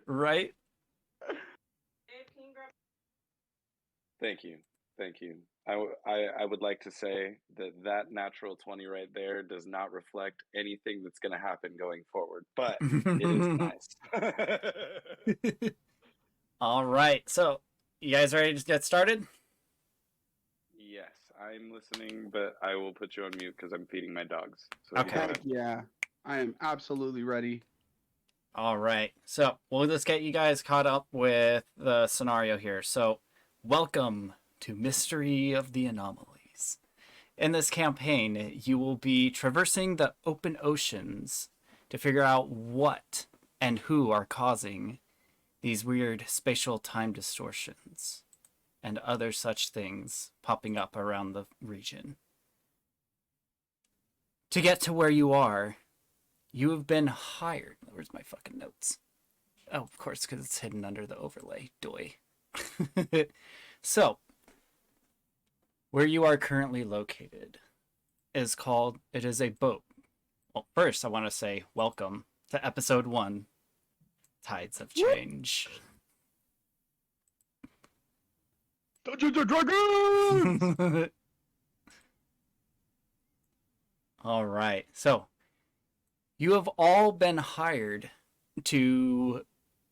Right? Thank you. I would like to say that natural 20 right there does not reflect anything that's going to happen going forward, but it is nice. All right. So, you guys ready to get started? Yes, I'm listening, but I will put you on mute because I'm feeding my dogs. So Okay. go ahead. Yeah, I am absolutely ready. All right. So, we'll just get you guys caught up with the scenario here. So, welcome to Mystery of the Anomalies. In this campaign, you will be traversing the open oceans to figure out what and who are causing these weird spatial time distortions and other such things popping up around the region. To get to where you are, you have been hired. Where's my fucking notes? Oh, of course, because it's hidden under the overlay. Doy. So, where you are currently located is called, it is a boat. Well, first, I want to say welcome to episode 1, Tides of Change. Dungeons and Dragons! All right. So, you have all been hired to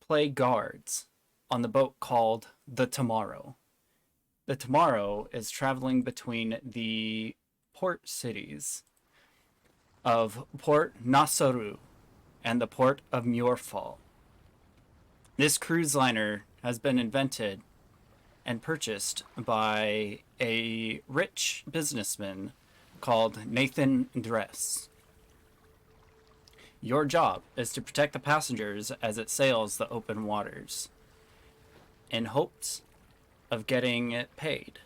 play guards on the boat called the Tomorrow. The Tomorrow is traveling between the port cities of Port Nasaru and the Port of Mjorfall. This cruise liner has been invented and purchased by a rich businessman called Nathan Dress. Your job is to protect the passengers as it sails the open waters, in hopes of getting paid.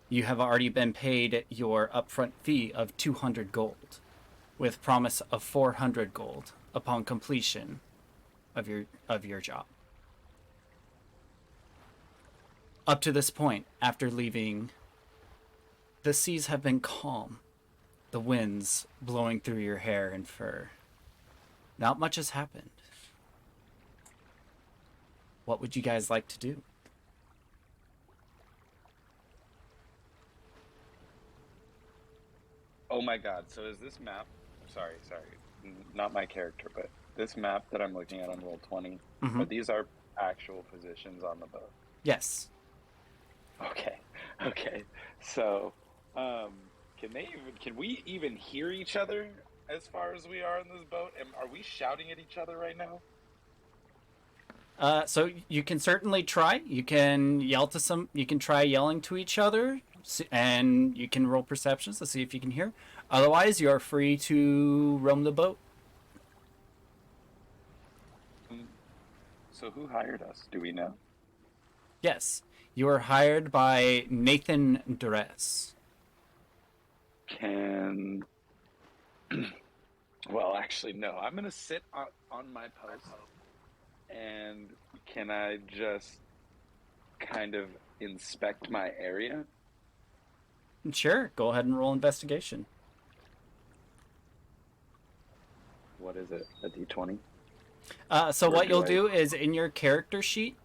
You have already been paid your upfront fee of 200 gold, with promise of 400 gold upon completion of your job. Up to this point, after leaving, the seas have been calm, the winds blowing through your hair and fur. Not much has happened. What would you guys like to do? Oh my God! So is this map? Sorry, not my character, but this map that I'm looking at on Roll20. Mm-hmm. These are actual positions on the boat. Yes. Okay. So, can we even hear each other as far as we are in this boat? And are we shouting at each other right now? So you can certainly try. You can yell to some. You can try yelling to each other, and you can roll perceptions to see if you can hear. Otherwise, you are free to roam the boat. So who hired us? Do we know? Yes, you are hired by Nathan Dress. Well, actually, no. I'm gonna sit on my post. And can I just kind of inspect my area? Sure, go ahead and roll investigation. What is it? A D20? So what you'll do is in your character sheet,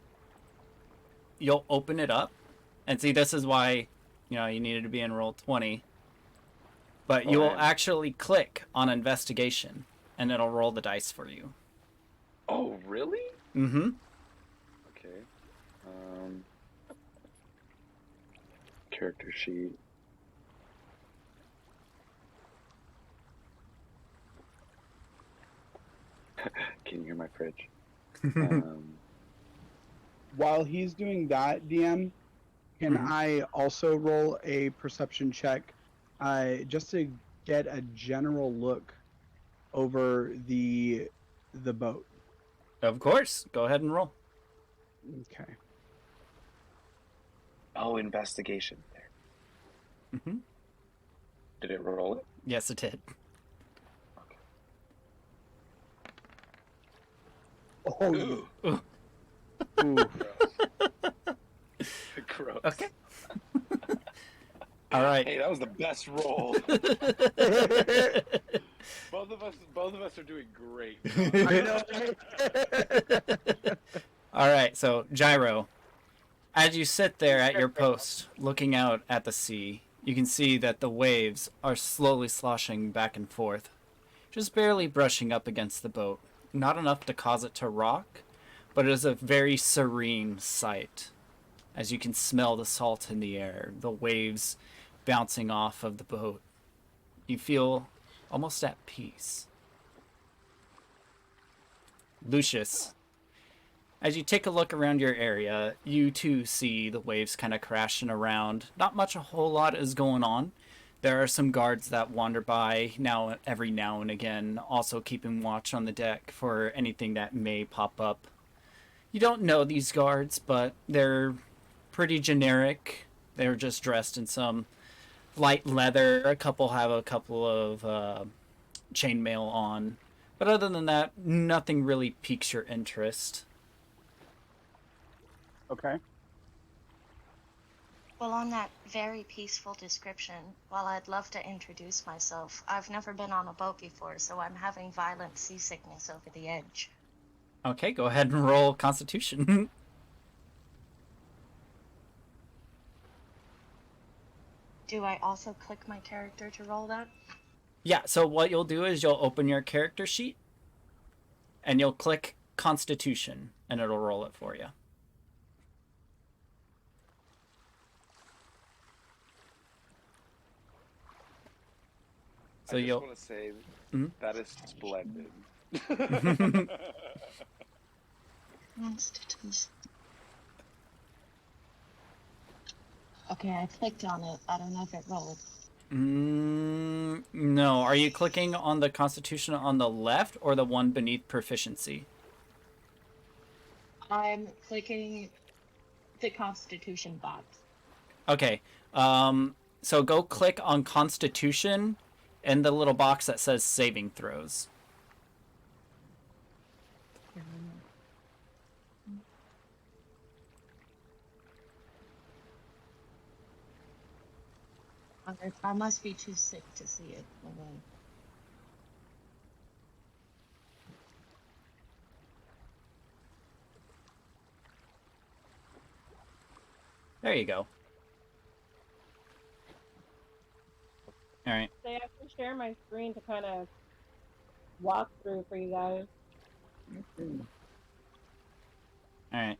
you'll open it up, and see, this is why you needed to be in Roll20. But you will actually click on investigation, and it'll roll the dice for you. Oh, really? Mm-hmm. Okay. Character sheet. Can you hear my fridge? While he's doing that, DM, can I also roll a perception check just to get a general look over the boat? Of course. Go ahead and roll. Okay. Oh, investigation there. Mm-hmm. Did it roll it? Yes, it did. Okay. Oh, Ooh. Ooh. Gross. Okay. All right. Hey, that was the best roll. Both of us are doing great. I know. So, Gyro, as you sit there at your post, looking out at the sea, you can see that the waves are slowly sloshing back and forth, just barely brushing up against the boat. Not enough to cause it to rock, but it is a very serene sight, as you can smell the salt in the air, the waves bouncing off of the boat. You feel almost at peace. Lucius, as you take a look around your area, you too see the waves kind of crashing around. Not much, a whole lot is going on. There are some guards that wander by every now and again, also keeping watch on the deck for anything that may pop up. You don't know these guards, but they're pretty generic. They're just dressed in some light leather. A couple have a couple of chainmail on. But other than that, nothing really piques your interest. Okay. Well, on that very peaceful description, while I'd love to introduce myself, I've never been on a boat before, so I'm having violent seasickness over the edge. Okay, go ahead and roll Constitution. Do I also click my character to roll that? Yeah, so what you'll do is you'll open your character sheet, and you'll click Constitution, and it'll roll it for you. So I just want to say that is splendid. Constitution. Okay, I clicked on it. I don't know if it rolled. No. Are you clicking on the Constitution on the left or the one beneath Proficiency? I'm clicking the Constitution box. Okay. So go click on Constitution and the little box that says Saving Throws. I must be too sick to see it. There you go. All right. So I can share my screen to kind of walk through for you guys. All right.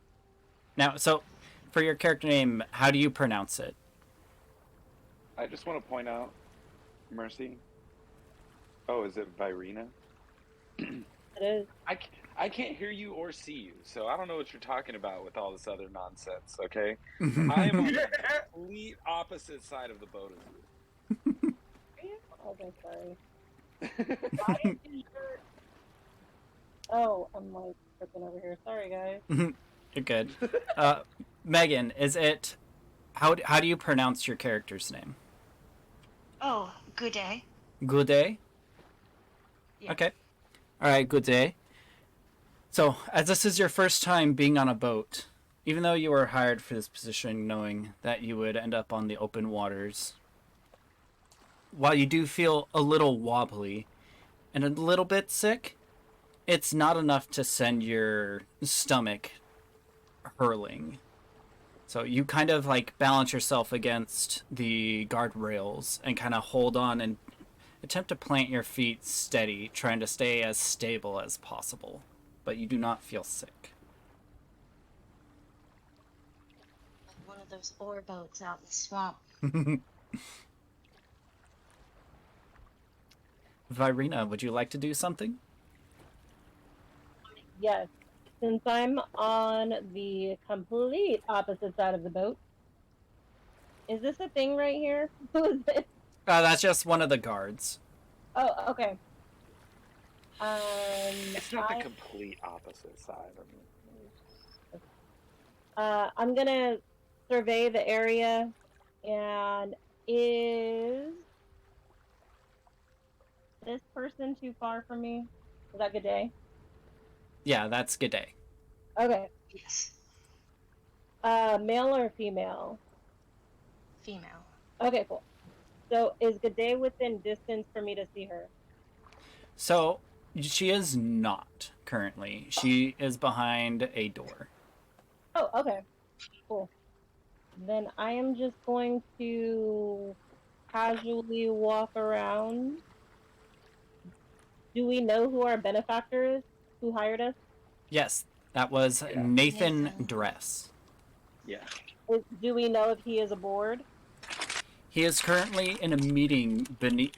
Now, so for your character name, how do you pronounce it? I just want to point out, Mercy. Oh, is it Virina? It is. I can't hear you or see you, so I don't know what you're talking about with all this other nonsense, okay? I am on the complete opposite side of the boat as you. Okay, sorry. Why is your... Oh, I'm like freaking over here. Sorry, guys. You're good. Megan, is it... How do you pronounce your character's name? Oh, good day. Good day? Yeah. Okay. All right, good day. So, as this is your first time being on a boat, even though you were hired for this position knowing that you would end up on the open waters, while you do feel a little wobbly and a little bit sick, it's not enough to send your stomach hurling. So you kind of like balance yourself against the guardrails and kind of hold on and attempt to plant your feet steady, trying to stay as stable as possible. But you do not feel sick. Like one of those ore boats out in the swamp. Virina, would you like to do something? Yes. Since I'm on the complete opposite side of the boat, is this a thing right here? Who is it? That's just one of the guards. Oh, okay. It's not the complete opposite side. I'm gonna survey the area, and is this person too far from me? Is that good day? Yeah, that's G'day. Okay. Yes. Male or female? Female. Okay, cool. So is G'day within distance for me to see her? So, she is not currently. She is behind a door. Oh, okay. Cool. Then I am just going to casually walk around. Do we know who our benefactor is? Who hired us? Yes, that was Yeah. Nathan Nathan. Dress. Yeah. Do we know if he is aboard? He is currently in a meeting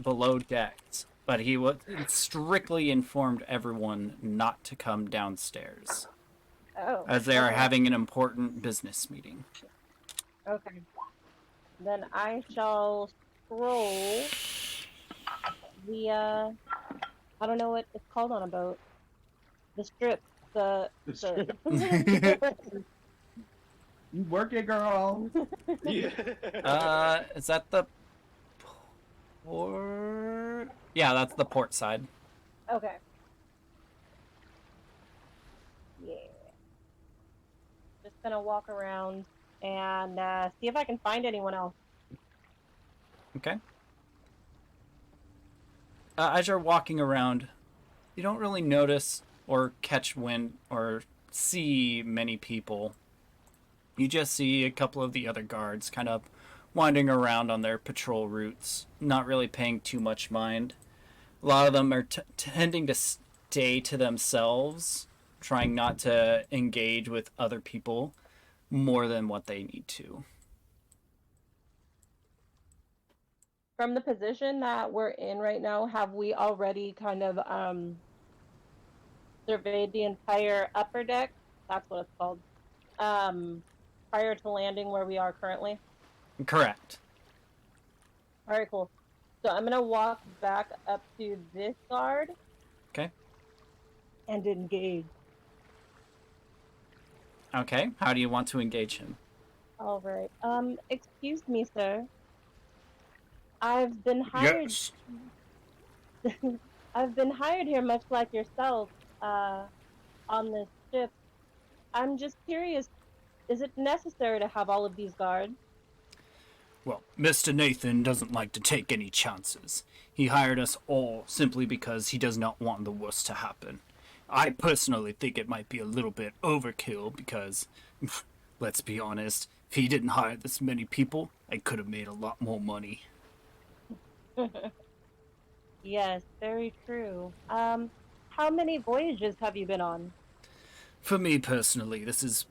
below decks, but he was strictly informed everyone not to come downstairs, Oh, as they are okay. having an important business meeting. Okay. Then I shall scroll the I don't know what it's called on a boat. The strip. The You work it, girl. Yeah. Is that the port? Yeah, that's the port side. Okay. Yeah. Just gonna walk around and see if I can find anyone else. Okay. As you're walking around, you don't really notice or catch wind or see many people. You just see a couple of the other guards kind of wandering around on their patrol routes, not really paying too much mind. A lot of them are tending to stay to themselves, trying not to engage with other people more than what they need to. From the position that we're in right now, have we already kind of surveyed the entire upper deck? That's what it's called. Prior to landing where we are currently. Correct. All right, cool. So I'm gonna walk back up to this guard. Okay. And engage. Okay. How do you want to engage him? All right. Excuse me, sir. I've been hired. Yes. I've been hired here, much like yourself, on this ship. I'm just curious. Is it necessary to have all of these guards? Well, Mr. Nathan doesn't like to take any chances. He hired us all simply because he does not want the worst to happen. I personally think it might be a little bit overkill because, let's be honest, if he didn't hire this many people, I could have made a lot more money. Yes, very true. How many voyages have you been on? For me personally, this is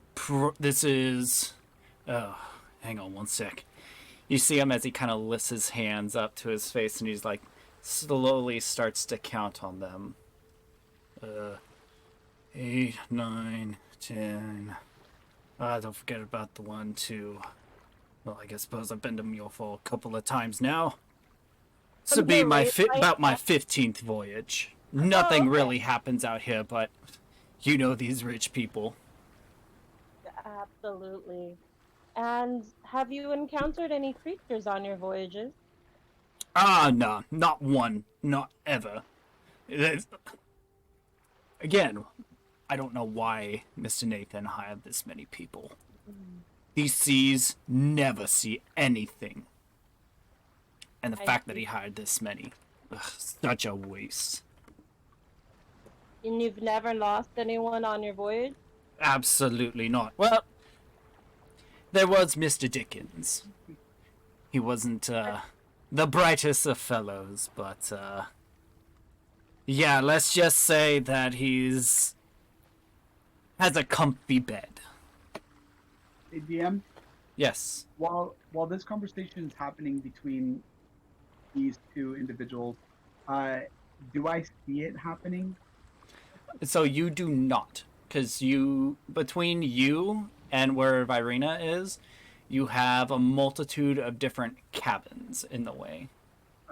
oh, hang on one sec. You see him as he kind of lifts his hands up to his face and he's like slowly starts to count on them. 8, 9, 10. Don't forget about the 1, 2. Well, I suppose I've been to Mjorfall a couple of times now. This would be about my 15th voyage. Nothing okay. really happens out here, but you know these rich people. Absolutely. And have you encountered any creatures on your voyages? No, not one, not ever. Again, I don't know why Mr. Nathan hired this many people. These seas never see anything. And the fact that he hired this many, such a waste. And you've never lost anyone on your voyage? Absolutely not. Well, there was Mr. Dickens. He wasn't the brightest of fellows, but yeah, let's just say that has a comfy bed. Hey, DM, Yes. while this conversation is happening between these two individuals, do I see it happening? So you do not, because between you and where Virena is, you have a multitude of different cabins in the way.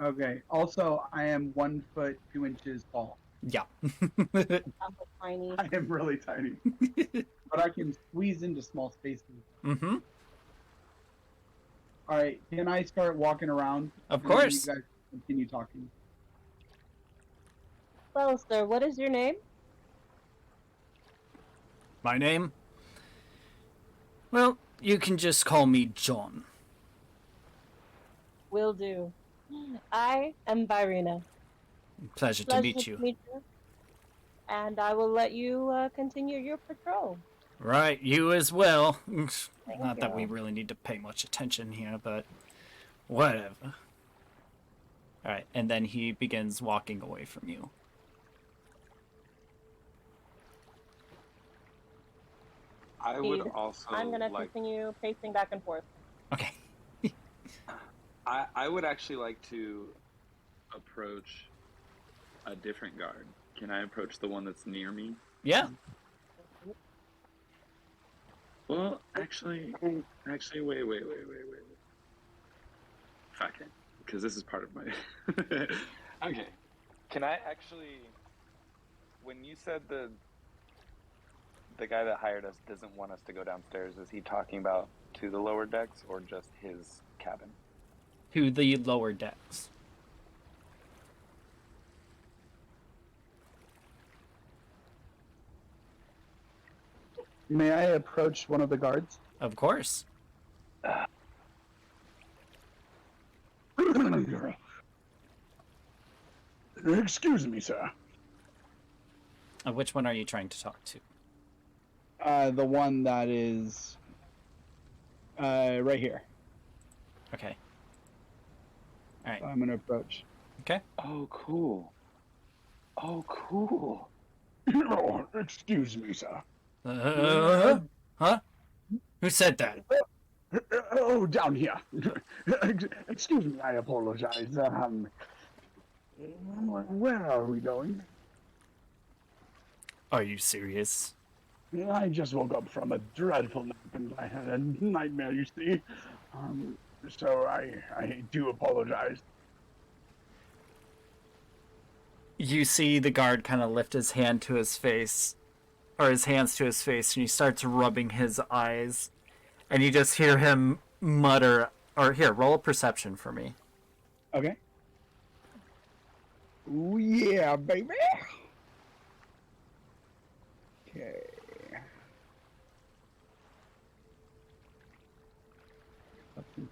Okay. Also, I am 1 foot 2 inches tall. Yeah. I'm tiny. I am really tiny, but I can squeeze into small spaces. Mm-hmm. All right. Can I start walking around? Of And then course. you guys continue talking. Well, sir, what is your name? My name? Well, you can just call me John. Will do. I am Virena. Pleasure to meet you. And I will let you continue your patrol. Right, you as well. Thank Not that we you. really need to pay much attention here, but whatever. Alright, and then he begins walking away from you. I would Indeed. also I'm gonna like. continue pacing back and forth. Okay. I would actually like to approach a different guard. Can I approach the one that's near me? Yeah. Well, actually, wait. Fuck it, because this is part of my. Okay. Can I actually? When you said the guy that hired us doesn't want us to go downstairs, is he talking about to the lower decks or just his cabin? To the lower decks. May I approach one of the guards? Of course. Excuse me, sir. Which one are you trying to talk to? The one that is right here. Okay. Alright. So I'm gonna approach. Okay. Oh, cool. Oh, cool. Oh, excuse me, sir. Huh? Who said that? Oh, down here. Excuse me, I apologize. Where are we going? Are you serious? I just woke up from a dreadful nap and I had a nightmare, you see. So I do apologize. You see the guard kind of lift his hand to his face, or his hands to his face, and he starts rubbing his eyes. And you just hear him mutter, or here, roll a perception for me. Okay. Ooh, yeah, baby. Okay.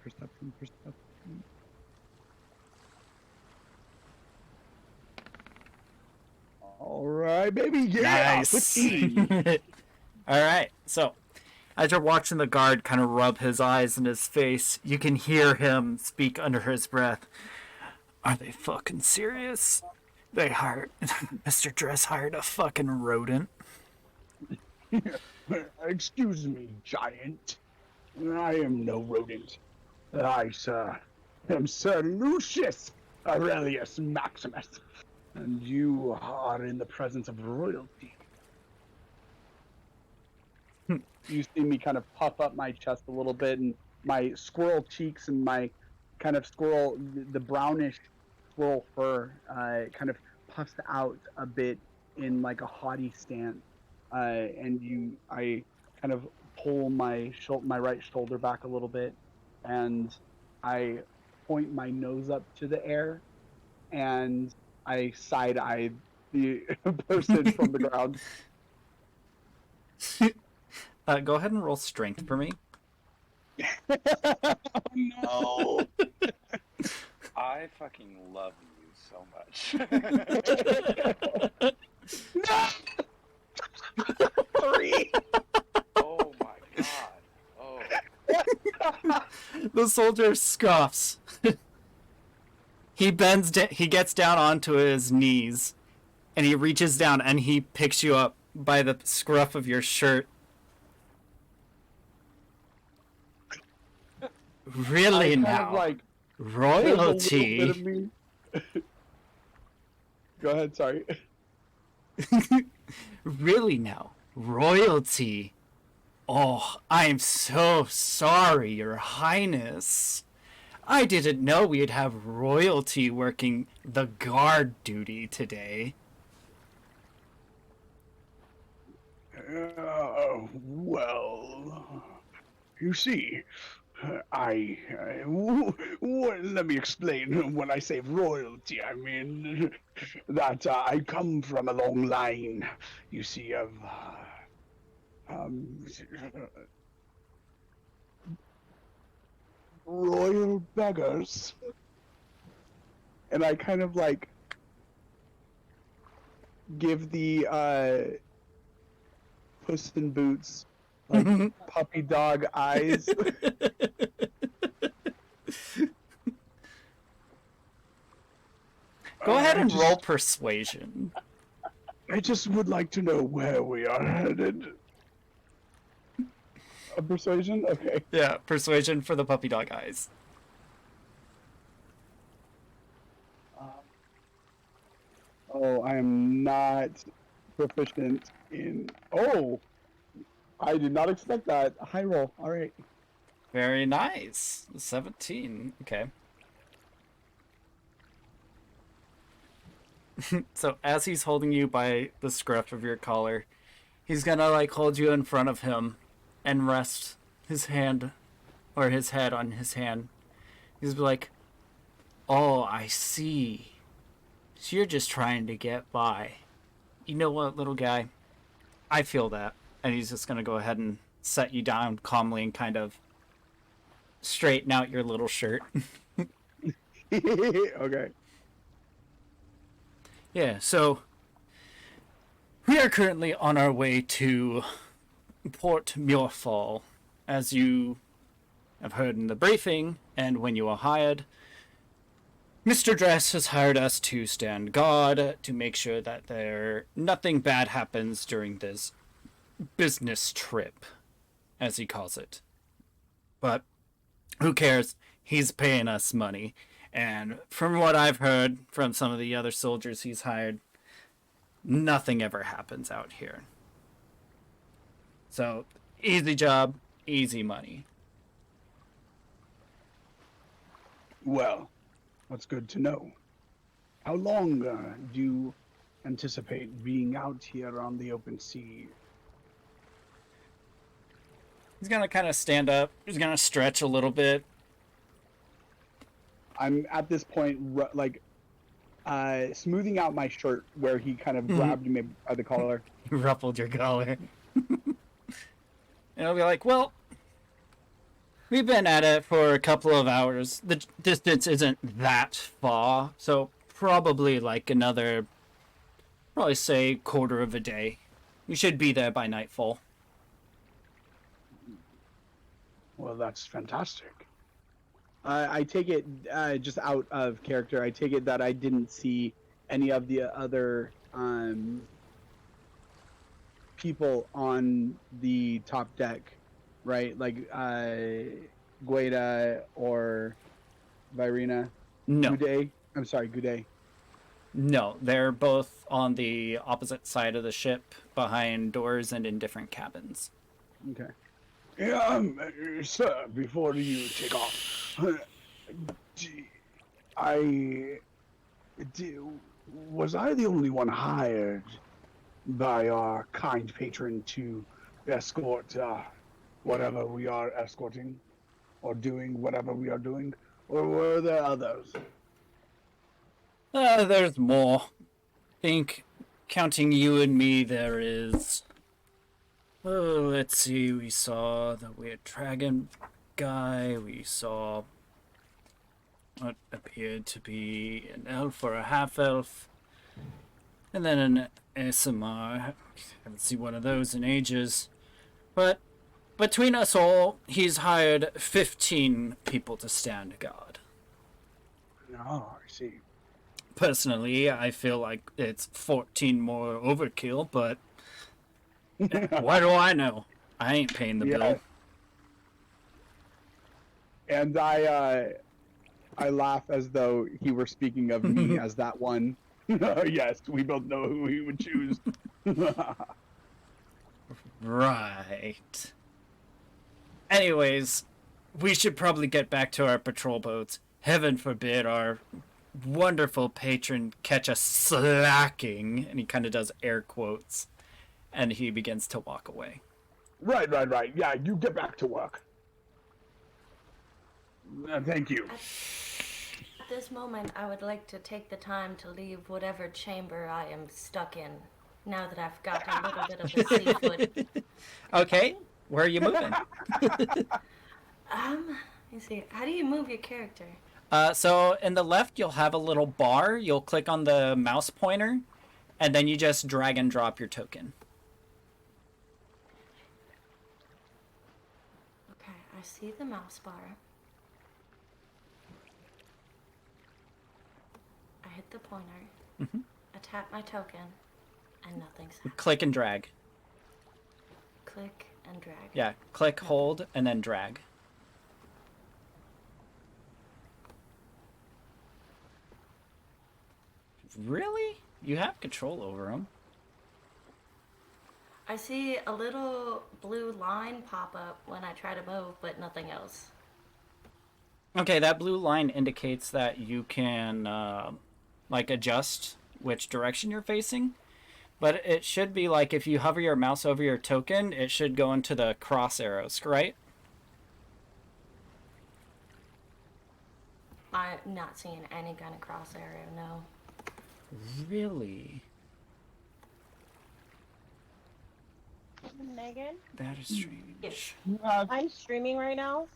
Perception. All right, baby. Yeah. Nice. 15. Alright, so as you're watching the guard kind of rub his eyes in his face, you can hear him speak under his breath. Are they fucking serious? They hired... Mr. Dress hired a fucking rodent. Excuse me, giant. I am no rodent. I, sir, am Sir Lucius Aurelius Maximus, and you are in the presence of royalty. You see me kind of puff up my chest a little bit, and my squirrel cheeks and my kind of squirrel, the brownish squirrel fur, kind of puffs out a bit in like a haughty stance. And I kind of pull my right shoulder back a little bit, and I point my nose up to the air, and I side eye the person from the ground. Go ahead and roll strength for me. Oh, no. I fucking love you so much. No! 3. Oh my god. Oh. The soldier scoffs. He gets down onto his knees, and he reaches down and he picks you up by the scruff of your shirt. Really now? Like, royalty? Go ahead, sorry. Really now? Royalty? Oh, I'm so sorry, Your Highness. I didn't know we'd have royalty working the guard duty today. Well, you see, let me explain. When I say royalty, I mean that I come from a long line, you see, of royal beggars. And I kind of like give the Puss in Boots Like puppy dog eyes. Go ahead and roll persuasion. I just would like to know where we are headed. A persuasion? Okay. Yeah, persuasion for the puppy dog eyes. Oh, I am not proficient in. Oh, I did not expect that. High roll. All right. Very nice. 17. Okay. So as he's holding you by the scruff of your collar, he's gonna like hold you in front of him and rest his hand or his head on his hand. He's like, "Oh, I see. So you're just trying to get by. You know what, little guy? I feel that." And he's just gonna go ahead and set you down calmly and kind of straighten out your little shirt. Okay. Yeah, so we are currently on our way to Port Mjorfall. As you have heard in the briefing, and when you were hired, Mr. Dress has hired us to stand guard to make sure that nothing bad happens during this business trip, as he calls it. But who cares? He's paying us money. And from what I've heard from some of the other soldiers he's hired, nothing ever happens out here. So, easy job, easy money. Well, that's good to know. How long do you anticipate being out here on the open sea? He's gonna kind of stand up. He's gonna stretch a little bit. I'm at this point smoothing out my shirt where he kind of grabbed me by the collar. You ruffled your collar. And I'll be like, well, we've been at it for a couple of hours. The distance isn't that far, so probably like another, probably say quarter of a day. We should be there by nightfall. Well, that's fantastic. I take it, just out of character, I take it that I didn't see any of the other people on the top deck, right? Like Gueda or Virina? No. Goudet? I'm sorry, Goudet. No, they're both on the opposite side of the ship, behind doors and in different cabins. Okay. Sir, before you take off, was I the only one hired by our kind patron to escort whatever we are escorting, or doing whatever we are doing, or were there others? There's more. I think, counting you and me, there is... Oh, let's see, we saw the weird dragon guy, we saw what appeared to be an elf or a half-elf, and then an ASMR. Haven't seen one of those in ages. But between us all, he's hired 15 people to stand guard. Oh, I see. Personally, I feel like it's 14 more overkill, but what do I know? I ain't paying the bill. And I laugh as though he were speaking of me as that one. Yes, we both know who he would choose. Right. Anyways, we should probably get back to our patrol boats. Heaven forbid our wonderful patron catch us slacking. And he kind of does air quotes. And he begins to walk away. Right. Yeah, you get back to work. Thank you. At this moment, I would like to take the time to leave whatever chamber I am stuck in, now that I've got a little bit of the seafood. Okay, where are you moving? Let me see. How do you move your character? So in the left, you'll have a little bar. You'll click on the mouse pointer, and then you just drag and drop your token. see the mouse bar. I hit the pointer. Mm-hmm. I tap my token, and nothing's happening. Click and drag. Click and drag. Yeah, click, hold, and then drag. Really? You have control over them. I see a little blue line pop up when I try to move, but nothing else. Okay, that blue line indicates that you can, like, adjust which direction you're facing. But it should be like if you hover your mouse over your token, it should go into the cross arrows, right? I'm not seeing any kind of cross arrow, no. Really? Megan, That is strange. Yes. I'm streaming right now.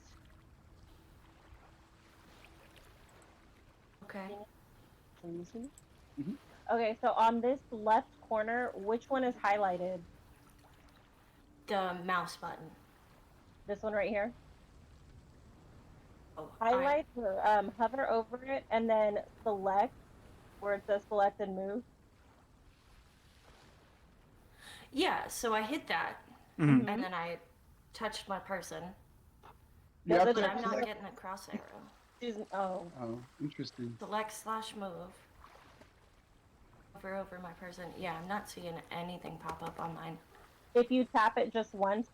Okay. Can you see me? Mhm. Okay, so on this left corner, which one is highlighted? The mouse button. This one right here? Oh, Highlight, or, hover over it, and then select where it says select and move. Yeah, so I hit that, Mhm. and then I touched my person, You have but to I'm not select- getting a cross arrow. Oh, Oh, interesting. Select/move. Hover over my person. Yeah, I'm not seeing anything pop up on mine. if you tap it just once,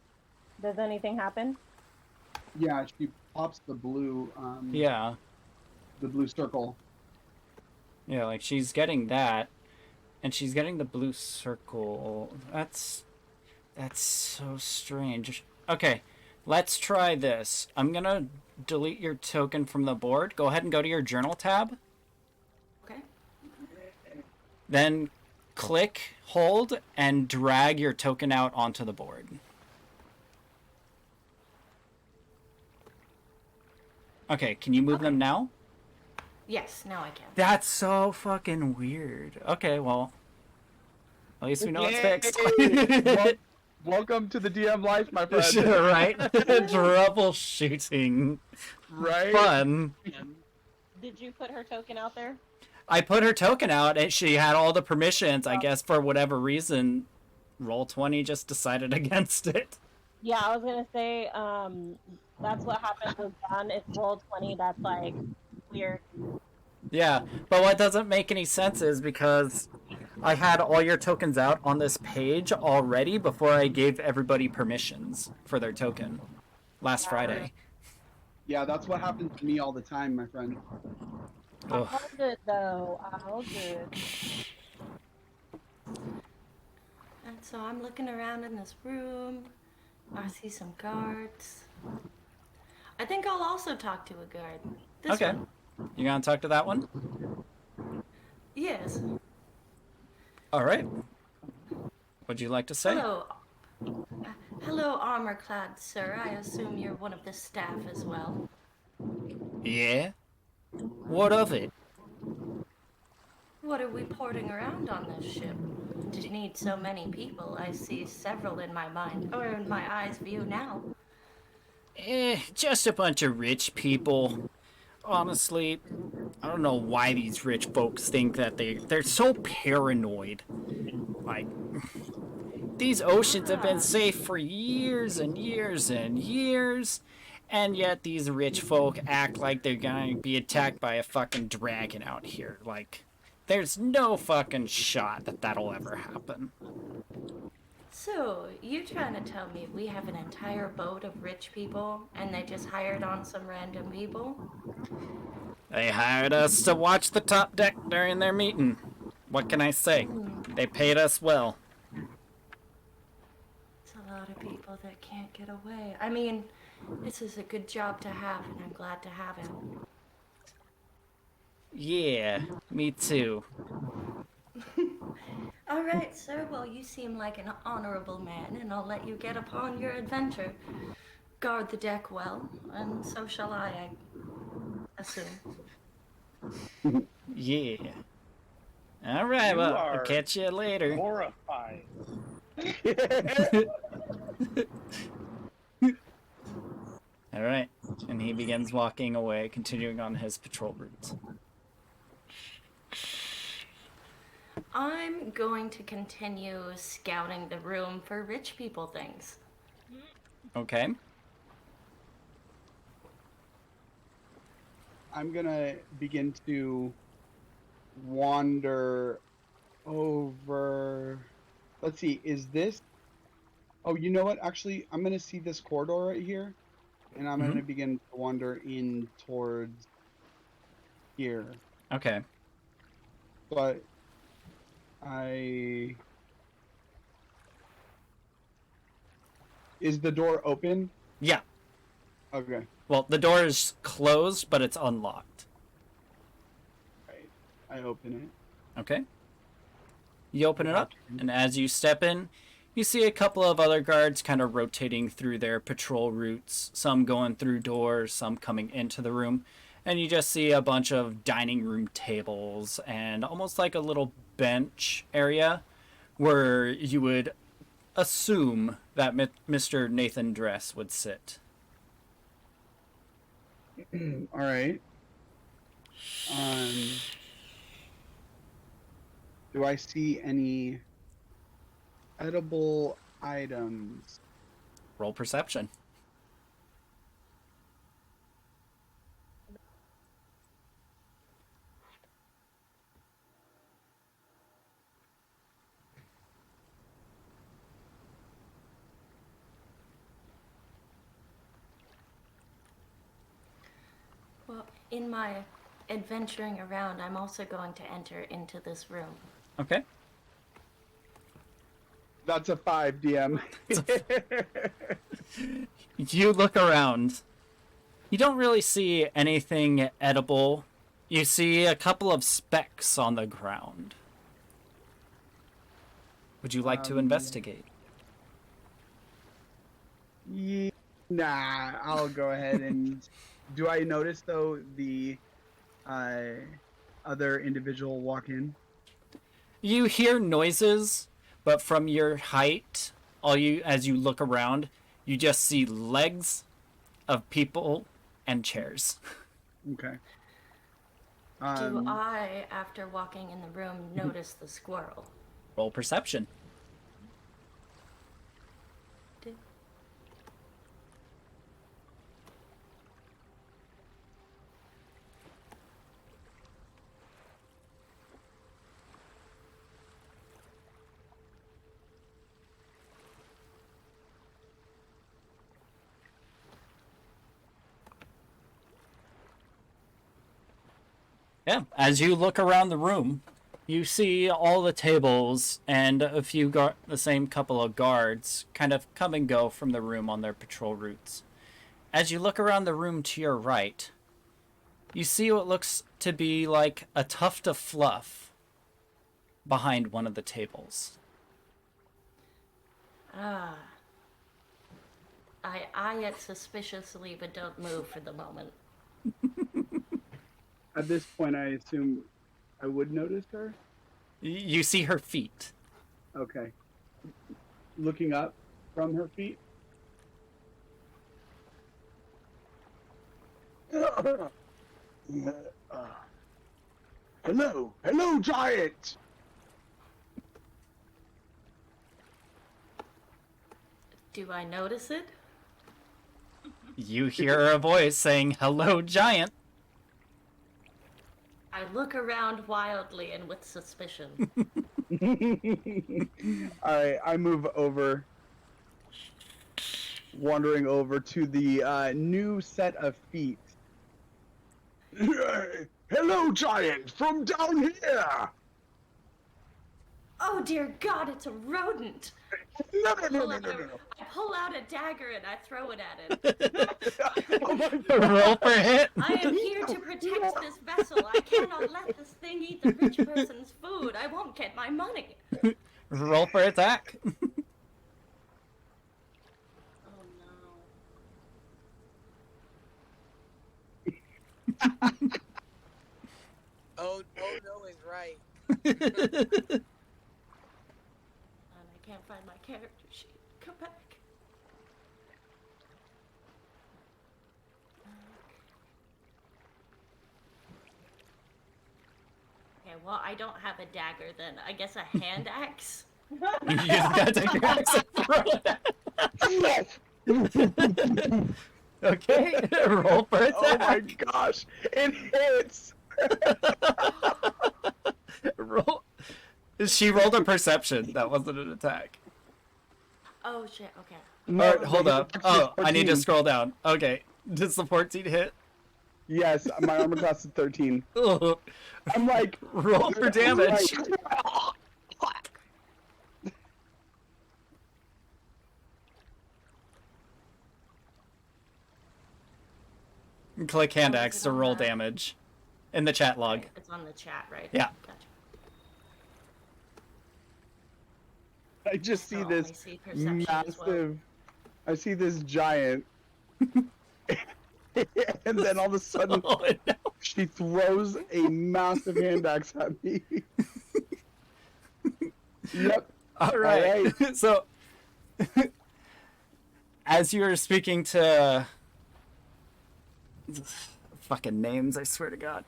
does anything happen? Yeah, she pops the blue, Yeah. the blue circle. Yeah, like she's getting that, and she's getting the blue circle. That's so strange. Okay, let's try this. I'm gonna delete your token from the board. Go ahead and go to your journal tab. Okay. Then click, hold, and drag your token out onto the board. Okay, can you move them now? Yes, now I can. That's so fucking weird. Okay, well, at least we know it's Yay! fixed. Welcome to the DM life, my friend. Sure, right? Troubleshooting. Right? Fun. Did you put her token out there? I put her token out and she had all the permissions. I guess for whatever reason, Roll20 just decided against it. Yeah, I was gonna say, that's what happened with John. It's roll 20. That's like weird. Yeah, but what doesn't make any sense is because I had all your tokens out on this page already before I gave everybody permissions for their token last Friday. Yeah, that's what happens to me all the time, my friend. Ugh. All good though. All good. And so I'm looking around in this room. I see some guards. I think I'll also talk to a guard. This Okay. one. You gonna talk to that one? Yes. All right. What'd you like to say? Hello. Hello, armor-clad sir. I assume you're one of the staff as well. Yeah? What of it? What are we porting around on this ship? Did you need so many people? I see several in my mind, or in my eyes view now. Just a bunch of rich people. Honestly, I don't know why these rich folks think that they're so paranoid. Like, these oceans have been safe for years and years and years, and yet these rich folk act like they're gonna be attacked by a fucking dragon out here. Like, there's no fucking shot that that'll ever happen. So, you trying to tell me we have an entire boat of rich people, and they just hired on some random people? They hired us to watch the top deck during their meeting. What can I say? They paid us well. It's a lot of people that can't get away. I mean, this is a good job to have, and I'm glad to have it. Yeah, me too. All right, sir. Well, you seem like an honorable man, and I'll let you get upon your adventure. Guard the deck well, and so shall I assume. Yeah. All right, You well, I'll are catch you later. All right. And he begins walking away, continuing on his patrol route. I'm going to continue scouting the room for rich people things. Okay. I'm gonna begin to wander over. Let's see, is this? Oh, you know what? Actually, I'm gonna see this corridor right here, and I'm gonna begin to wander in towards here. Okay. But I is the door open? Yeah. Okay. Well, the door is closed, but it's unlocked. Right. I open it. Okay. You open it up, and as you step in, you see a couple of other guards kind of rotating through their patrol routes, some going through doors, some coming into the room, and you just see a bunch of dining room tables and almost like a little bench area where you would assume that Mr. Nathan Dress would sit. All right. Do I see any edible items? Roll perception. Well, in my adventuring around, I'm also going to enter into this room. Okay. That's a 5, DM. You look around. You don't really see anything edible. You see a couple of specks on the ground. Would you like to investigate? Nah, I'll go ahead and... Do I notice, though, the other individual walk in? You hear noises, but from your height, as you look around, you just see legs of people and chairs. Okay. Do I, after walking in the room, notice the squirrel? Roll perception. Yeah, as you look around the room, you see all the tables and a few the same couple of guards kind of come and go from the room on their patrol routes. As you look around the room to your right, you see what looks to be like a tuft of fluff behind one of the tables. Ah. I eye it suspiciously, but don't move for the moment. At this point, I assume I would notice her? You see her feet. Okay. Looking up from her feet? Hello, giant! Do I notice it? You hear a voice saying, "Hello, giant." I look around wildly and with suspicion. Alright, I move over, wandering over to the new set of feet. Hello, giant, from down here! Oh dear God, it's a rodent! No. I pull out a dagger and I throw it at it. Oh my God. Roll for hit. I am here to protect this vessel. I cannot let this thing eat the rich person's food. I won't get my money. Roll for attack. Oh no. Oh no is right. And I can't find my character sheet. Come back. Okay, well, I don't have a dagger then. I guess a hand axe? You just gotta take your axe and throw it at. Okay, roll for attack. Oh my gosh, it hits. Roll. She rolled a perception. That wasn't an attack. Oh, shit, okay. No, Alright, hold the up. attack is Oh, I need to 14. scroll down. Okay, does the 14 hit? Yes, my armor class is 13. Ugh. I'm like, Roll for damage. Click hand Oh, is axe it to on roll the- damage in the chat log. Okay, it's on the chat, right? Yeah. Gotcha. I just see I'll this only see perception as well. massive. I see this giant, and then all of a sudden Oh, no. she throws a massive hand axe at me. Yep. All right. So, as you were speaking to fucking names, I swear to God.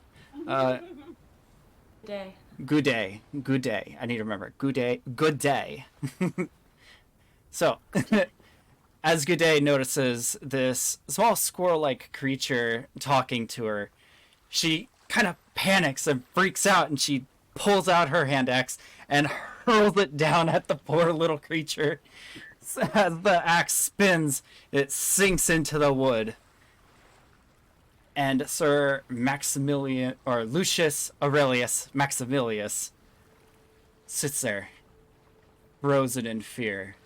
Day. Good day. Good day. I need to remember. Good day. Good day. So, as Good day notices this small squirrel-like creature talking to her, she kind of panics and freaks out, and she pulls out her hand axe and hurls it down at the poor little creature. As the axe spins, it sinks into the wood. And Sir Maximilian, or Lucius Aurelius Maximilius, sits there, frozen in fear,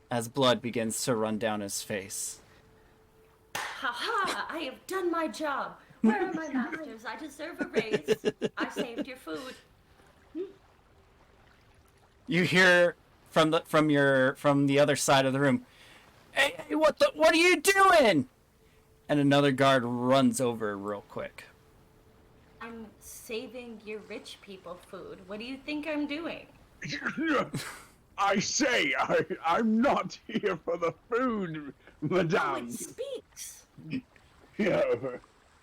as blood begins to run down his face. Ha ha! I have done my job. Where are my masters? I deserve a raise. I saved your food. You hear from the other side of the room, "Hey, what are you doing?" And another guard runs over real quick. I'm saving your rich people food. What do you think I'm doing? I say, I'm not here for the food, Oh, madame. it speaks.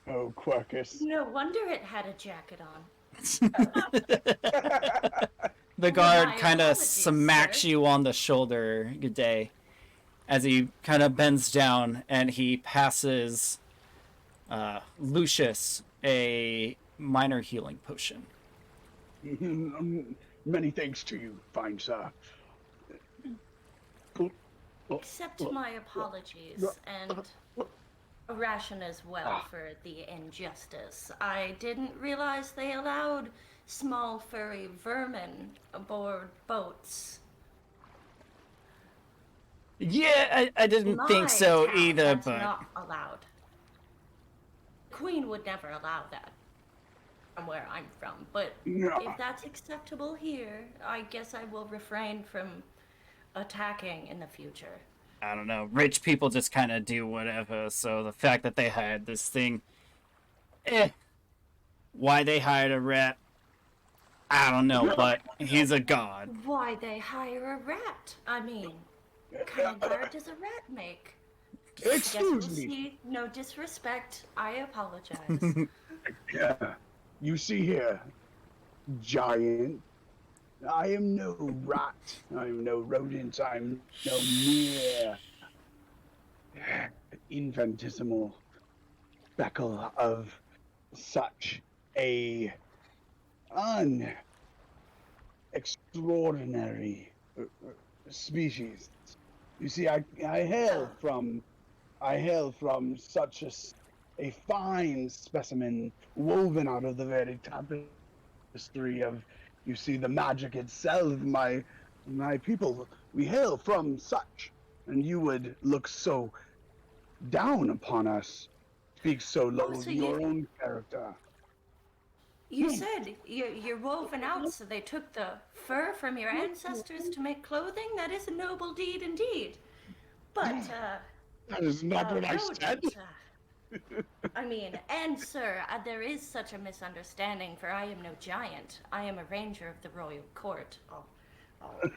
Oh, Quercus. No wonder it had a jacket on. The guard my kind of apologies, smacks sir. you on the shoulder, Good day, as he kind of bends down and he passes Lucius a minor healing potion. Many thanks to you, fine sir. Accept my apologies and a ration as well for the injustice. I didn't realize they allowed small furry vermin aboard boats. Yeah, I didn't My think so town, either, that's but not allowed. The Queen would never allow that from where I'm from, but No. if that's acceptable here, I guess I will refrain from attacking in the future. I don't know. Rich people just kind of do whatever, so the fact that they hired this thing, why they hired a rat, I don't know, but he's a god. Why they hire a rat? I mean, what kind of guard does a rat make? Guess we'll Excuse me. see. No disrespect. I apologize. Yeah. You see here, giant. I am no rat. I am no rodent. I'm no mere infinitesimal speckle of such a extraordinary species. You see, I hail from such a fine specimen woven out of the very tapestry of, you see, the magic itself. My people, we hail from such, and you would look so down upon us, speak so low Oh, of so your you- own character. You said you're woven out, so they took the fur from your ancestors to make clothing? That is a noble deed indeed. But, That is not what I said. rodent, I mean, and sir, there is such a misunderstanding, for I am no giant. I am a ranger of the royal court,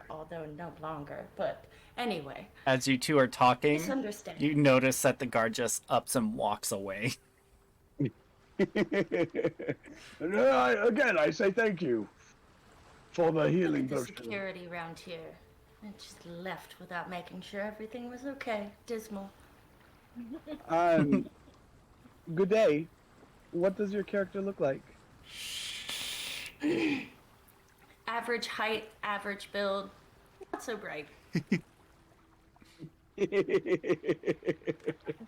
although no longer. But anyway, As you two are talking, misunderstanding. you notice that the guard just ups and walks away. Again, I say thank you for the Look healing at the potion. security around here. It just left without making sure everything was okay. Dismal. Good day. What does your character look like? Average height, average build, not so bright.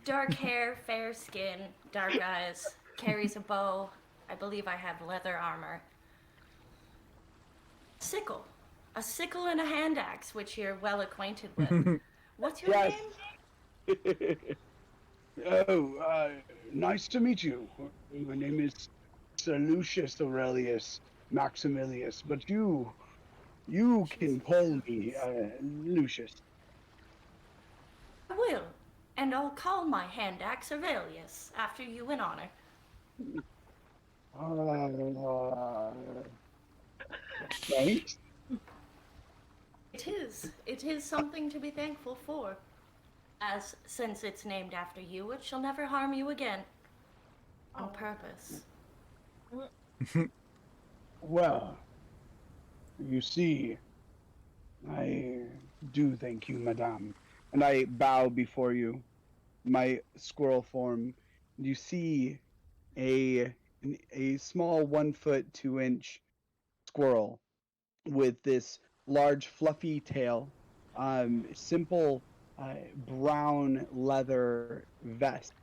Dark hair, fair skin, dark eyes, carries a bow. I believe I have leather armor. Sickle. A sickle and a hand axe, which you're well acquainted with. What's your Yes. name? Oh, nice to meet you. My name is Sir Lucius Aurelius Maximilius, but you can call me Lucius. I will. And I'll call my hand axe Aurelius after you in honor. Thanks. It is. It is something to be thankful for. As since it's named after you, it shall never harm you again. On purpose. Well, you see, I do thank you, madame. And I bow before you, my squirrel form. You see a small 1 foot 2 inch squirrel with this large fluffy tail, simple brown leather vest,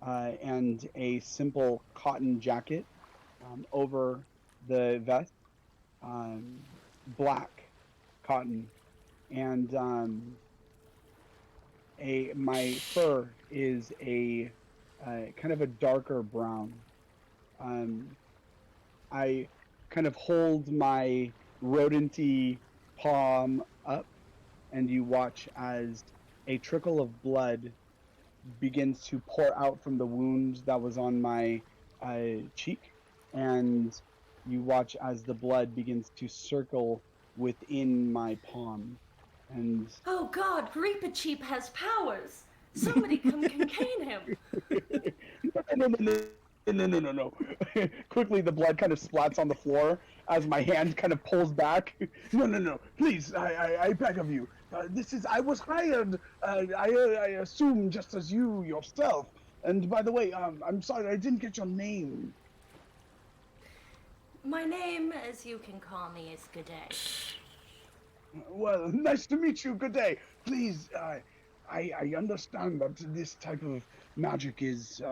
and a simple cotton jacket over the vest, black cotton, and a my fur is a kind of a darker brown. Um, I kind of hold my rodenty palm up, and you watch as a trickle of blood begins to pour out from the wound that was on my cheek, and you watch as the blood begins to circle within my palm. And Oh God, Reapacheep has powers! Somebody come contain him! No. Quickly, the blood kind of splats on the floor as my hand kind of pulls back. No. Please, I beg of you. I was hired. I assume just as you yourself. And by the way, I'm sorry, I didn't get your name. My name, as you can call me, is G'day. Well, nice to meet you. Good day. Please, I understand that this type of magic is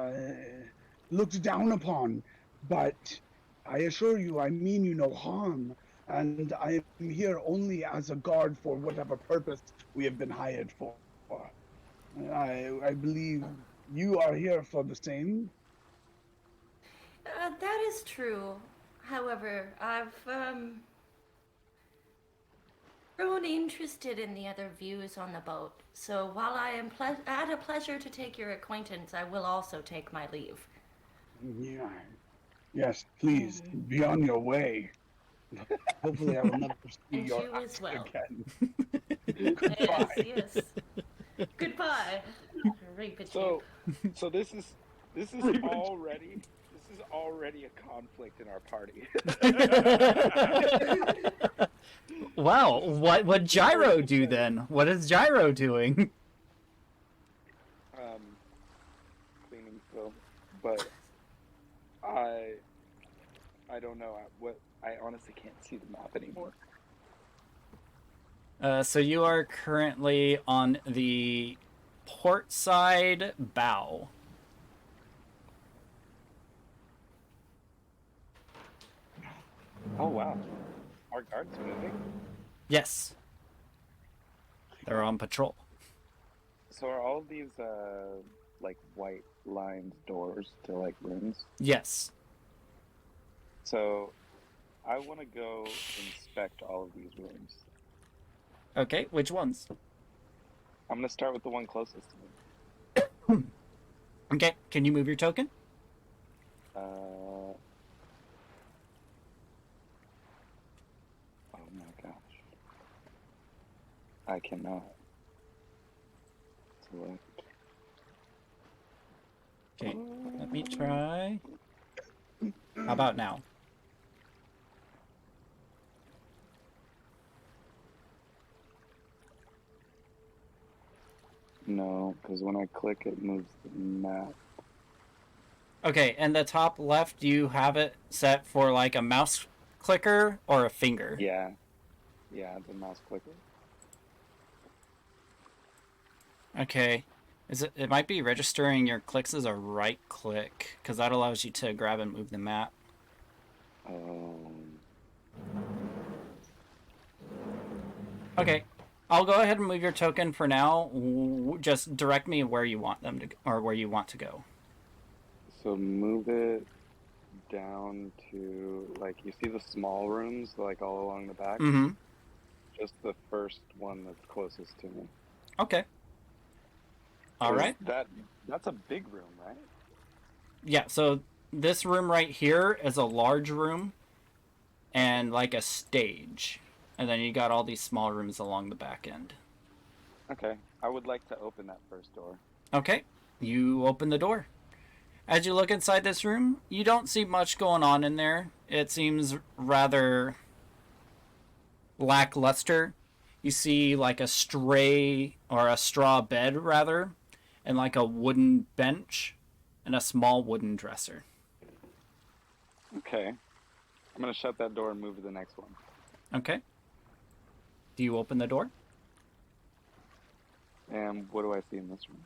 looked down upon, but I assure you, I mean you no harm, and I am here only as a guard for whatever purpose we have been hired for. I believe you are here for the same. That is true. However, I've grown interested in the other views on the boat. So while I am at a pleasure to take your acquaintance, I will also take my leave. Yeah. Yes, please be on your way. Hopefully, I will never see And your you axe as well. again. Goodbye. Yes. Goodbye, Reapacheep. So this is already a conflict in our party. Wow, what would Gyro do then? What is Gyro doing? Cleaning film, but I don't know I honestly can't see the map anymore. So you are currently on the port side bow. Oh wow, our guard's moving. Yes. They're on patrol. So are all these like white lined doors to like rooms? Yes. So I want to go inspect all of these rooms. Okay, which ones? I'm gonna start with the one closest to me. Okay, can you move your token? Oh my gosh. I cannot. Select. Okay, let me try. How about now? No, because when I click, it moves the map. Okay, and the top left, do you have it set for like a mouse clicker or a finger? Yeah. Yeah, the mouse clicker. Okay. It might be registering your clicks as a right click, because that allows you to grab and move the map. Okay. I'll go ahead and move your token for now. Just direct me where you want them to or where you want to go. So move it down to, like, you see the small rooms, like, all along the back? Mm-hmm. Just the first one that's closest to me. Okay. All right. That's a big room, right? Yeah, so this room right here is a large room and like a stage. And then you got all these small rooms along the back end. Okay. I would like to open that first door. Okay. You open the door. As you look inside this room, you don't see much going on in there. It seems rather lackluster. You see like a straw bed rather, and like a wooden bench and a small wooden dresser. Okay. I'm going to shut that door and move to the next one. Okay. Do you open the door? And what do I see in this room?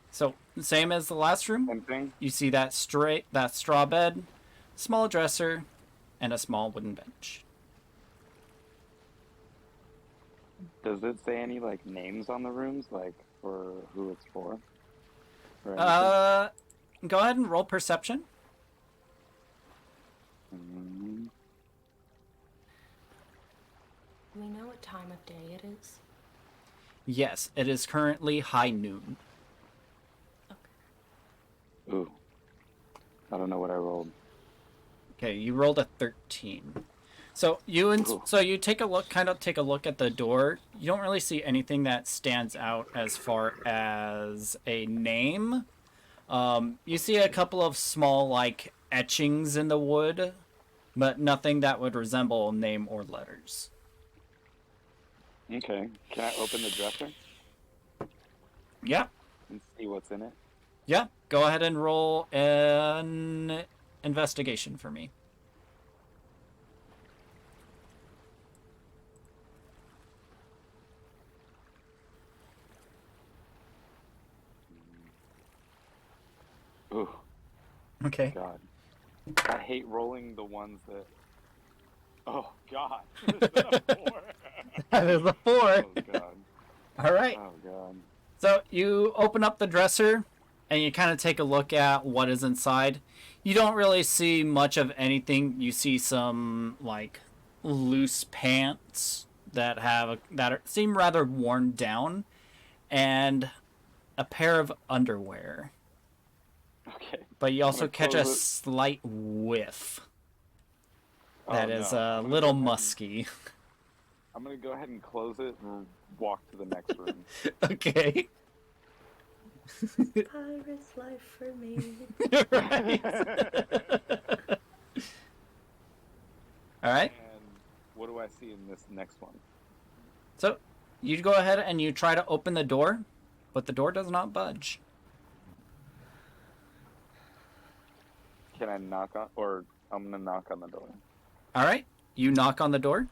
So, same as the last room. Same thing? You see that straw bed, small dresser, and a small wooden bench. Does it say any, like, names on the rooms, like, for who it's for? Or Go ahead and roll perception. anything? Do we know what time of day it is? Yes, it is currently high noon. Ooh. I don't know what I rolled. Okay, you rolled a 13. So you take a look at the door. You don't really see anything that stands out as far as a name. You see a couple of small like etchings in the wood, but nothing that would resemble a name or letters. Okay. Can I open the dresser Yeah. and see what's in it? Yeah. Go ahead and roll an investigation for me. Ooh, Okay. God. I hate rolling the ones that... Oh, God. Is that a 4? That is a 4. Oh, God. All right. Oh, God. So you open up the dresser and you kind of take a look at what is inside. You don't really see much of anything. You see some like loose pants that seem rather worn down, and a pair of underwear. Okay. But you also catch a close it. slight whiff Oh, that is no. a I'm gonna little go ahead musky. I'm going to go ahead and close it and walk to the next room. Okay. Pirate's life for me. Right. All right. And what do I see in this next one? So you go ahead and you try to open the door, but the door does not budge. Can I knock on... Or I'm going to knock on the door. All right. You knock on the door.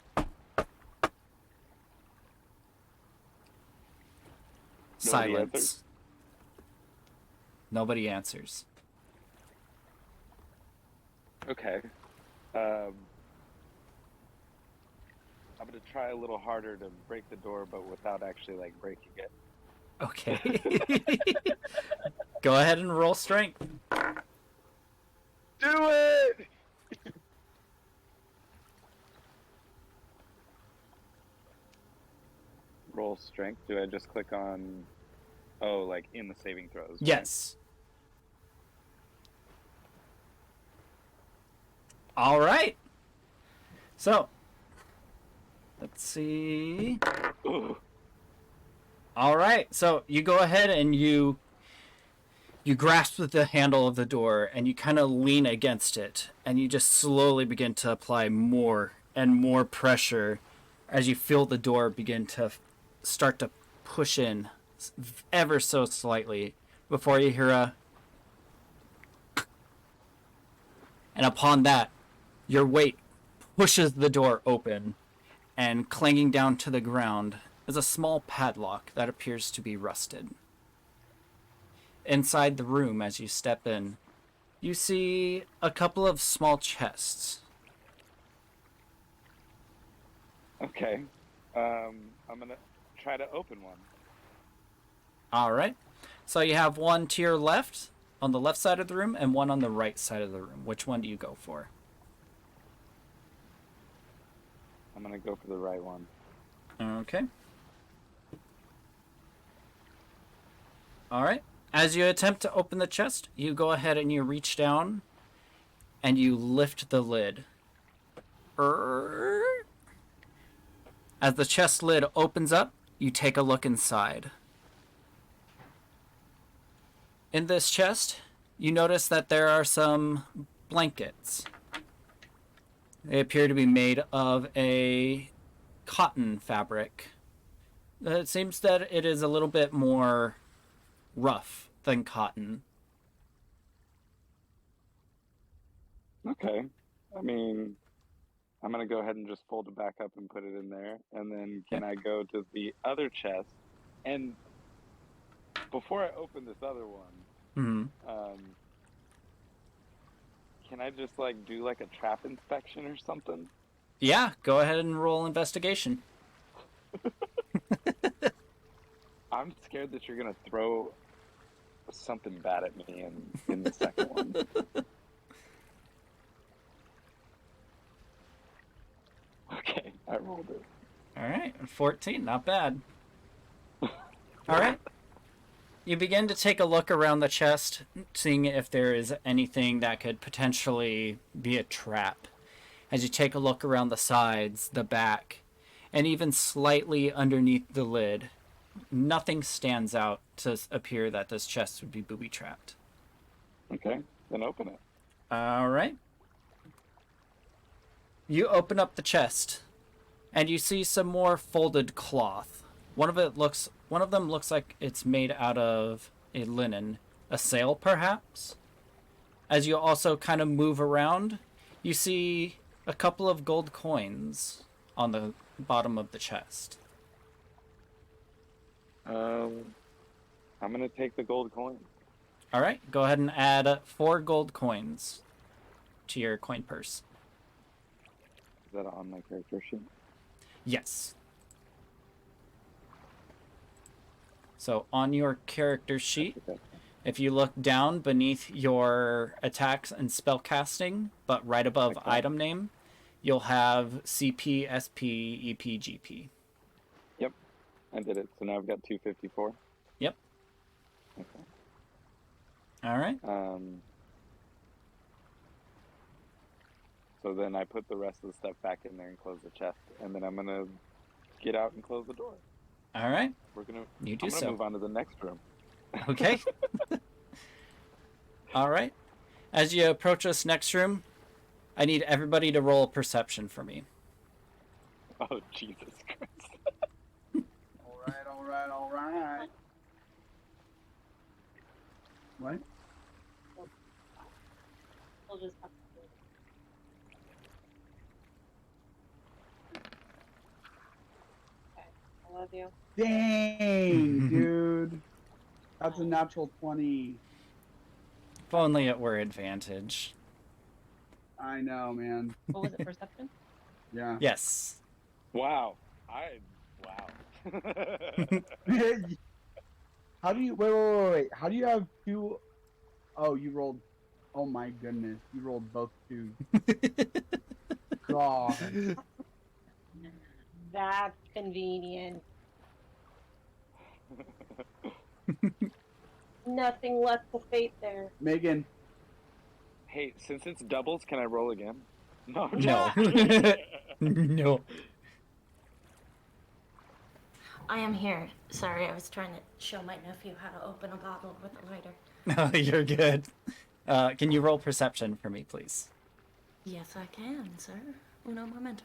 Silence. Nobody answers. Okay. I'm going to try a little harder to break the door, but without actually, like, breaking it. Okay. Go ahead and roll strength. Do it! Roll strength. Do I just click on... Oh, like in the saving throws? Right? Yes. All right. So, let's see. Ooh. All right. So, you go ahead and you You grasp the handle of the door and you kind of lean against it, and you just slowly begin to apply more and more pressure as you feel the door begin to start to push in ever so slightly before you hear a. And upon that, your weight pushes the door open, and clanging down to the ground is a small padlock that appears to be rusted. Inside the room, as you step in, you see a couple of small chests. Okay. I'm gonna try to open one. All right. So you have one to your left, on the left side of the room, and one on the right side of the room. Which one do you go for? I'm gonna go for the right one. Okay. All right. As you attempt to open the chest, you go ahead and you reach down and you lift the lid. As the chest lid opens up, you take a look inside. In this chest, you notice that there are some blankets. They appear to be made of a cotton fabric. It seems that it is a little bit more rough than cotton. Okay. I mean, I'm gonna go ahead and just fold it back up and put it in there, and then can I go to the other chest? And before I open this other one, can I just like do like a trap inspection or something? Yeah, go ahead and roll investigation. I'm scared that you're gonna throw something bad at me in the second one. Okay, I rolled it. All right, 14, not bad. All right. You begin to take a look around the chest, seeing if there is anything that could potentially be a trap. As you take a look around the sides, the back, and even slightly underneath the lid, nothing stands out to appear that this chest would be booby-trapped. Okay, then open it. All right. You open up the chest, and you see some more folded cloth. One of them looks like it's made out of a linen, a sail perhaps. As you also kind of move around, you see a couple of gold coins on the bottom of the chest. I'm gonna take the gold coin. All right, go ahead and add 4 gold coins to your coin purse. Is that on my character sheet? Yes. So on your character sheet, if you look down beneath your attacks and spell casting, but right above item name, you'll have CP, SP, EP, GP. Yep, I did it. So now I've got 254. Yep. Okay. All right. So then I put the rest of the stuff back in there and close the chest, and then I'm gonna get out and close the door. All right. I'm gonna so. move on to the next room. Okay. All right. As you approach this next room, I need everybody to roll perception for me. Oh, Jesus Christ. All right. What? We'll just have to do it. Okay, I love you. Dang, dude. That's a natural 20. If only it were advantage. I know, man. What was it, perception? Yeah. Yes. Wow. Wow. How do you wait? How do you have 2? Oh, you rolled. Oh my goodness, you rolled both 2s. God. That's convenient. Nothing left to fate there. Megan. Hey, since it's doubles, can I roll again? No. No. No. I am here. Sorry, I was trying to show my nephew how to open a bottle with a lighter. No, you're good. Can you roll perception for me, please? Yes, I can, sir. Uno momento.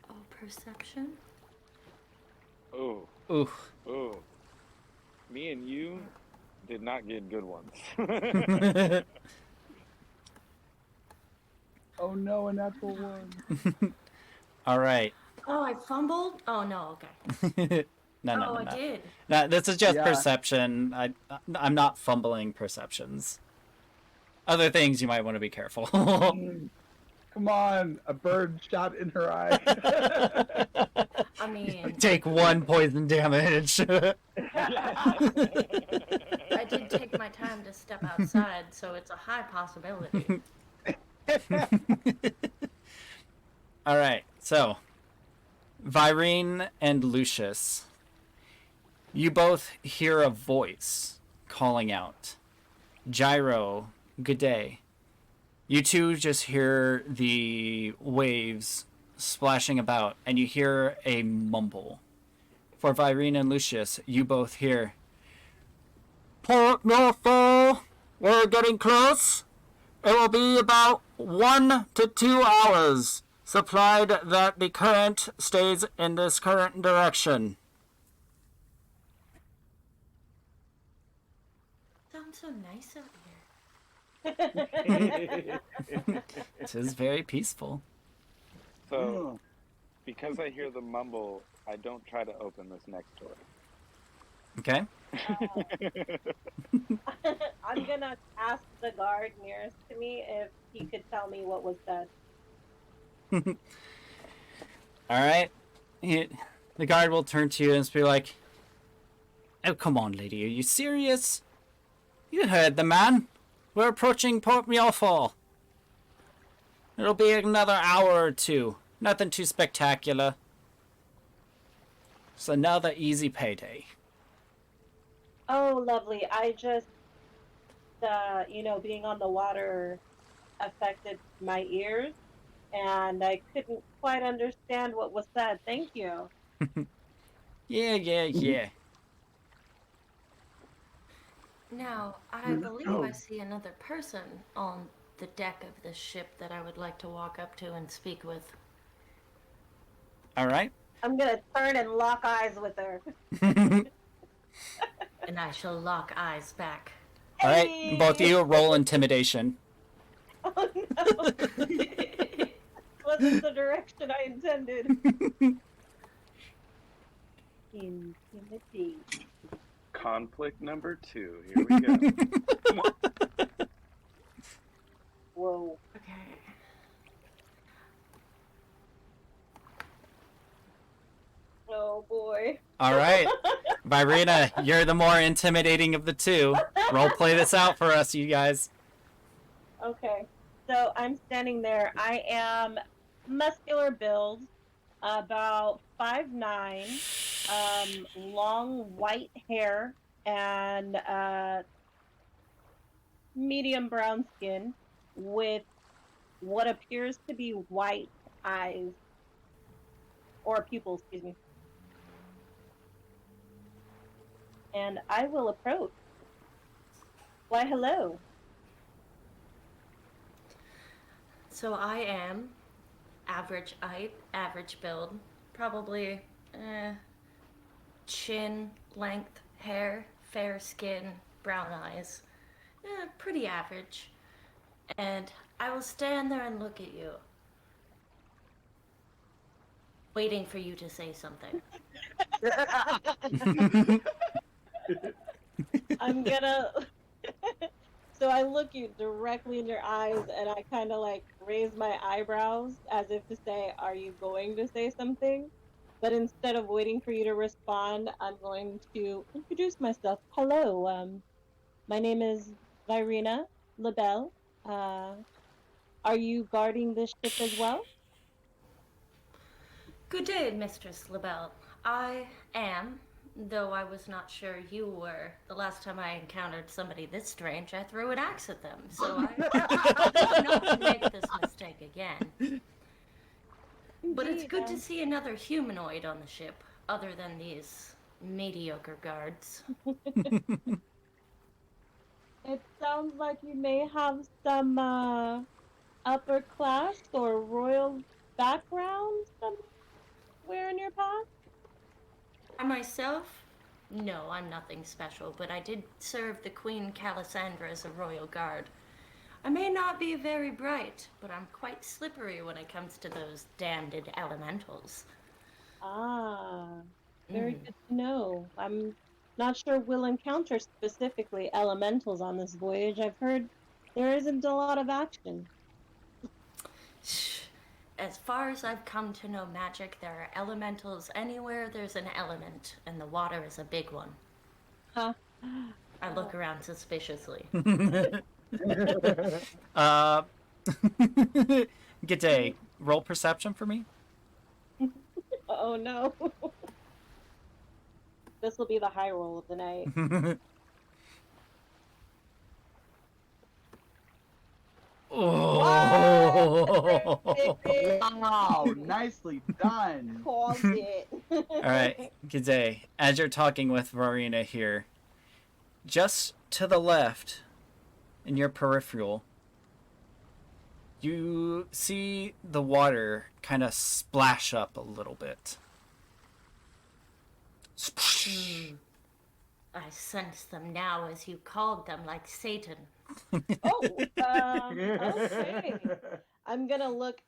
Oh, perception? Oh, Ooh. oh. Me and you did not get good ones. Oh no, a natural one. All right. Oh, I fumbled? Oh, no, okay. No, no, Oh, no, I no. did. No, this is just Yeah. perception. I'm not fumbling perceptions. Other things you might want to be careful. Come on, a bird shot in her eye. I mean, Take 1 poison damage. I did take my time to step outside, so it's a high possibility. All right, so Virene and Lucius, you both hear a voice calling out, "Gyro, good day." You two just hear the waves splashing about, and you hear a mumble. For Virene and Lucius, you both hear, "Port Mjorfall, we're getting close. It will be about 1 to 2 hours, supplied that the current stays in this current direction." Sounds so nice out here. This is very peaceful. So, because I hear the mumble, I don't try to open this next door. Okay? I'm gonna ask the guard nearest to me if he could tell me what was said. All right. The guard will turn to you and be like, "Oh, come on, lady. Are you serious? You heard the man. We're approaching Port Mjorfall. It'll be another hour or two. Nothing too spectacular. It's another easy payday." Oh, lovely. I just, being on the water affected my ears, and I couldn't quite understand what was said. Thank you. Yeah. Now, I believe I see another person on the deck of this ship that I would like to walk up to and speak with. All right. I'm gonna turn and lock eyes with her. And I shall lock eyes back. All right. Both of you roll intimidation. Oh no! Wasn't the direction I intended. Intimidate. Conflict number 2. Here we go. Whoa. Okay. Oh boy. All right. Virena, you're the more intimidating of the two. Role play this out for us, you guys. Okay. So I'm standing there. I am muscular build, about 5'9", long white hair, and medium brown skin with what appears to be white eyes, or pupils, excuse me. And I will approach. Why, hello. So I am average height, average build, probably chin length, hair, fair skin, brown eyes. Pretty average. And I will stand there and look at you, waiting for you to say something. I'm gonna. So I look you directly in your eyes and I kind of like raise my eyebrows as if to say, "Are you going to say something?" But instead of waiting for you to respond, I'm going to introduce myself. Hello, my name is Virena LaBelle. Are you guarding this ship as well? Good day, Mistress LaBelle. I am, though I was not sure you were. The last time I encountered somebody this strange, I threw an axe at them, so I hope not to make this mistake again. But it's good to see another humanoid on the ship, other than these mediocre guards. It sounds like you may have some upper class or royal background somewhere in your past. I myself? No, I'm nothing special, but I did serve the Queen Cassandra as a royal guard. I may not be very bright, but I'm quite slippery when it comes to those damned elementals. Ah, very good to know. I'm not sure we'll encounter specifically elementals on this voyage. I've heard there isn't a lot of action. As far as I've come to know magic, there are elementals anywhere there's an element, and the water is a big one. Huh? I look around suspiciously. Good day. Roll perception for me. Oh no. This will be the high roll of the night. Oh. Wow, nicely done. Called it. All right. Good day. As you're talking with Varina here, just to the left, in your peripheral, you see the water kind of splash up a little bit. I sense them now as you called them, like Satan. Okay. I'm gonna look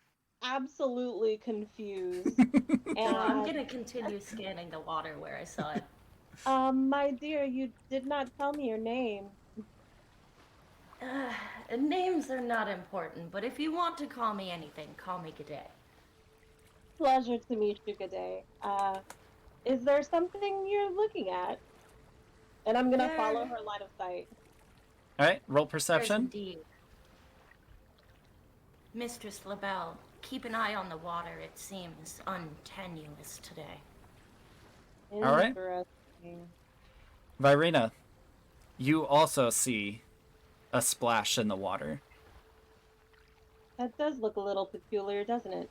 absolutely confused. And I'm gonna continue scanning the water where I saw it. My dear, you did not tell me your name. Names are not important, but if you want to call me anything, call me G'day. Pleasure to meet you, G'day. Is there something you're looking at? And I'm gonna follow her line of sight. All right. Roll Yes, perception. indeed. Mistress LaBelle, keep an eye on the water. It seems untenuous today. All right. Interesting. Virina, you also see a splash in the water. That does look a little peculiar, doesn't it?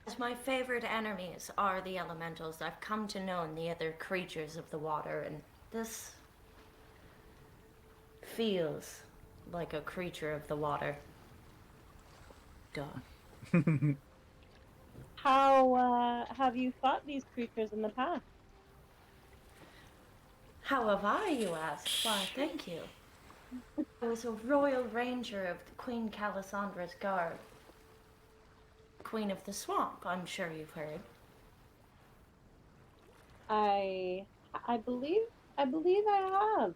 As my favorite enemies are the elementals, I've come to know the other creatures of the water, and this feels like a creature of the water. Duh. How have you fought these creatures in the past? How have I, you ask? Why, thank you. I was a royal ranger of the Queen Calassandra's guard. Queen of the Swamp, I'm sure you've heard. I believe I have.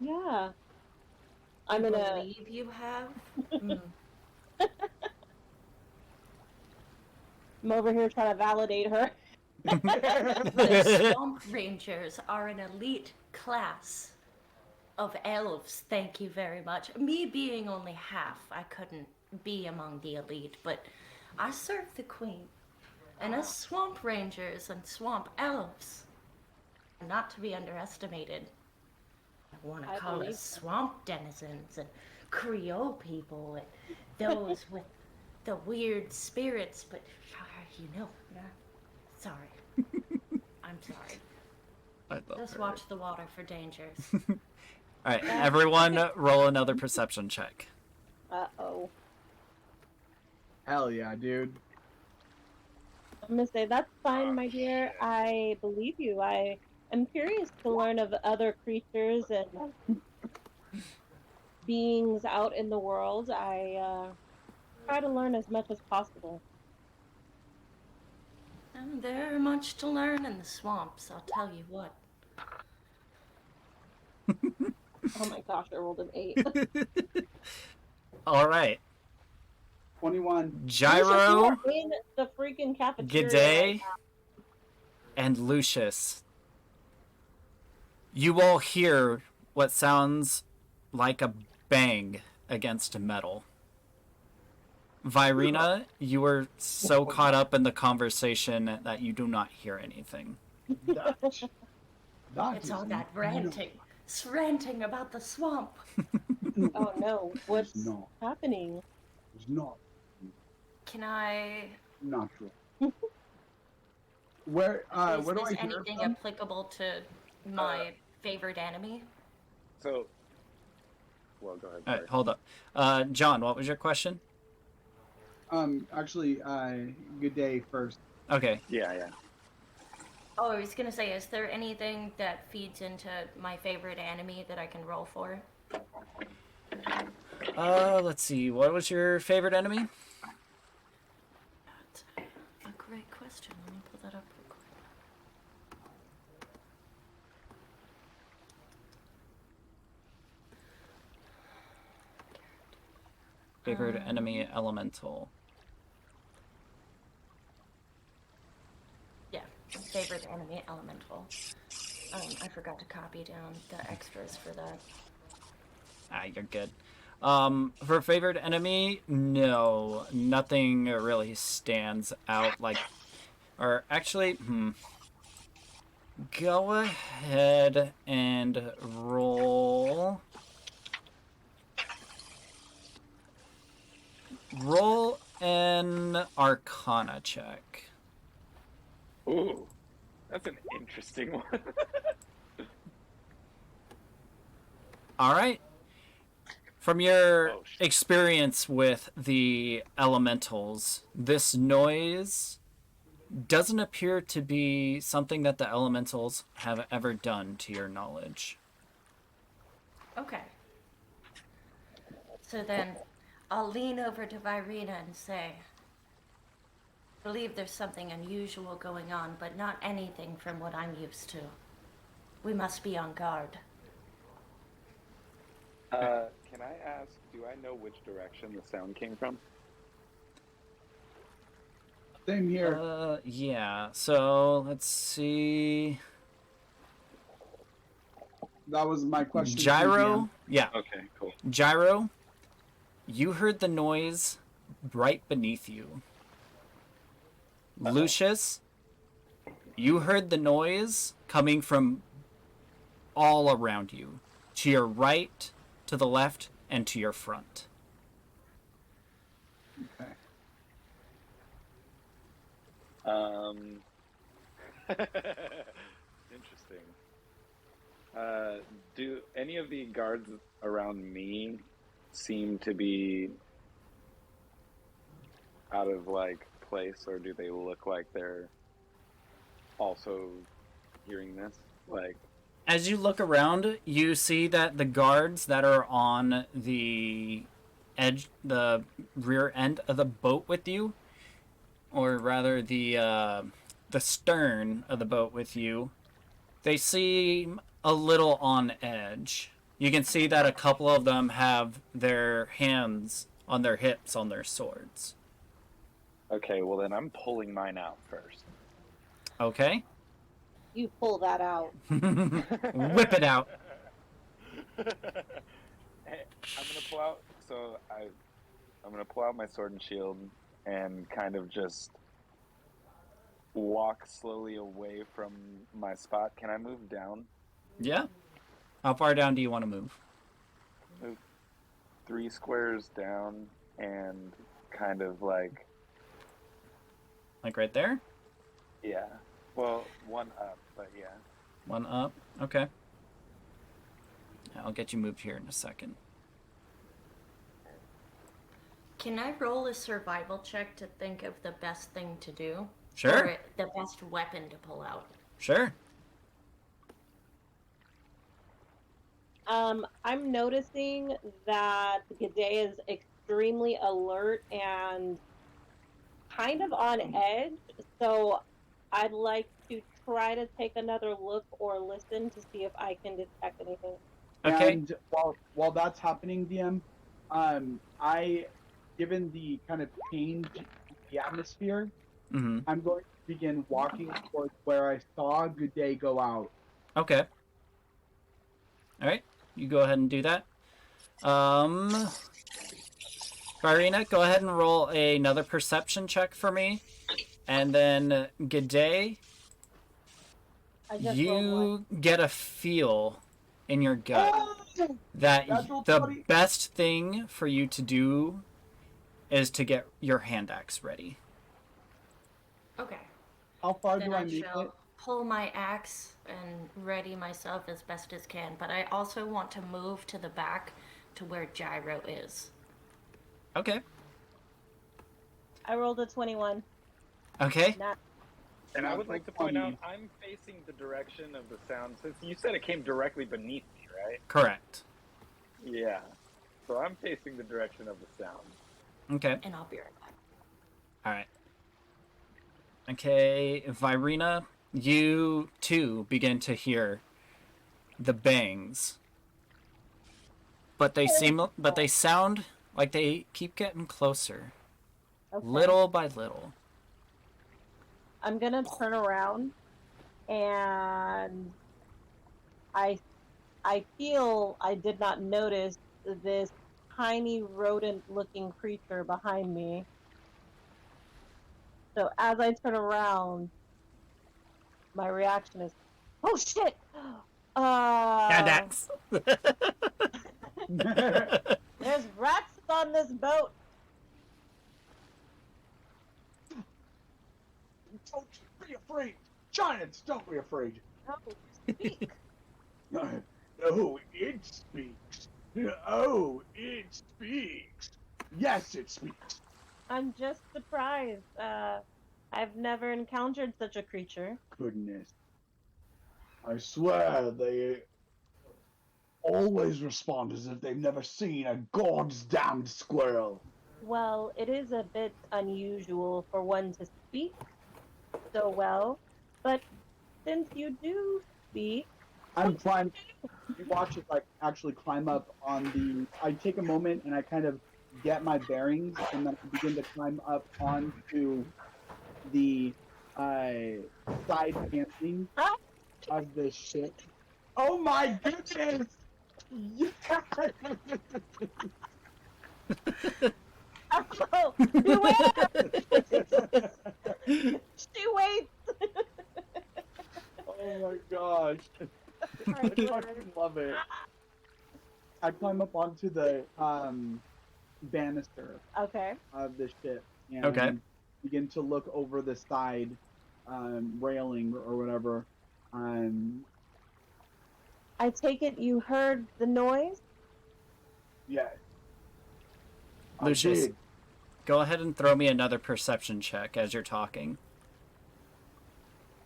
Yeah. I'm You gonna believe you have? I'm over here trying to validate her. The Swamp Rangers are an elite class of elves, thank you very much. Me being only half, I couldn't be among the elite, but I serve the Queen. And as Swamp Rangers and Swamp Elves are not to be underestimated. I want to I call believe us so. Swamp Denizens and Creole people and those with the weird spirits, but you know, sorry. I'm sorry. I love Just her. watch the water for dangers. All right. Everyone, roll another perception check. Uh-oh. Hell yeah, dude. I'm gonna say that's fine, my dear. I believe you. I am curious to learn of other creatures and beings out in the world. I try to learn as much as possible. And there's much to learn in the swamps, I'll tell you what. Oh my gosh, I rolled an 8. All right. 21. Gyro, Lucius, you're in the freaking cafeteria. G'day, and Lucius. You all hear what sounds like a bang against metal. Virina, you are so caught up in the conversation that you do not hear anything. That It's is all that ranting. It's ranting about the swamp. Oh no, what's not. happening? It's not. Can I Natural. Where Is where do this I hear anything from? applicable to my favorite enemy? So, well, go ahead. All Sorry. right, hold up. John, what was your question? Actually, good day first. Okay. Yeah. Oh, I was gonna say, is there anything that feeds into my favorite enemy that I can roll for? Let's see. What was your favorite enemy? That's a great question. Let me pull that up real quick. Favorite enemy elemental. Yeah, favorite enemy elemental. I forgot to copy down the extras for that. Ah, you're good. For favorite enemy, no, nothing really stands out like, or actually, go ahead and roll an Arcana check. Ooh, that's an interesting one. All right. From your Oh, shit. experience with the elementals, this noise doesn't appear to be something that the elementals have ever done to your knowledge. Okay. So then, I'll lean over to Virena and say, I believe there's something unusual going on, but not anything from what I'm used to. We must be on guard. Can I ask, do I know which direction the sound came from? Same here. Yeah. So let's see. That was my question. Gyro. Yeah. Okay, cool. Gyro. You heard the noise right beneath you. Lucius, you heard the noise coming from all around you, to your right, to the left, and to your front. Okay. Interesting. Do any of the guards around me seem to be out of like place, or do they look like they're also hearing this? Like, As you look around, you see that the guards that are on the edge, the rear end of the boat with you, or rather the stern of the boat with you, they seem a little on edge. You can see that a couple of them have their hands on their hips on their swords. okay, well then I'm pulling mine out first. Okay? You pull that out. Whip it out. Hey, I'm gonna pull out. So I'm gonna pull out my sword and shield and kind of just walk slowly away from my spot. Can I move down? Yeah? How far down do you want to move? Move 3 squares down and kind of like, Like right there? yeah. Well, 1 up, but yeah. 1 up. Okay. I'll get you moved here in a second. Can I roll a survival check to think of the best thing to do? Sure. Or the best weapon to pull out? Sure. I'm noticing that G'day is extremely alert and kind of on edge, so I'd like to try to take another look or listen to see if I can detect anything. Okay. And while that's happening, DM, I, given the kind of change in the atmosphere, Mm-hmm. I'm going to begin walking towards where I saw Good Day go out. Okay. All right. You go ahead and do that. Farina, go ahead and roll another perception check for me. And then, G'day, I just rolled you get a feel in your gut Oh! that Natural the 20. best thing for you to do is to get your hand axe ready. How far Then do I I make shall it? pull my axe and ready myself as best as can. But I also want to move to the back to where Gyro is. Okay. I rolled a 21. Okay. Not And I would Natural like to point out, 20. I'm facing the direction of the sound, since you said it came directly beneath me, right? Correct. Yeah. So I'm facing the direction of the sound. Okay. And I'll be right back. All right. Okay, Virina, you too begin to hear the bangs, but they sound like they keep getting closer, okay. little by little. I'm gonna turn around, and I feel I did not notice this tiny rodent-looking creature behind me. So as I turn around, my reaction is, "Oh shit!" Dax. There's rats on this boat. Don't be afraid. Giants, don't be afraid. No, speak. Oh, it speaks. Oh, it speaks. Yes, it speaks. I'm just surprised. I've never encountered such a creature. Goodness. I swear they always respond as if they've never seen a god's damned squirrel. Well, it is a bit unusual for one to speak so well, but since you do speak, I'm trying. You watch it like actually climb up on the. I take a moment and I kind of get my bearings, and then I begin to climb up onto the side paneling Ah! of this ship. Oh my goodness! Yes! oh, beware! She waits. Oh my gosh! I fucking love it. I climb up onto the banister Okay. of the ship and Okay. begin to look over the side railing or whatever. I take it you heard the noise? Yeah. Lucius, I did. go ahead and throw me another perception check as you're talking.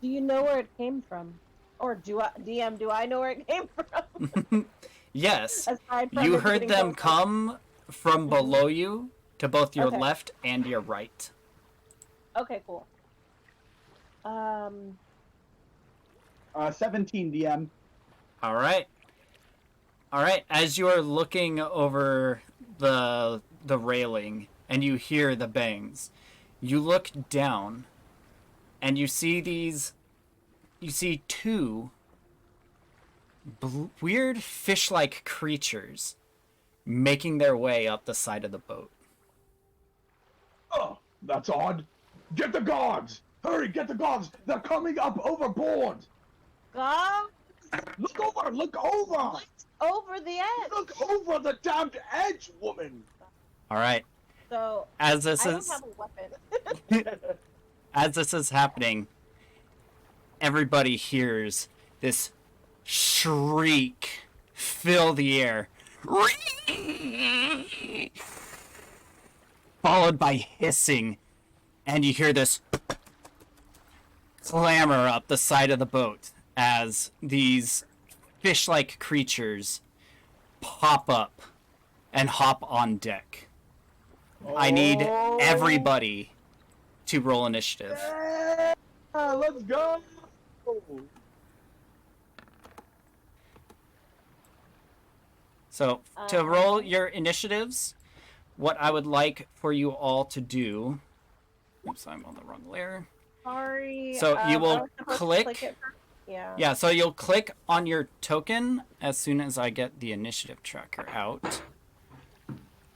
Do you know where it came from? Or do I, DM, do I know where it came from? Yes, Aside from you it heard getting them closer. come from below you to both your Okay. left and your right. Okay, cool. 17 DM. All right. All right. As you are looking over the railing and you hear the bangs, you look down and you see these. You see two weird fish-like creatures making their way up the side of the boat. Oh, that's odd. Get the guards! Hurry, get the guards! They're coming up overboard! God, Look over! Look over! over the edge. Look over the damned edge, woman! All right. So As this I don't is have a weapon. as this is happening, everybody hears this shriek fill the air, followed by hissing, and you hear this clamor up the side of the boat as these fish-like creatures pop up and hop on deck. I need everybody to roll initiative. Yeah, let's go! So, to roll your initiatives, what I would like for you all to do... Oops, I'm on the wrong layer. Sorry. So you I will was supposed to click... it first. Yeah. Yeah, so you'll click on your token as soon as I get the initiative tracker out.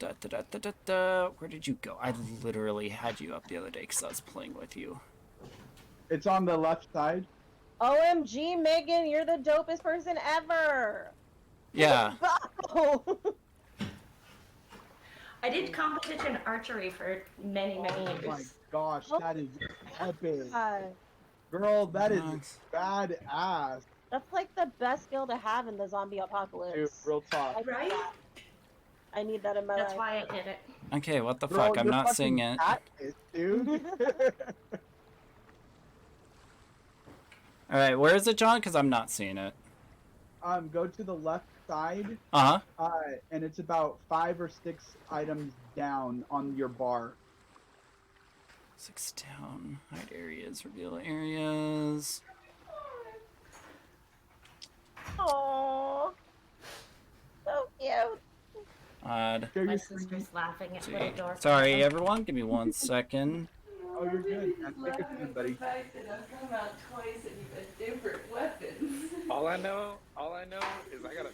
Where did you go? I literally had you up the other day because I was playing with you. It's on the left side. OMG, Megan, you're the dopest person ever. Yeah. Go. I did competition archery for many Oh my years. gosh, that is epic. Girl, that is Nice. badass. That's like the best skill to have in the zombie apocalypse. Dude, real talk. I need Right? that. I need that in my That's life. why I did it. Okay, what the Girl, fuck? I'm you're not seeing fucking it. Katniss, dude. Alright, where is it, John? Because I'm not seeing it. Go to the left side, Uh-huh. and it's about 5 or 6 items down on your bar. 6 down. Hide areas. Reveal areas. Aww. So cute. Odd. Share My your screen. sister's laughing at See. little door. Sorry, everyone. Give me 1 second. Oh, you're good. Take a seat, buddy. All I know is I got a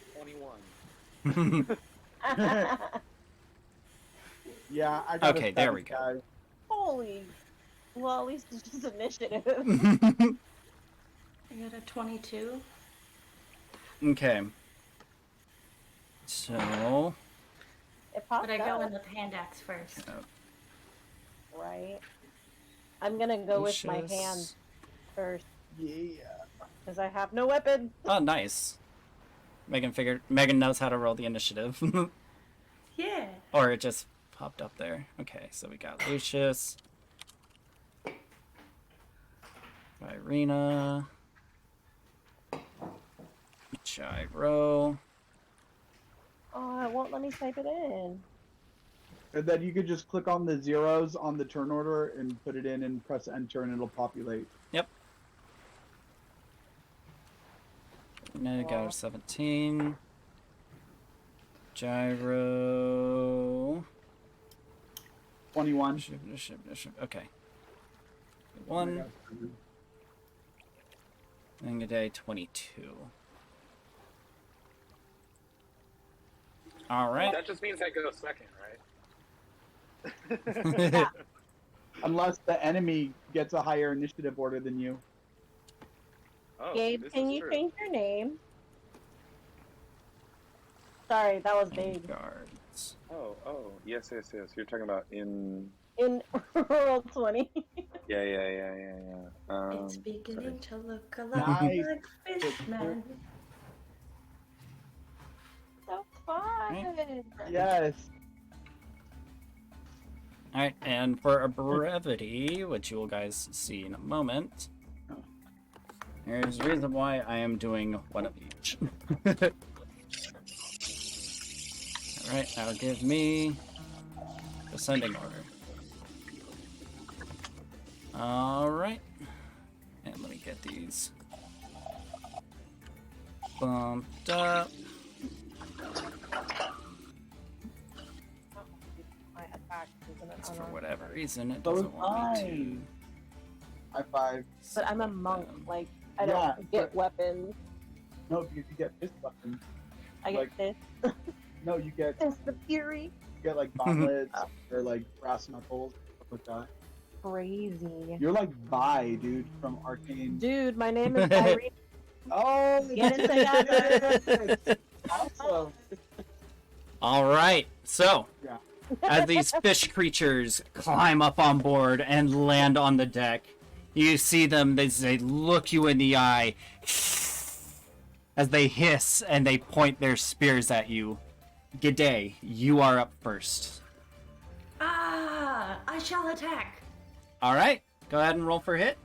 21. Yeah, I got Okay, a there we 7, guys. Holy. Well, at least it's just initiative. I got a 22. Okay. So, It popped But I go up, in with hand axe first. right? I'm gonna go with my Lucius. hand first, Yeah. because I have no weapon. Oh, nice. Megan knows how to roll the initiative. Yeah. Or it just popped up there. Okay, so we got Lucius. Irina. Gyro. Oh, it won't let me type it in. And then you could just click on the zeros on the turn order and put it in and press enter and it'll populate. Yep. Now got a 17. Gyro. 21. Okay. 1. And a day 22. Alright. That just means I go second, right? Unless the enemy gets a higher initiative order than you. Oh, Gabe, this can is you true. change your name? Sorry, that was vague. Guards. Oh, yes. You're talking about in. In roll 20. Yeah. It's beginning to look a lot Nice. like Fishman. So fun. Yes. Alright, and for a brevity, which you will guys see in a moment, here's the reason why I am doing one of each. Alright, that'll give me descending order. Alright. And let me get these bumped up. My attack isn't Because an for unarmed whatever strike. reason, it So doesn't want me fine. High five. to. But I'm a select monk. them. Like, I Yeah, don't get weapons. No, you get fist weapons. I get this. No, you get The fury. like gauntlets or like brass knuckles, stuff like that. Crazy. You're like Vi, dude, from Arcane. Dude, my name is Irene. Oh, Get it together. awesome. Alright, so Yeah. as these fish creatures climb up on board and land on the deck, you see them, they look you in the eye as they hiss and they point their spears at you. G'day, you are up first. Ah, I shall attack. Alright, go ahead and roll for hit.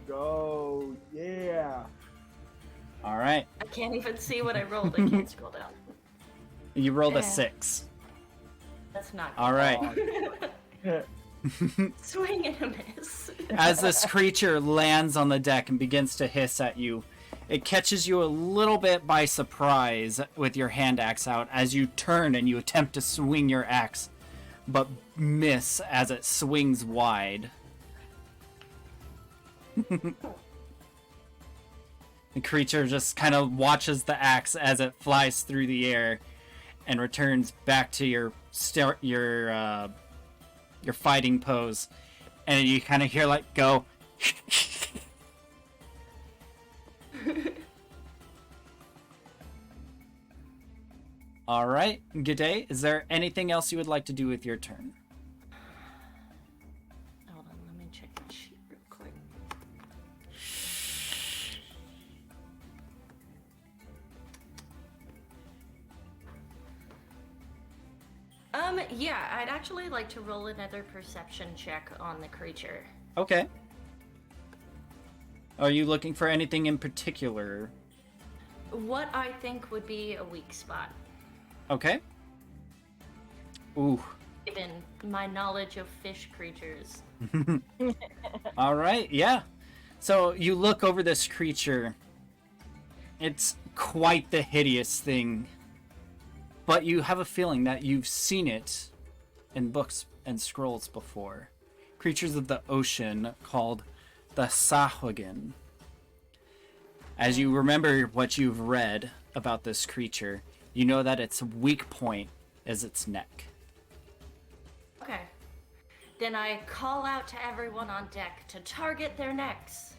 Go, yeah. Alright, I can't even see what I rolled. I can't scroll down. you rolled a Yeah. 6. That's not good. Alright. Swing and a miss. As this creature lands on the deck and begins to hiss at you, it catches you a little bit by surprise with your hand axe out as you turn and you attempt to swing your axe, but miss as it swings wide. The creature just kind of watches the axe as it flies through the air and returns back to your fighting pose, and you kind of hear like go. All right, G'day. Is there anything else you would like to do with your turn? Hold on, let me check my sheet real quick. Yeah, I'd actually like to roll another perception check on the creature. Okay. Are you looking for anything in particular? What I think would be a weak spot, Okay. Ooh. given my knowledge of fish creatures. All right, yeah. So you look over this creature. It's quite the hideous thing. But you have a feeling that you've seen it in books and scrolls before. Creatures of the ocean called the Sahagin. As you remember what you've read about this creature, you know that its weak point is its neck. Okay. Then I call out to everyone on deck to target their necks.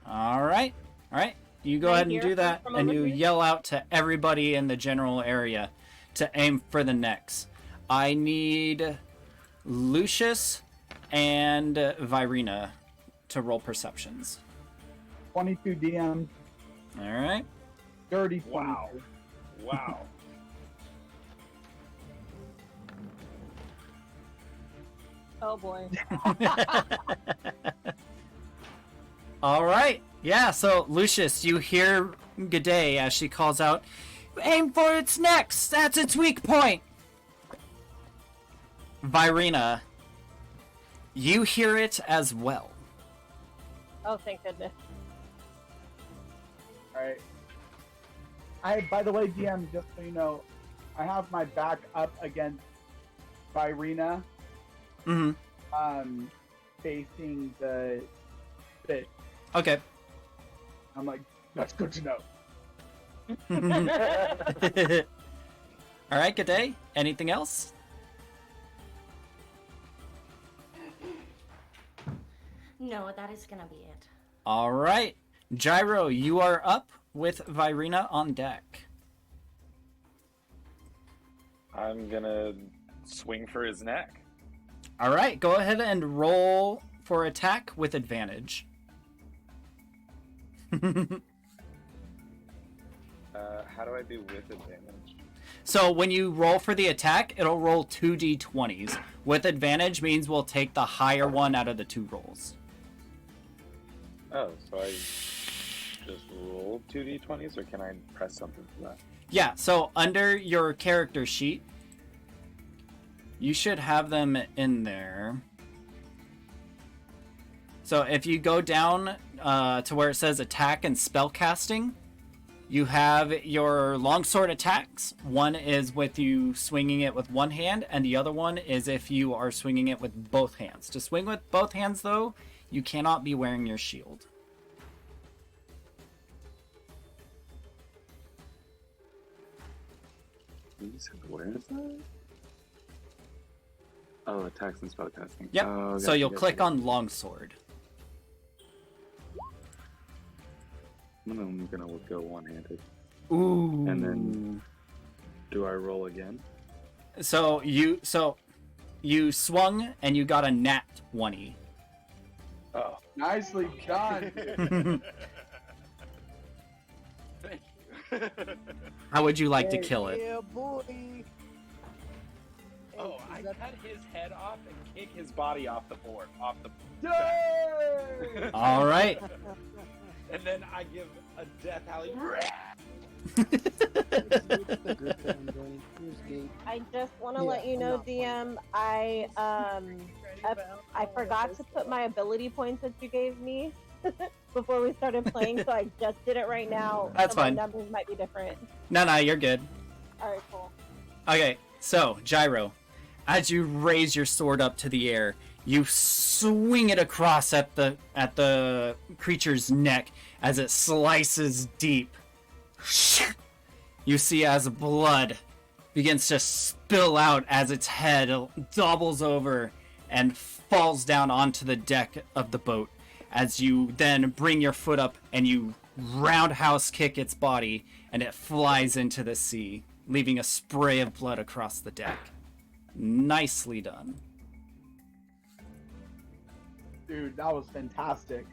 All right. You go Right ahead and here do that, from and over you here? yell out to everybody in the general area to aim for the necks. I need Lucius and Virina to roll perceptions. 22 DM, All right. dirty 22. Wow. Wow. Oh boy. All right. Yeah, so Lucius, you hear G'day as she calls out, aim for its necks! That's its weak point! Virina, you hear it as well. Oh, thank goodness. Alright. By the way, DM, just so you know, I have my back up against Virina, Mm-hmm. facing the fish. Okay. I'm like, that's good to know. All right, G'day. Anything else? No, that is gonna be it. All right. Gyro, you are up with Virina on deck. I'm gonna swing for his neck. All right, go ahead and roll for attack with advantage. How do I do with advantage? So when you roll for the attack, it'll roll 2d20s. With advantage means we'll take the higher one out of the two rolls. Oh, so I just roll 2d20s, or can I press something for that? Yeah, so under your character sheet, you should have them in there. So if you go down to where it says attack and spell casting, you have your longsword attacks. One is with you swinging it with one hand, and the other one is if you are swinging it with both hands. To swing with both hands, though, you cannot be wearing your shield. You said, where is that? Oh, attacks and spellcasting. Yep. Oh, So gotcha, you'll gotcha, click gotcha. on longsword. I'm gonna go one-handed. Ooh. And then, do I roll again? So you swung and you got a nat 20. Oh. Nicely done. Thank you. How would you like to kill it? Yeah, boy. Oh, I cut his head off and kick his body off the board, off the. Yay! All right. And then I give a death howl. I just want to let you know, DM, I forgot to put my ability points that you gave me before we started playing, so I just did it right now. That's so fine. My numbers might be different. No, you're good. All right, cool. Okay, so Gyro, as you raise your sword up to the air, you swing it across at the creature's neck as it slices deep. You see as blood begins to spill out as its head doubles over and falls down onto the deck of the boat as you then bring your foot up and you roundhouse kick its body, and it flies into the sea, leaving a spray of blood across the deck. Nicely done. Dude, that was fantastic.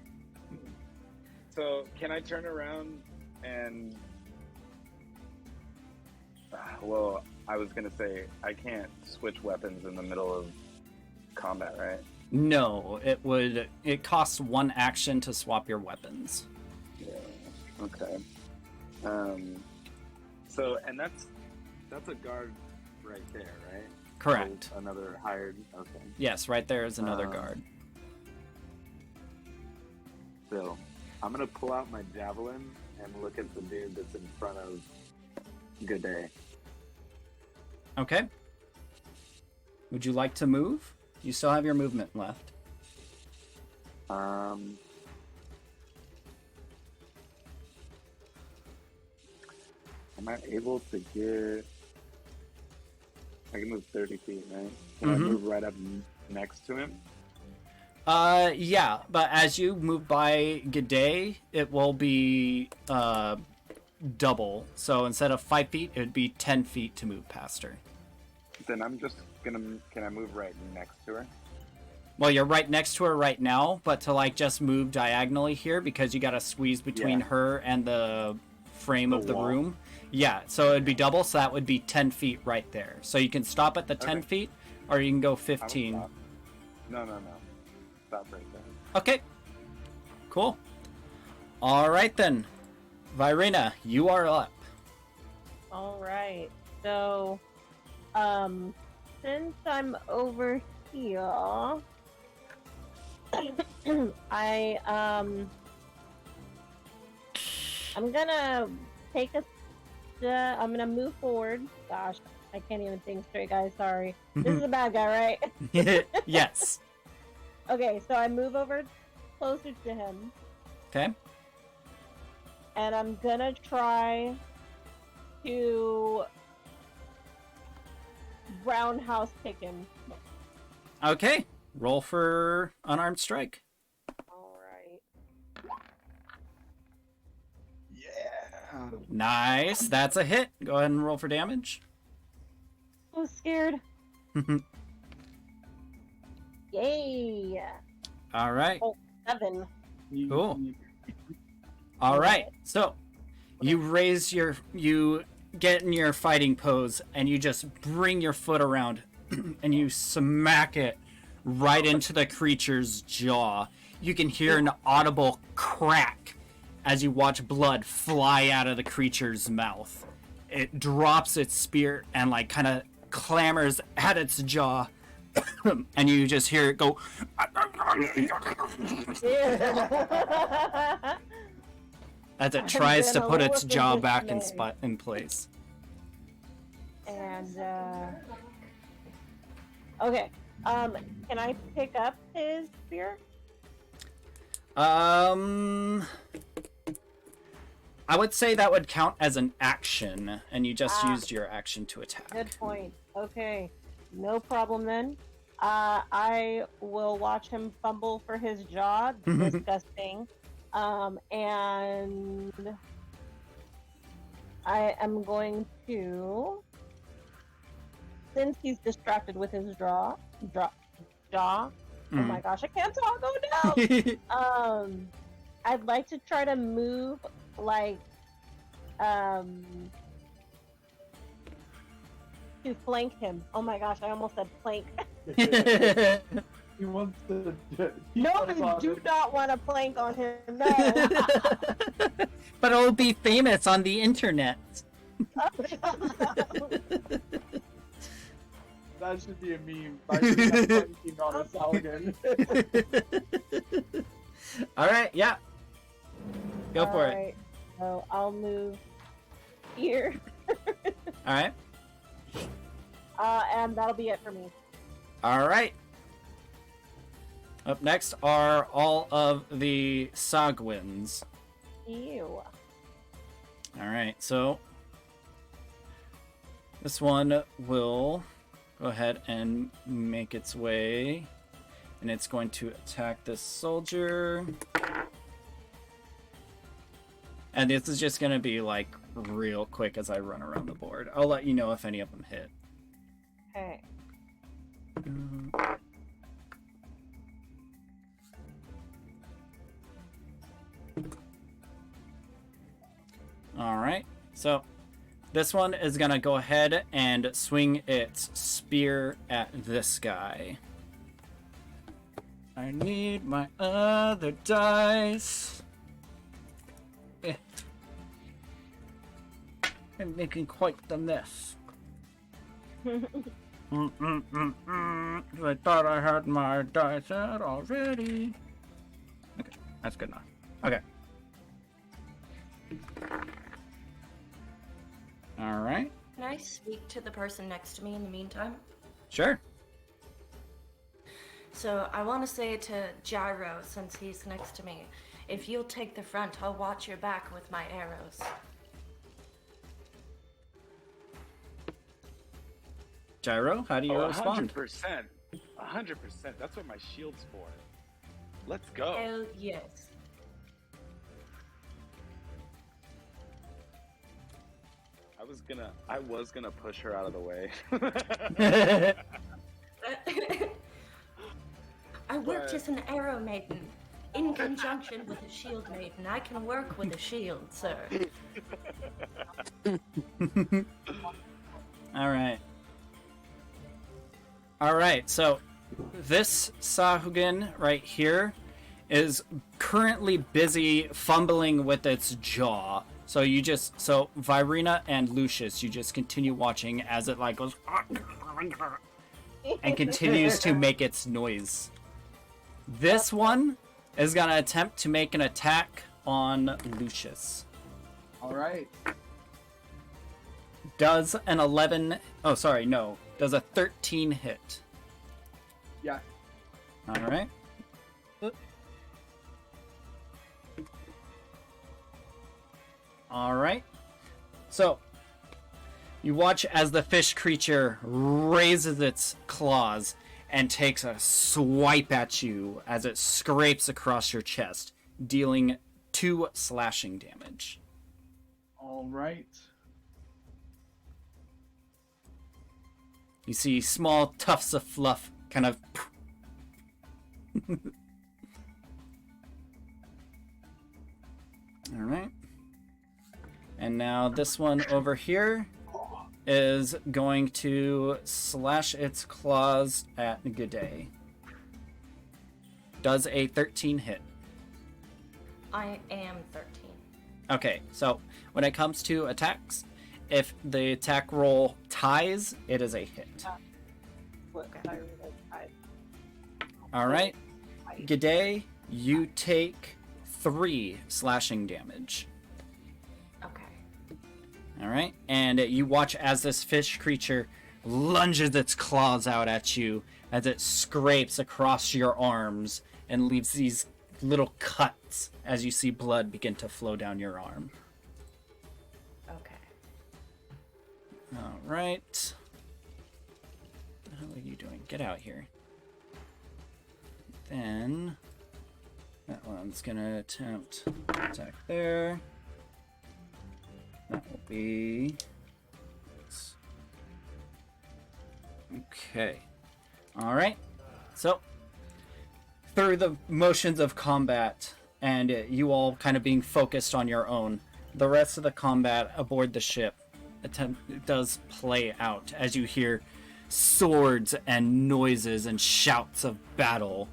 So can I turn around and? Well, I was gonna say I can't switch weapons in the middle of combat, right? No, it costs 1 action to swap your weapons. Yeah. Okay. So, and that's a guard right there, right? Correct. Oh, another hired. Okay. Yes, right there is another guard. So, I'm gonna pull out my javelin and look at the dude that's in front of Good Day. Okay. Would you like to move? You still have your movement left. Am I able to get? I can move 30 feet, right? Can I move right up next to him? Yeah, but as you move by G'day, it will be double. So instead of 5 feet, it would be 10 feet to move past her. Then I'm just gonna. Can I move right next to her? Well, you're right next to her right now, but to like just move diagonally here because you got to squeeze between her and the frame of the wall. room. Yeah, so it'd be double, so that would be 10 feet right there. So you can stop at the 10 feet, or you can go I will 15. stop. No. Stop right there. Okay. Cool. All right then. Virina, you are up. All right. So, since I'm over here, I'm gonna take a. I'm gonna move forward. Gosh, I can't even think straight, guys. Sorry. This is a bad guy, right? Yes. Okay, so I move over closer to him, Okay. and I'm gonna try to roundhouse kick him. Okay. Roll for unarmed strike. All right. Yeah. Nice. That's a hit. Go ahead and roll for damage. I'm scared. Yay! All right. 7. Cool. All right. So you you get in your fighting pose and you just bring your foot around and you smack it right into the creature's jaw. You can hear an audible crack as you watch blood fly out of the creature's mouth. It drops its spear and like kind of clambers at its jaw. And you just hear it go as it tries to put its jaw back in place. And okay, can I pick up his spear? I would say that would count as an action, and you just used your action to attack. Good point. Okay, no problem then. I will watch him fumble for his jaw. Disgusting. And I am going to, since he's distracted with his jaw. Oh my gosh, I can't talk. Oh no. I'd like to try to move like to flank him. Oh my gosh, I almost said plank. He wants to. No, I do not want to plank on him. No. But it'll be famous on the internet. That should be a meme. I should have planking on a Saladin. All right, yeah. Go for it. Alright, so I'll move here. All right. And that'll be it for me. All right. Up next are all of the Sagwins. Ew. All right, so this one will go ahead and make its way and it's going to attack this soldier. And this is just going to be like real quick as I run around the board. I'll let you know if any of them hit. Okay. All right, so this one is gonna go ahead and swing its spear at this guy. I need my other dice. I'm making quite the mess. I thought I had my dice out already. Okay, that's good enough. Okay. All right. Can I speak to the person next to me in the meantime? Sure. So I want to say to Gyro, since he's next to me, if you'll take the front, I'll watch your back with my arrows. Gyro, how do you respond? 100%. 100%. That's what my shield's for. Let's go. Hell yes. I was gonna push her out of the way. I worked as an arrow maiden in conjunction with a shield maiden. I can work with a shield, sir. All right. All right, so this Sahuagin right here is currently busy fumbling with its jaw. So Virina and Lucius, you just continue watching as it like goes and continues to make its noise. This one is gonna attempt to make an attack on Lucius. All right. Does an 11... Oh, sorry, no. Does a 13 hit? Yeah. All right. All right. So, you watch as the fish creature raises its claws and takes a swipe at you as it scrapes across your chest, dealing 2 slashing damage. All right. You see small tufts of fluff kind of... All right. And now this one over here is going to slash its claws at G'day. Does a 13 hit? I am 13. Okay, so when it comes to attacks, if the attack roll ties, it is a hit. All right, G'day, you take 3 slashing damage. Okay. All right, and you watch as this fish creature lunges its claws out at you as it scrapes across your arms and leaves these little cuts as you see blood begin to flow down your arm. Okay. All right. What the hell are you doing? Get out here. Then that one's gonna attempt attack there. That will be... Okay. All right. So, through the motions of combat and you all kind of being focused on your own, the rest of the combat aboard the ship does play out as you hear swords and noises and shouts of battle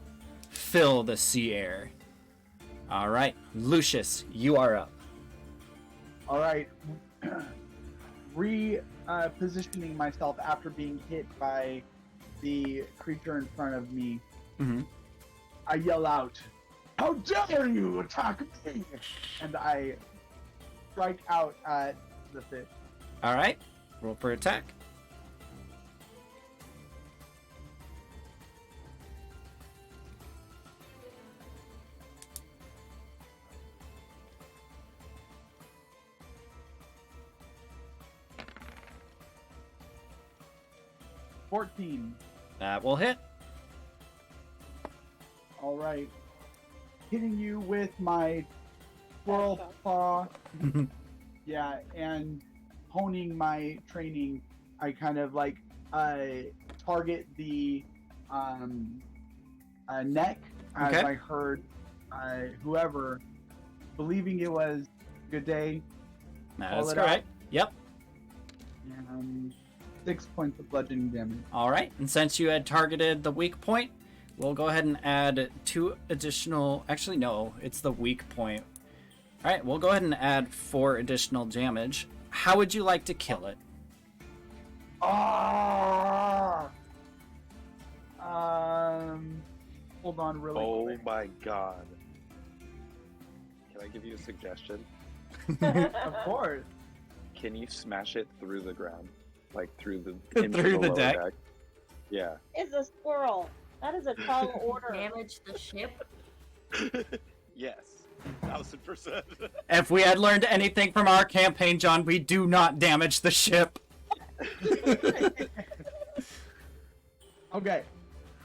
fill the sea air. All right, Lucius, you are up. All right. Repositioning myself after being hit by the creature in front of me. Mm-hmm. I yell out, "How dare you attack me!" And I strike out at the fish. All right, roll for attack. $14. That will hit. right. Hitting you with my squirrel paw. Yeah, and honing my training, I kind of like target the neck as Okay. I heard whoever, believing it was Good Day, That's correct. Yep. and 6 points of bludgeoning damage. All right. And since you had targeted the weak point, we'll go ahead and add 2 additional. Actually, no, it's the weak point. All right. We'll go ahead and add 4 additional damage. How would you like to kill it? Hold on really Oh quick. my god. Can I give you a suggestion? Of course. Can you smash it through the ground? Like through the Through the lower deck? Yeah. It's a squirrel. That is a tall order. Damage the ship. Yes. 1000%. If we had learned anything from our campaign, John, we do not damage the ship. Okay.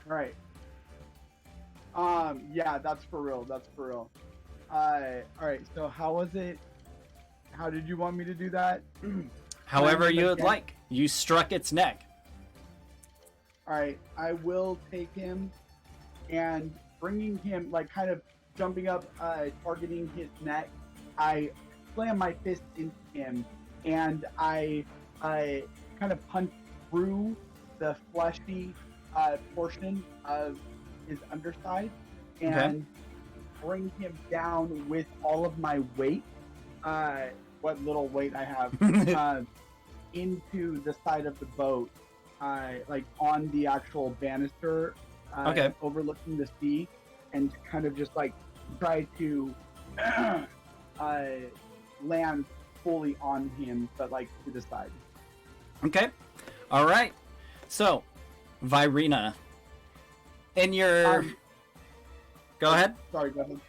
All right. Yeah, that's for real. That's for real. All right. So how was it? How did you want me to do that? However you would again? like. You struck its neck. All right. I will take him and bringing him, like, kind of jumping up, targeting his neck. I slam my fist into him, and I kind of punch through the fleshy portion of his underside and bring him down with all of my weight, what little weight I have, into the side of the boat, like on the actual banister, overlooking the sea, and kind of just like try to land fully on him, but like to the side. Okay. All right. So, Virina, in your... go ahead. Sorry, go ahead.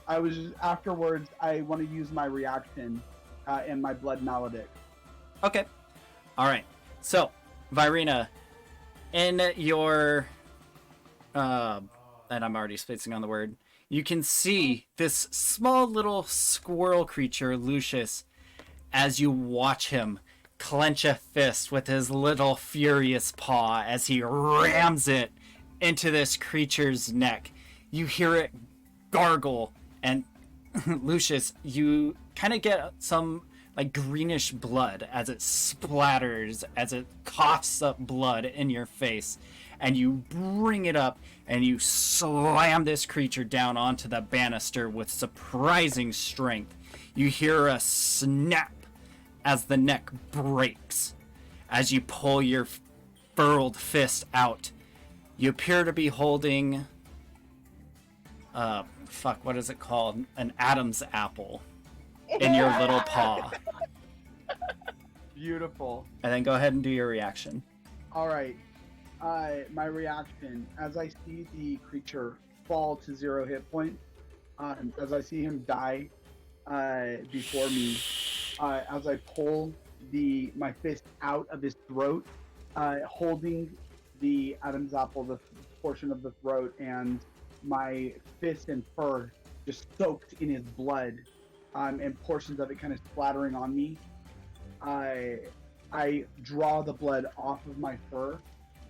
I was afterwards. I want to use my reaction and my blood maledict. Okay. All right. So, Virina, in your... and I'm already spacing on the word. You can see this small little squirrel creature, Lucius, as you watch him clench a fist with his little furious paw as he rams it into this creature's neck. You hear it gargle, and Lucius, you kind of get some like greenish blood as it splatters, as it coughs up blood in your face, and you bring it up and you slam this creature down onto the banister with surprising strength. You hear a snap as the neck breaks. As you pull your furled fist out, you appear to be holding what is it called? An Adam's apple in your little paw. Beautiful. And then go ahead and do your reaction. All right. My reaction, as I see the creature fall to 0 hit points, as I see him die before me, as I pull my fist out of his throat, holding the Adam's apple, the portion of the throat, and my fist and fur just soaked in his blood, and portions of it kind of splattering on me. I draw the blood off of my fur,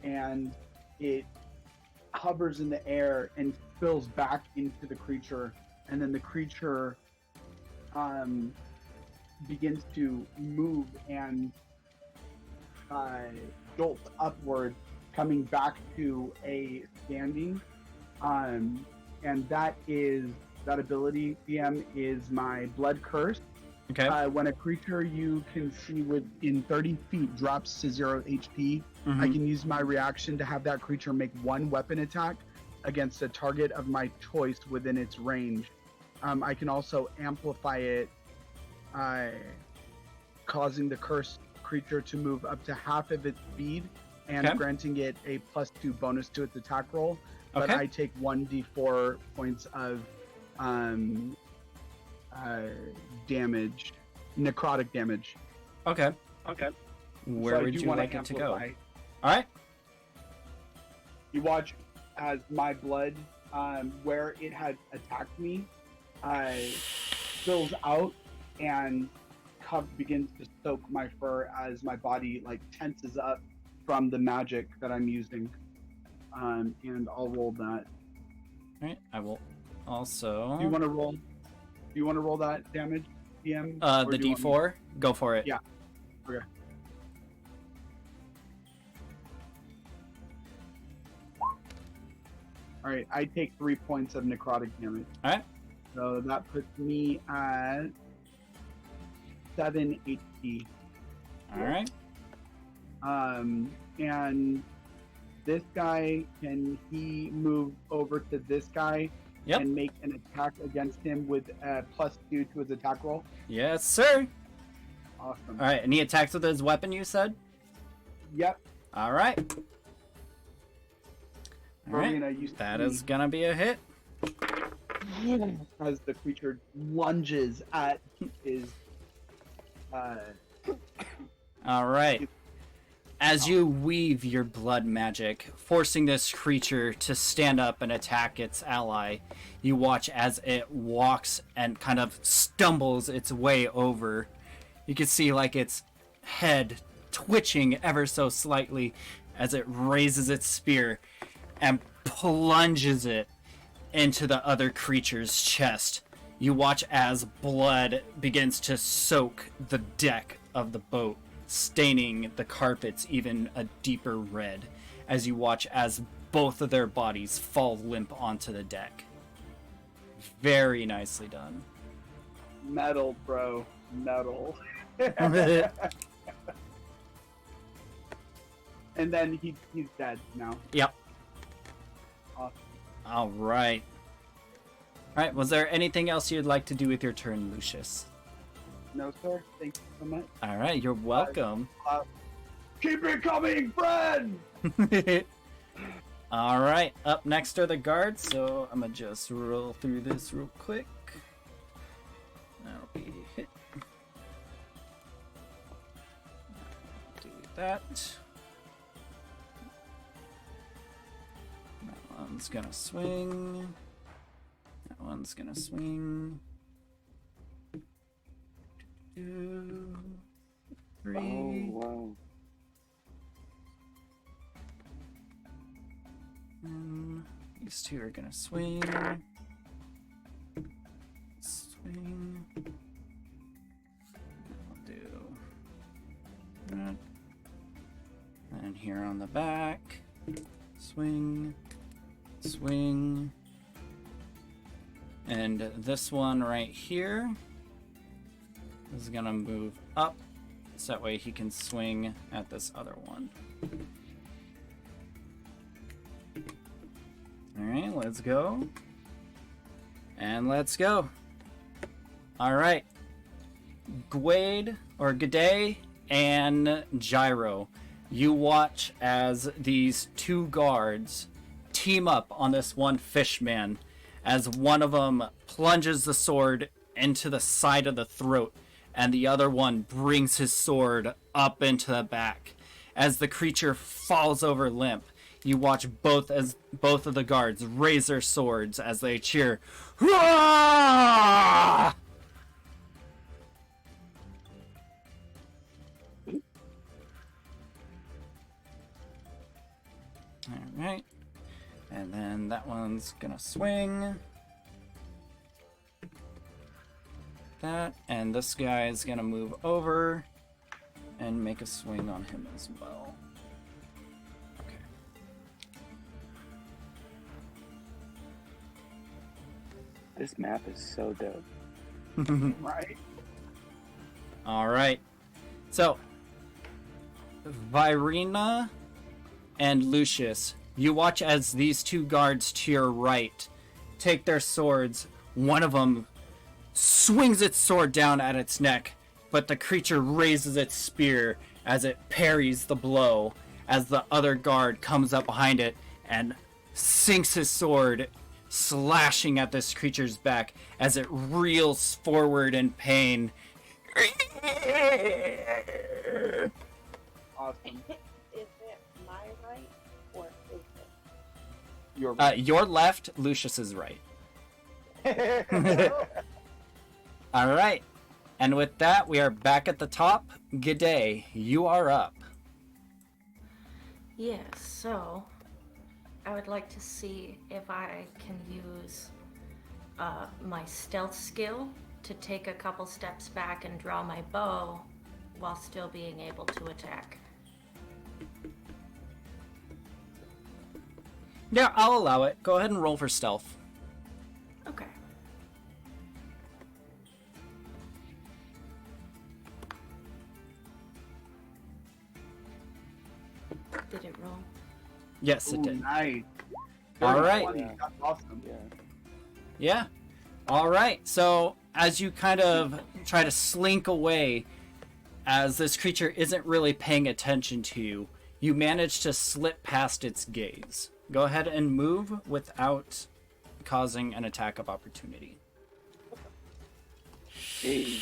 and it hovers in the air and spills back into the creature, and then the creature begins to move and jolt upward, coming back to a standing. And that ability, DM, is my Blood Curse. Okay. When a creature you can see within 30 feet drops to 0 HP, I can use my reaction to have that creature make 1 weapon attack against a target of my choice within its range. I can also amplify it, causing the cursed creature to move up to half of its speed and granting it a +2 bonus to its attack roll. But I take 1d4 points of damage, necrotic damage. Okay. Okay. Where would you like it to go? All right. You watch as my blood where it had attacked me spills out and begins to soak my fur as my body like tenses up from the magic that I'm using. And I'll roll that. All right, I will also. Do you want to roll? Do you want to roll that damage, DM? The D4. Go for it. Yeah. Okay. All right, I take 3 points of necrotic damage. All right. So that puts me at 7 HP. All right. And this guy, can he move over to this guy Yep. and make an attack against him with +2 to his attack roll? Yes, sir. Awesome. All right, and he attacks with his weapon, you said? Yep. All right. All Verena, right. you That see is going to be a hit. as the creature lunges at his All right. As you weave your blood magic, forcing this creature to stand up and attack its ally, you watch as it walks and kind of stumbles its way over. You can see like its head twitching ever so slightly as it raises its spear and plunges it into the other creature's chest. You watch as blood begins to soak the deck of the boat, staining the carpets even a deeper red, as you watch as both of their bodies fall limp onto the deck. Very nicely done. metal, bro. Metal. And then he's dead now. Yep. Awesome. All right. All right, was there anything else you'd like to do with your turn, Lucius? No, sir. Thank you so much. All right, you're welcome. Keep it coming, friend! All right, up next are the guards, so I'm gonna just roll through this real quick. That'll be a hit. Do that. That one's gonna swing. That one's gonna swing. 2, 3. Oh, wow. And these two are gonna swing. Swing. I'll do that. And here on the back. Swing. Swing. And this one right here is gonna move up, so that way he can swing at this other one. Alright, let's go. And let's go. Alright. Gwade, or G'day, and Gyro. You watch as these two guards team up on this one fishman, as one of them plunges the sword into the side of the throat, and the other one brings his sword up into the back. As the creature falls over limp, you watch both of the guards raise their swords as they cheer. Hurrah! Alright. And then that one's gonna swing. That, and this guy is gonna move over and make a swing on him as well. Okay. This map is so dope. Right? Alright. So, Virina and Lucius, you watch as these two guards to your right take their swords. One of them swings its sword down at its neck, but the creature raises its spear as it parries the blow, as the other guard comes up behind it and sinks his sword, slashing at this creature's back as it reels forward in pain. Awesome. Is it my right or is it? Your left, Lucius is right. All right. And with that, we are back at the top. G'day, you are up. Yes, so I would like to see if I can use my stealth skill to take a couple steps back and draw my bow while still being able to attack. Yeah, I'll allow it. Go ahead and roll for stealth. Okay. Did it roll? Yes, it Ooh, did. nice. All right. 20. That's awesome. Yeah. Yeah. All right. So as you kind of try to slink away, as this creature isn't really paying attention to you, you manage to slip past its gaze. Go ahead and move without causing an attack of opportunity. Hey.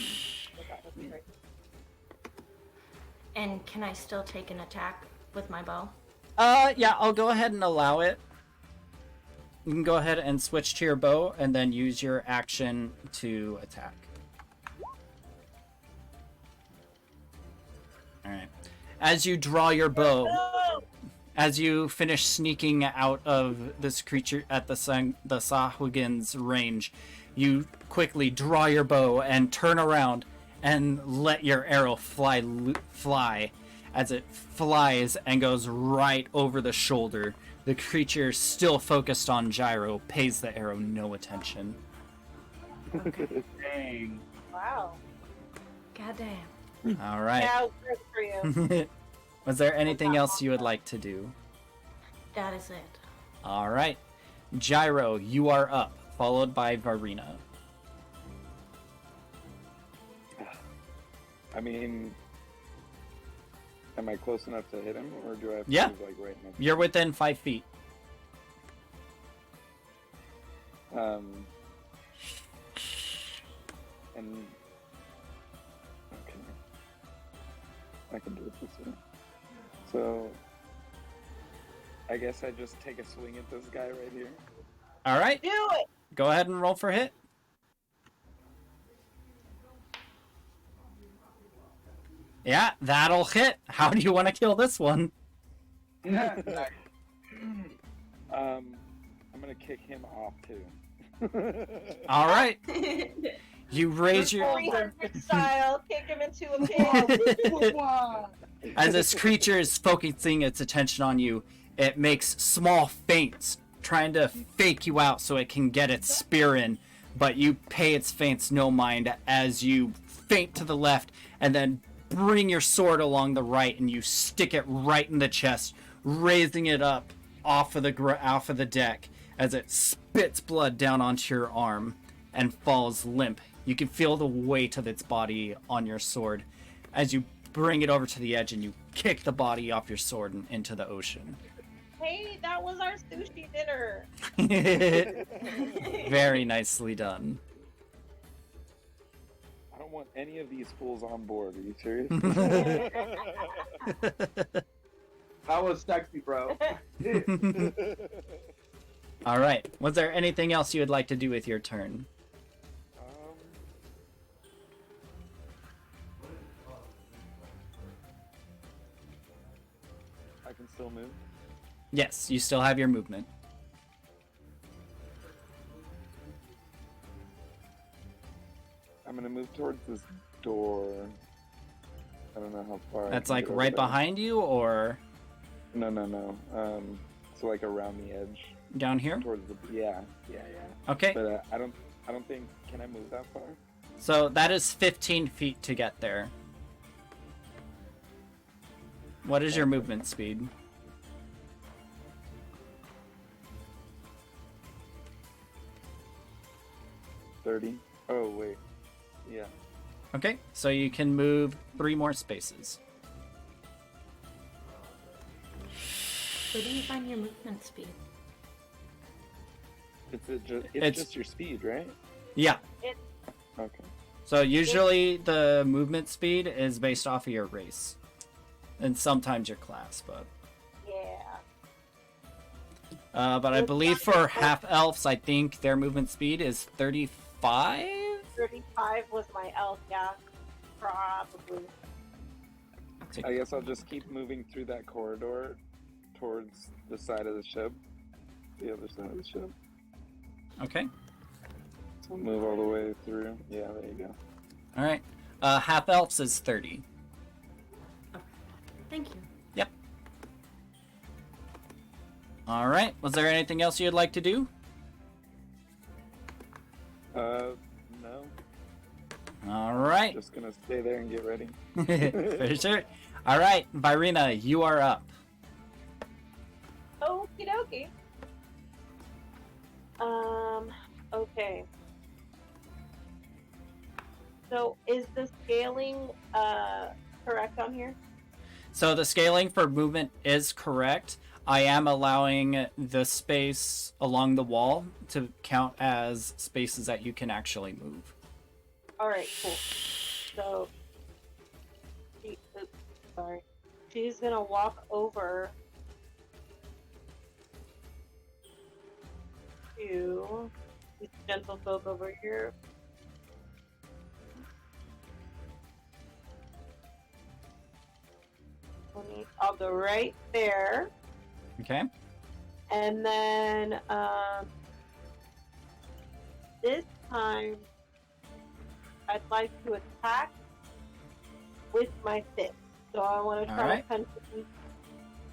And can I still take an attack with my bow? Yeah, I'll go ahead and allow it. You can go ahead and switch to your bow and then use your action to attack. Alright. As you draw your bow, as you finish sneaking out of this creature at the Sahuagin's range, you quickly draw your bow and turn around and let your arrow fly as it flies and goes right over the shoulder. The creature, still focused on Gyro, pays the arrow no attention. Dang. Wow. Goddamn. All right. Yeah, good for you. Was there anything else you would like to do? That is it. All right. Gyro, you are up, followed by Varina. I mean, am I close enough to hit him, or do I have to Yeah. move, like, right next? You're within 5 feet. And okay, I can do it this way. So, I guess I just take a swing at this guy right here. All right. Do it! Go ahead and roll for hit. Yeah, that'll hit. How do you want to kill this one? I'm gonna kick him off too. All right. You raise your... 300 style, kick him into a pit. As this creature is focusing its attention on you, it makes small feints, trying to fake you out so it can get its spear in, but you pay its feints no mind as you feint to the left and then bring your sword along the right and you stick it right in the chest, raising it up off of the deck as it spits blood down onto your arm and falls limp. You can feel the weight of its body on your sword as you bring it over to the edge and you kick the body off your sword and into the ocean. Hey, that was our sushi dinner. Very nicely done. I don't want any of these fools on board. Are you serious? That was sexy, bro. All right. Was there anything else you would like to do with your turn? I can still move. Yes, you still have your movement. I'm gonna move towards this door. I don't know how far. That's I like can get right over there. behind you or No. So like around the edge, down here? towards the yeah. Okay. But I don't think. Can I move that far? So that is 15 feet to get there. What is your movement speed? 30. Oh wait. Yeah. Okay, so you can move 3 more spaces. Where do you find your movement speed? It's- Just your speed, right? Yeah. Okay. So usually the movement speed is based off of your race. And sometimes your class, but... Yeah. But I believe for half elves, I think their movement speed is 35. 35 was my elf, yeah. Probably. I guess I'll just keep moving through that corridor towards the side of the ship. The other side of the ship. Okay. So move all the way through. Yeah, there you go. All right. Half elves is 30. Thank you. Yep. All right. Was there anything else you'd like to do? No. All right. Just gonna stay there and get ready. For sure. All right, Virina, you are up. Okie dokie. Okay. So is the scaling correct on here? So the scaling for movement is correct. I am allowing the space along the wall to count as spaces that you can actually move. Alright, cool. So she's gonna walk over to these gentlefolk over here. I'll go right there. Okay. And then this time I'd like to attack with my fist. So I want to try to punch him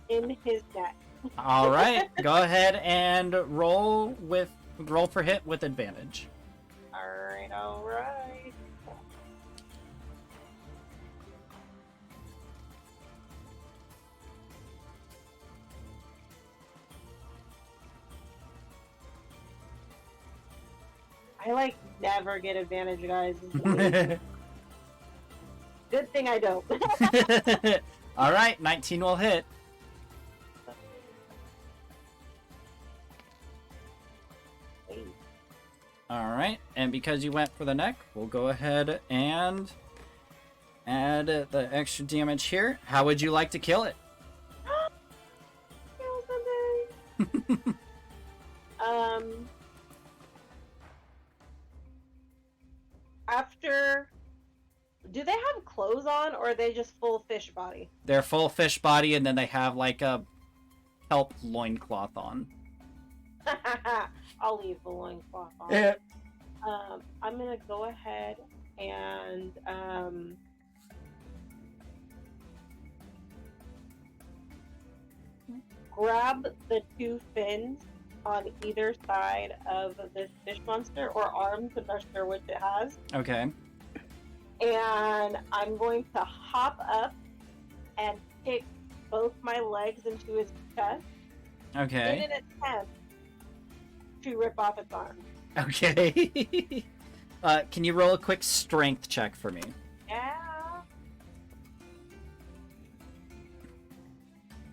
in his neck. All right. Go ahead and roll for hit with advantage. All right. I never get advantage, guys. Good thing I don't. All right, 19 will hit. All right, and because you went for the neck, we'll go ahead and add the extra damage here. How would you like to kill it? After, do they have clothes on, or are they just full fish body? They're full fish body, and then they have like a kelp loincloth on. I'll leave the loincloth on. Yeah. I'm gonna go ahead and grab the two fins on either side of this fish monster, or arms, I'm not sure which it has. Okay. And I'm going to hop up and kick both my legs into his chest Okay. in an attempt to rip off its arm. Okay. Can you roll a quick strength check for me? Yeah.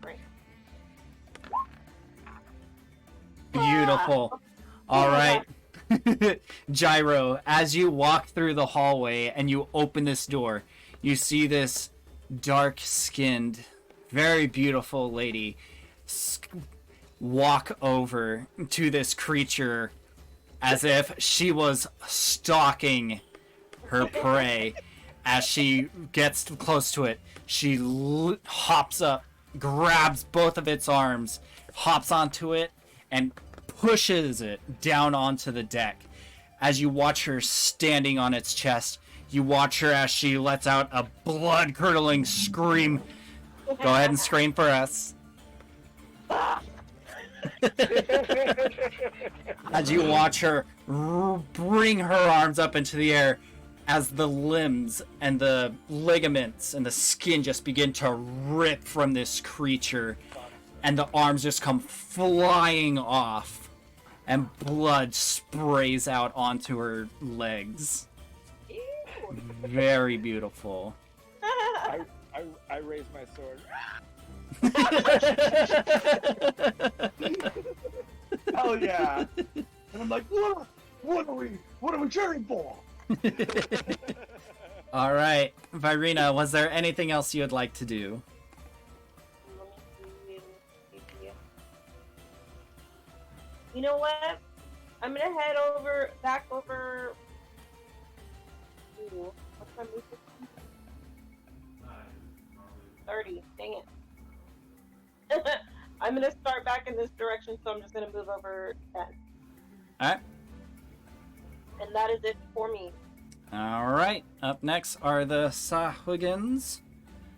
Great. Beautiful. All right. Gyro, as you walk through the hallway and you open this door, you see this dark-skinned, very beautiful lady walk over to this creature as if she was stalking her prey. As she gets close to it, she hops up, grabs both of its arms, hops onto it, and pushes it down onto the deck. As you watch her standing on its chest, you watch her as she lets out a blood-curdling scream. Go ahead and scream for us. As you watch her bring her arms up into the air, as the limbs and the ligaments and the skin just begin to rip from this creature, and the arms just come flying off, and blood sprays out onto her legs. Ew. Very beautiful. I raised my sword. Hell yeah! And I'm like, what are we cheering for? All right, Virina, was there anything else you would like to do? You know what? I'm gonna head back over. Ooh, what's my move? 30. Dang it. I'm gonna start back in this direction, so I'm just gonna move over 10. Alright. And that is it for me. Alright. Up next are the Sahugans.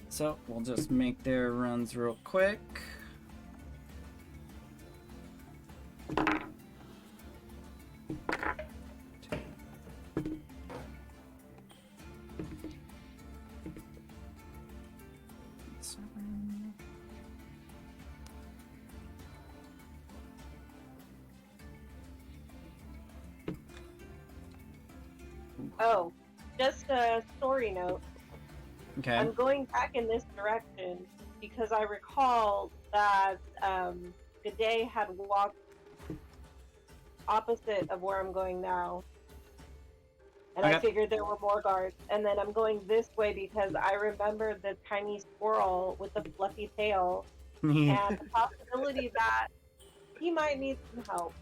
So we'll just make their runs real quick. Oh, just a story note. Okay. I'm going back in this direction because I recall that G'day had walked opposite of where I'm going now. And I Okay. figured there were more guards. And then I'm going this way because I remember the tiny squirrel with the fluffy tail and the possibility that he might need some help.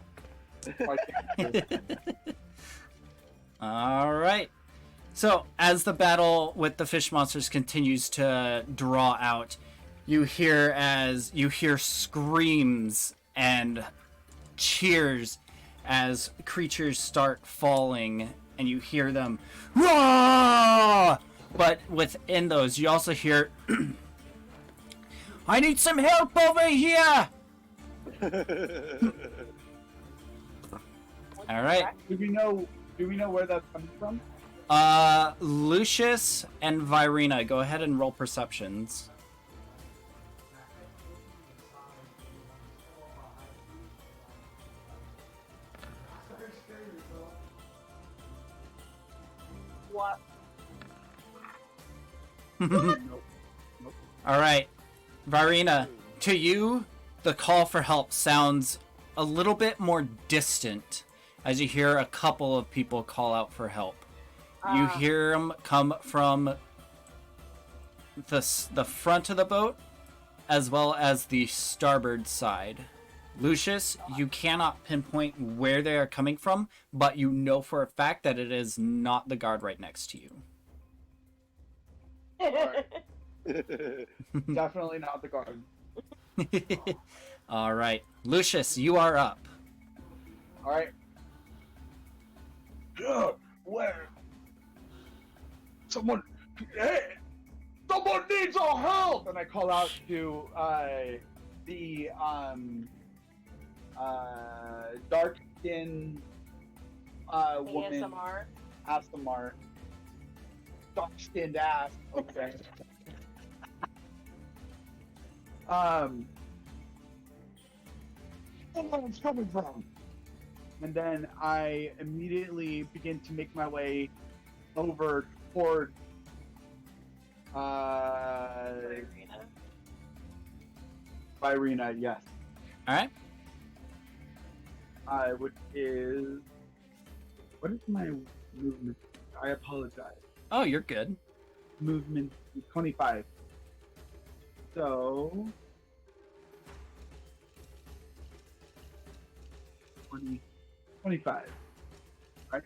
All right. So, as the battle with the fish monsters continues to draw out, you hear screams and cheers as creatures start falling, and you hear them, "Roar!" But within those, you also hear, "I need some help over here!" All right. Do we know where that's coming from? Lucius and Virina, go ahead and roll perceptions. What? All right, Virina, to you, the call for help sounds a little bit more distant as you hear a couple of people call out for help. You hear them come from the front of the boat as well as the starboard side. Lucius, you cannot pinpoint where they are coming from, but you know for a fact that it is not the guard right next to you. Definitely not the guard. All right, Lucius, you are up. All right. Good. Where? Someone needs our help! And I call out to the dark-skinned woman. ASMR. ASMR. Dark-skinned ass. Okay. Where it's coming from? And then I immediately begin to make my way over toward Virina, yes. All right. Which is, what is my movement? I apologize. Oh, you're good. Movement 25. So 25. Right?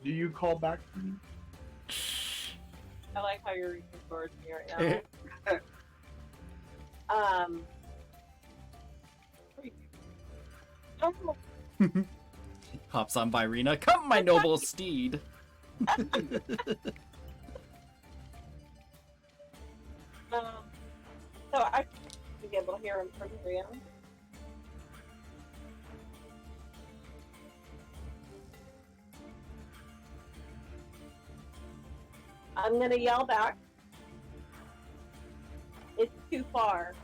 Do you call back to me? I like how you're reaching towards me right now. Oh, Hops on Virina. Come, my noble steed. so I should be able to hear him from here. Yeah? I'm gonna yell back. It's too far.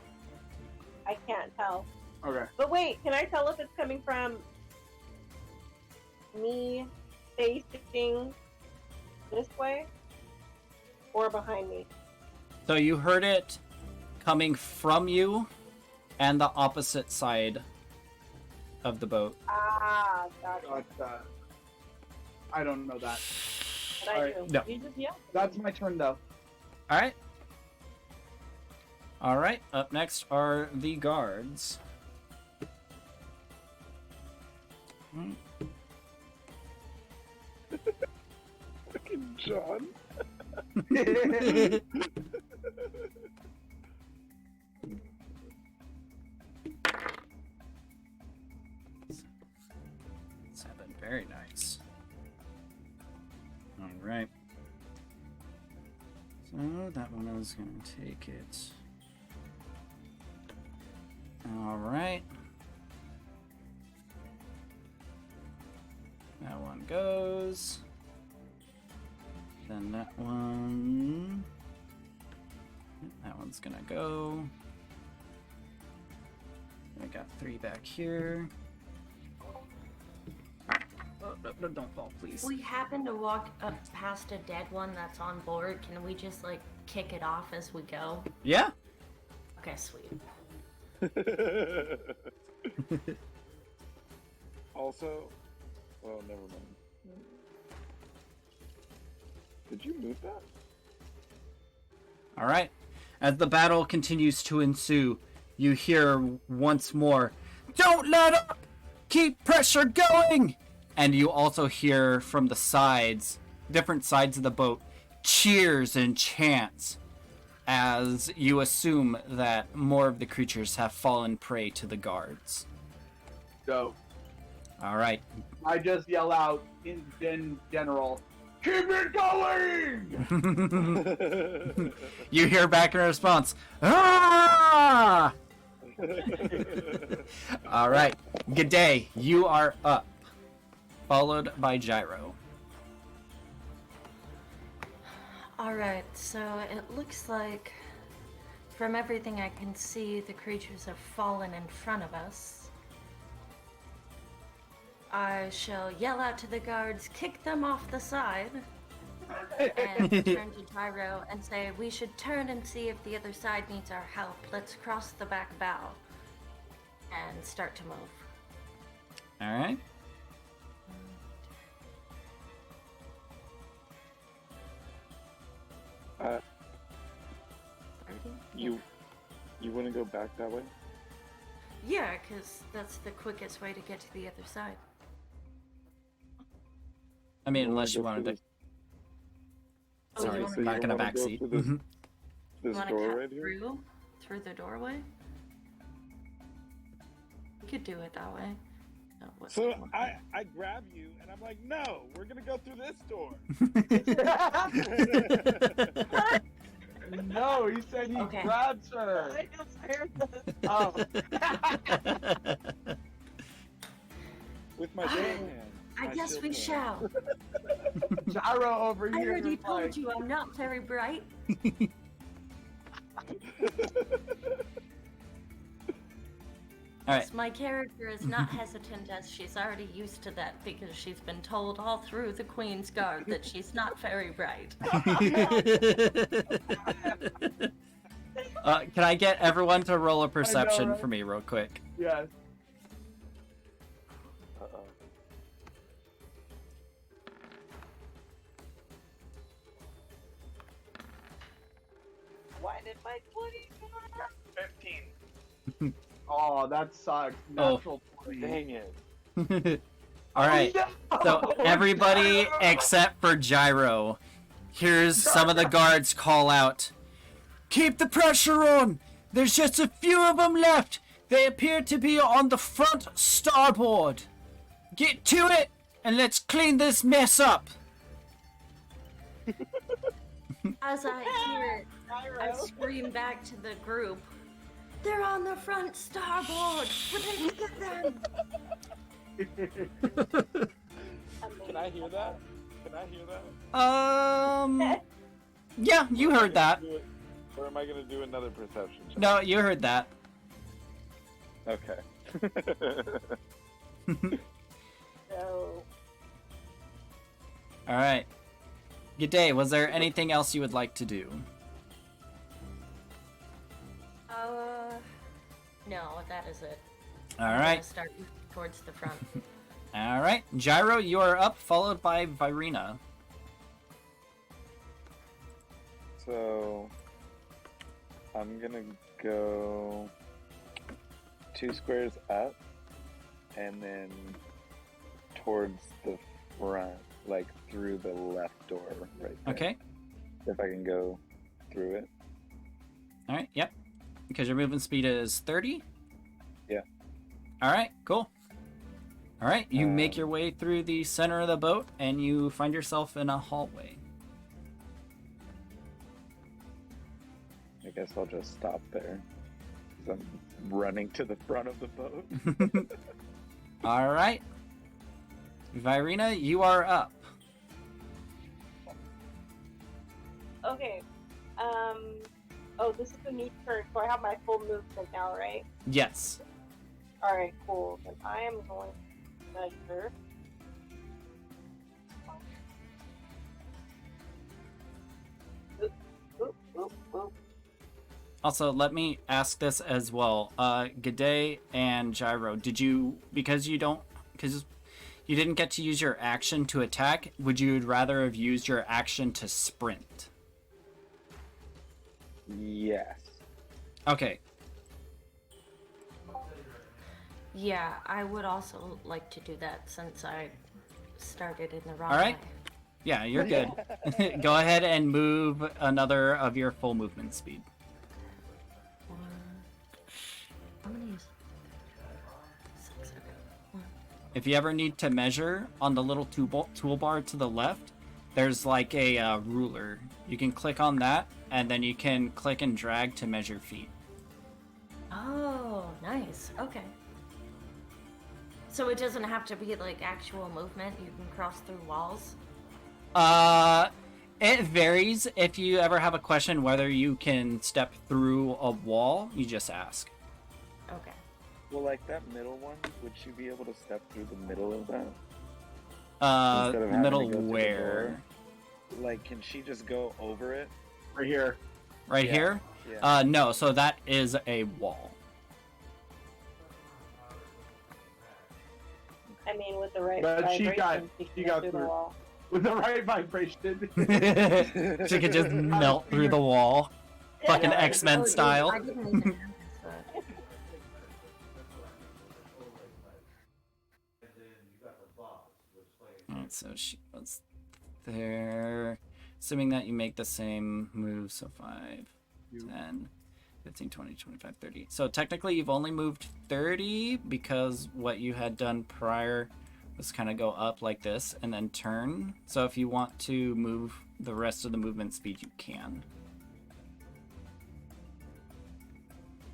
I can't tell. Okay. But wait, can I tell if it's coming from me facing this way or behind me? So you heard it coming from you and the opposite side of the boat. Ah, gotcha. I don't know that. But I Alright. do. No. You just yell. That's my turn, though. All right. All right. Up next are the guards. Fucking John. 7. Very nice. All right. So that one is going to take it. All right. That one goes. Then that one. That one's going to go. I got 3 back here. Oh, no, don't fall, please. If we happen to walk up past a dead one that's on board, can we just like kick it off as we go? Yeah. Okay, sweet. Also, well, never mind. Did you move that? All right. As the battle continues to ensue, you hear once more, "Don't let up! Keep pressure going!" And you also hear from the sides, different sides of the boat, cheers and chants as you assume that more of the creatures have fallen prey to the guards. Go. All right. I just yell out in general, "Keep it going!" You hear back in response, "Ah!" All right. Good day. You are up. Followed by Gyro. Alright, so it looks like from everything I can see, the creatures have fallen in front of us. I shall yell out to the guards, kick them off the side, and turn to Gyro and say, we should turn and see if the other side needs our help. Let's cross the back bow and start to move. All right. You want to go back that way? Yeah, because that's the quickest way to get to the other side. I mean, You unless you wanna go wanted to. Oh, Sorry, you wanna back go- in the wanna back go seat. through this- Mhm. This Want to door cut right here? through the doorway? We could do it that way. Oh, what's So that one? I grab you and I'm like, no, we're gonna go through this door. No, he said he Okay. grabs her. Oh. With my bare hand. I guess still we can. shall. Gyro over I here. already was told like, you I'm not very bright. All right. My character is not hesitant as she's already used to that because she's been told all through the Queen's Guard that she's not very bright. Can I get everyone to roll a perception right? for me real quick? Yes. Uh-oh. Why did my 20? 15. Oh, that sucks. Oh. Natural 20. Dang it. All right. No! So everybody Gyro! except for Gyro hears some of the guards call out, "Keep the pressure on! There's just a few of them left. They appear to be on the front starboard. Get to it and let's clean this mess up." As I hear it, I scream back to the group, "They're on the front starboard! We need to get them!" Can I hear that? Can I hear that? Yeah, you heard that. Or am I gonna do another perception check? No, you heard that. Okay. No. All right. Good day. Was there anything else you would like to do? No, that is it. All I'm right. gonna start towards the front. All right. Gyro, you are up, followed by Virina. So I'm gonna go 2 squares up and then towards the front, like through the left door right there. Okay. If I can go through it. All right. Yep. Because your movement speed is 30. Yeah. All right. Cool. All right. You make your way through the center of the boat, and you find yourself in a hallway. I guess I'll just stop there. 'Cause I'm running to the front of the boat. All right. Virina, you are up. Okay. Oh, this is a new turn, so I have my full movement now, right? Yes. All right, cool. Then I am going to measure. Oop, oop, oop, oop. Also, let me ask this as well. G'day and Gyro, because you didn't get to use your action to attack, would you rather have used your action to sprint? Yes. Okay. Yeah, I would also like to do that since I started in the wrong All right. way. Yeah, you're good. Go ahead and move another of your full movement speed. How many is 6? Okay. 1. If you ever need to measure, on the little toolbar to the left, there's like a ruler. You can click on that, and then you can click and drag to measure feet. Oh, nice. Okay. So it doesn't have to be like actual movement. You can cross through walls. It varies. If you ever have a question whether you can step through a wall, you just ask. Okay. Well, like that middle one, would she be able to step through the middle of that? Instead of having Middle to go through the where? door? Like, can she just go over it? Right here. Right Yeah, here? yeah. No, so that is a wall. I mean, with the right But she vibration, got- can she get got through the through. wall. With the right vibration. She could just melt through the wall. Fucking Yeah, X-Men Oh, dude, style. I didn't even notice that. Alright, so she was there. Assuming that you make the same move, so 5, 10, 15, 20, 25, 30. So technically you've only moved 30 because what you had done prior was kind of go up like this and then turn. So if you want to move the rest of the movement speed, you can.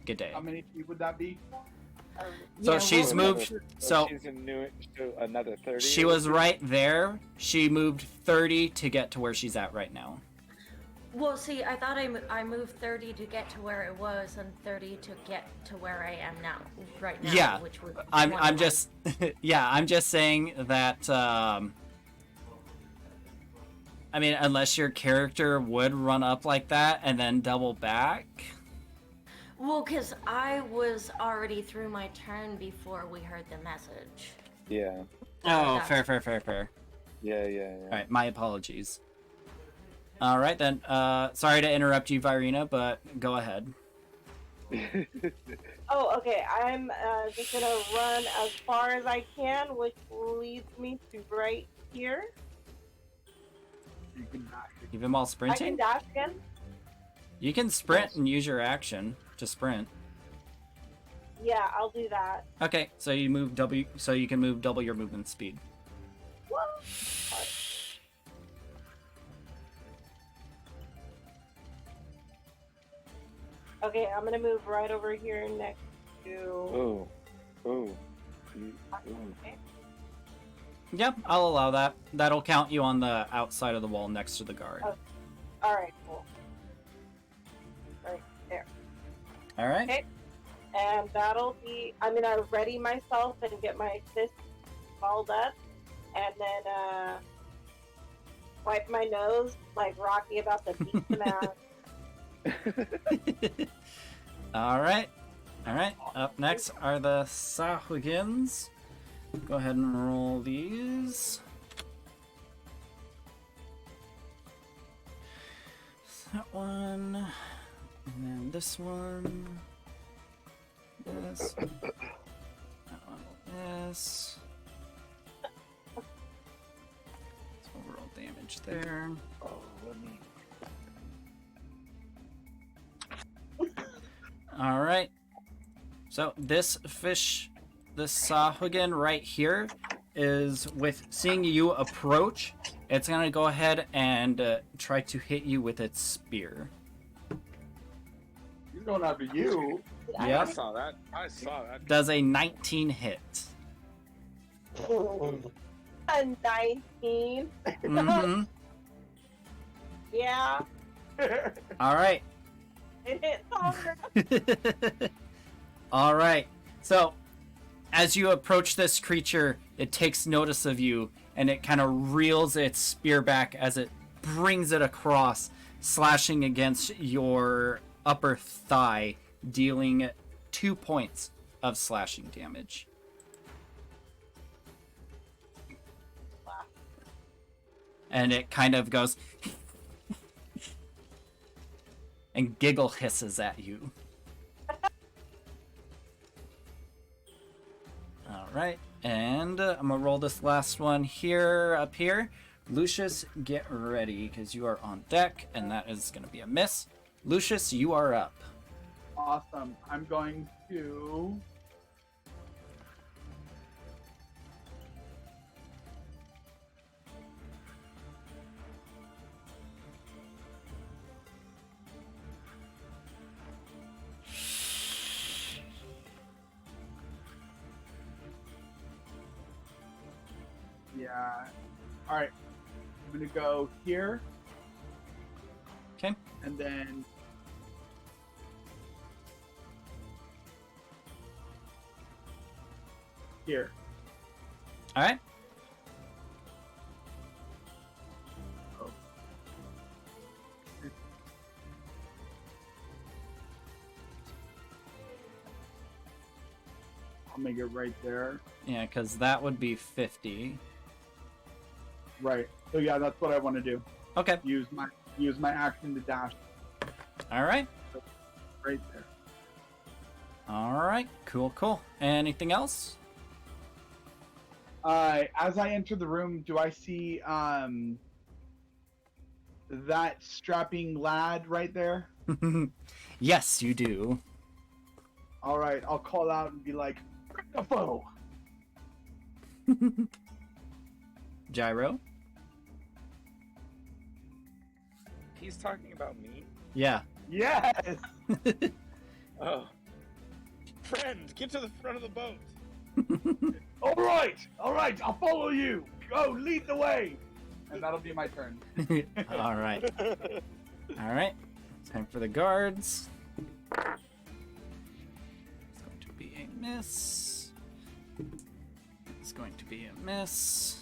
Good day. How many feet would that be? So Yeah, she's well, moved. So So she's another 30. she was right there. She moved 30 to get to where she's at right now. Well, see, I thought I moved 30 to get to where it was and 30 to get to where I am now, right now. Yeah, Which would I'm just yeah, I'm just saying that I mean, unless your character would run up like that and then double back. Well, because I was already through my turn before we heard the message. Yeah. Oh, That's- fair. Yeah. All right, my apologies. All right then. Sorry to interrupt you, Virina, but go ahead. Oh, okay. I'm just gonna run as far as I can, which leads me to right here. You can back. Give him all I can sprinting. dash again. You can sprint and use your action to sprint. Yeah, I'll do that. Okay, so you move double. So you can move double your movement speed. Whoa. Okay, I'm gonna move right over here next to. Oh. Oh. Okay. Yep, I'll allow that. That'll count you on the outside of the wall next to the guard. Oh. All right, cool. Right there. All right. Okay. And that'll be. I'm gonna ready myself and get my fist balled up, and then wipe my nose like Rocky about to beat some ass. All right. Up next are the Sahugins. Go ahead and roll these. That one, and then this one. This. That one. This. damage there. Oh, let me. All right. So this fish, this Sahuagin right here, is with seeing you approach. It's gonna go ahead and try to hit you with its spear. He's going after you. I Yep. saw that. I saw that. Does a 19 hit? A 19. Mm-hmm. Yeah, All right. it hits harder. All right. So, as you approach this creature, it takes notice of you and it kind of reels its spear back as it brings it across, slashing against your upper thigh, dealing 2 points of slashing damage. And it kind of goes and giggle hisses at you. All right, and I'm gonna roll this last one here, up here. Lucius, get ready, because you are on deck, and that is gonna be a miss. Lucius, you are up. Awesome. I'm going to. Yeah. All right. I'm gonna go here, Okay. and then here. All right. Oh. I'll make it right there. Yeah, because that would be 50. Right. So yeah, that's what I want to do. Okay. Use my action to dash All right. right there. All right. Cool, cool. Anything else? As I enter the room, do I see that strapping lad right there? Yes, you do. All right, I'll call out and be like, "Bring the foe!" Gyro? He's talking about me. Yeah. Yes. Oh, friend, get to the front of the boat. All right, I'll follow you. Go, lead the way. And that'll be my turn. All right. All right. Time for the guards. It's going to be a miss. It's going to be a miss.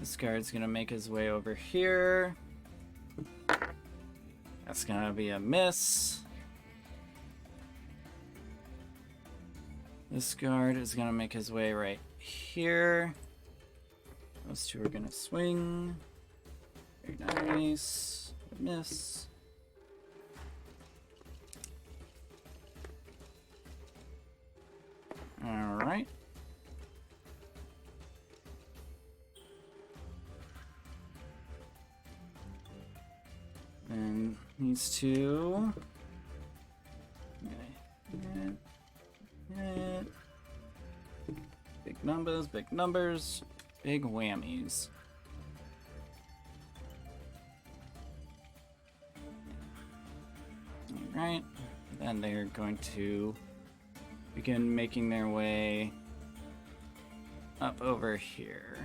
This guard's going to make his way over here. That's going to be a miss. This guard is going to make his way right here. Those two are going to swing. Very nice. Miss. All right. And these two. Big numbers, big numbers, big whammies. Alright, then they're going to begin making their way up over here.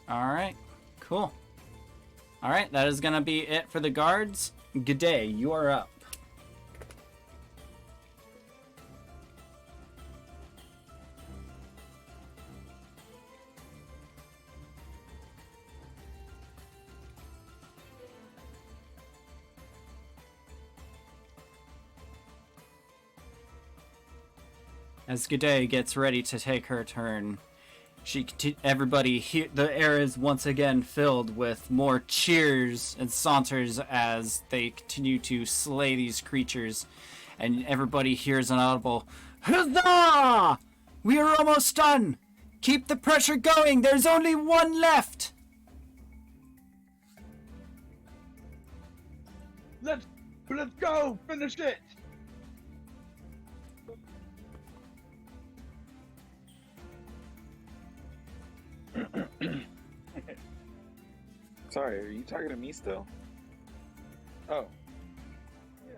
Alright, cool. Alright, that is gonna be it for the guards. G'day, you are up. As G'day gets ready to take her turn, Everybody here, the air is once again filled with more cheers and saunters as they continue to slay these creatures, and everybody hears an audible "Huzzah! We are almost done! Keep the pressure going! There's only one left!" Let's go! Finish it! Sorry, are you talking to me still? Oh. Yeah.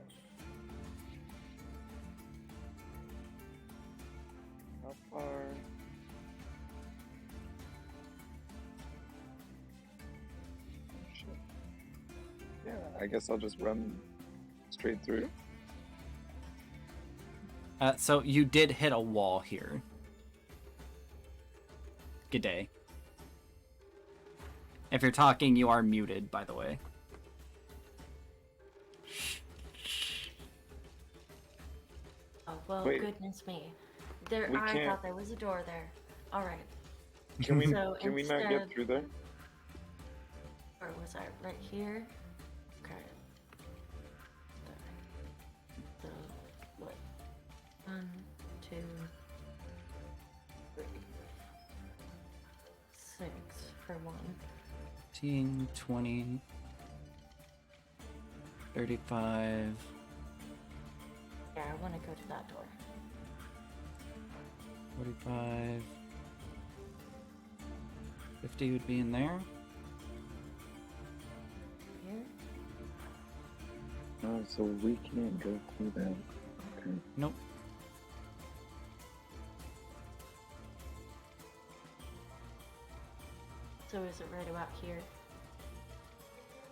How far? Shit. Yeah, I guess I'll just run straight through. So you did hit a wall here. Good day. If you're talking, you are muted, by the way. Oh, well, Wait. goodness me. We I can't- thought there was a door there. Alright. Can we So can we not get instead- through there? Or was I right here? Okay. So, what? 1, 2, 3, 6 for 1. 15, 20, 35. Yeah, I want to go to that door. 45. 50 would be in there. Here? Oh, so we can't go through that. Okay. Nope. So is it right about here?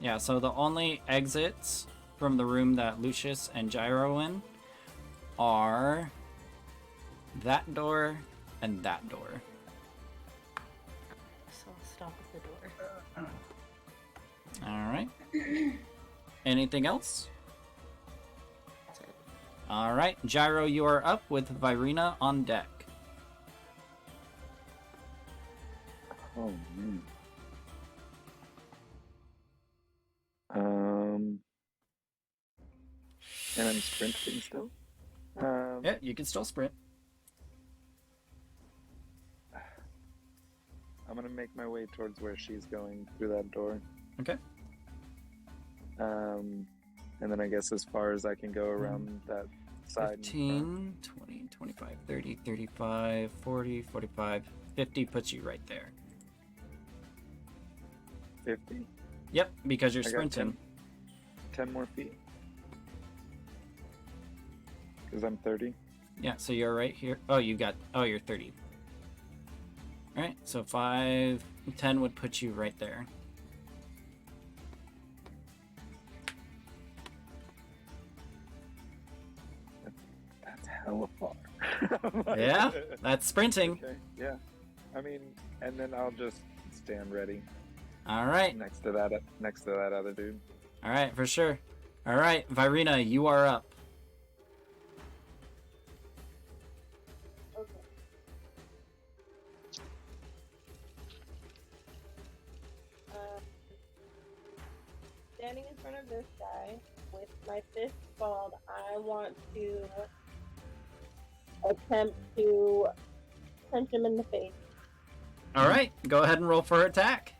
Yeah, so the only exits from the room that Lucius and Gyro in are that door and that door. So I'll stop at the door. Alright. Anything else? That's it. Alright, Gyro, you are up with Virina on deck. Oh man. And I'm sprinting still. Yeah, you can still sprint. I'm gonna make my way towards where she's going through that door. Okay. And then I guess as far as I can go around that side. 15, 20, 25, 30, 35, 40, 45, 50 puts you right there. 50? Yep, because you're I got sprinting. 10 more feet. Because I'm 30. Yeah, so you're right here. Oh, you're 30. Alright, so 5, 10 would put you right there. That's hella far. Yeah, that's sprinting. Okay, yeah. I mean, and then I'll just stand ready Alright, next to that other dude. alright, for sure. Alright, Virina, you are up. Okay. Standing in front of this guy with my fist balled, I want to attempt to punch him in the face. Alright, go ahead and roll for attack.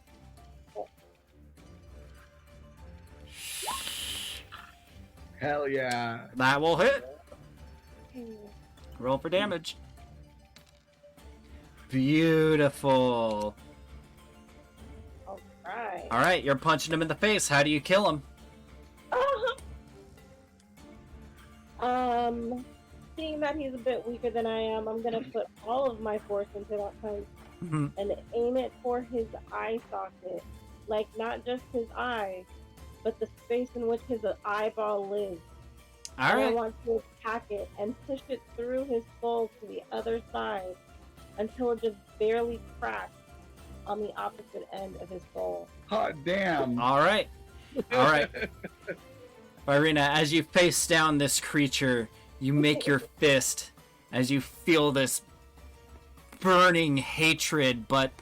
Hell yeah. That will hit. Roll for damage. Beautiful. Alright. Alright, you're punching him in the face. How do you kill him? Seeing that he's a bit weaker than I am, I'm gonna put all of my force into that punch and aim it for his eye socket. Like, not just his eye, but the space in which his eyeball lives. And I Alright. want to attack it and push it through his skull to the other side until it just barely cracks on the opposite end of his skull. Hot damn. Alright. Alright. Irina, as you face down this creature, you make your fist as you feel this burning hatred, but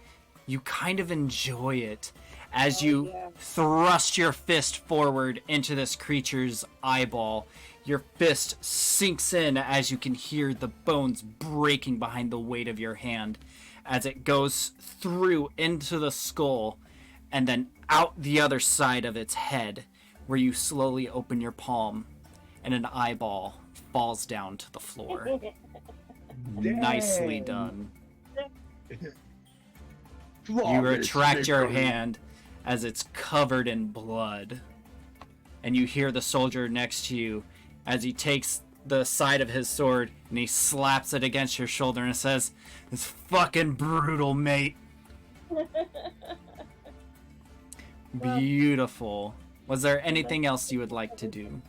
you kind of enjoy it as you thrust your fist forward into this creature's eyeball. Your fist sinks in as you can hear the bones breaking behind the weight of your hand as it goes through into the skull and then out the other side of its head, where you slowly open your palm and an eyeball falls down to the floor. Nicely done. You retract your hand as it's covered in blood. And you hear the soldier next to you as he takes the side of his sword and he slaps it against your shoulder and says, "It's fucking brutal, mate." Beautiful. Was there anything else you would like to do?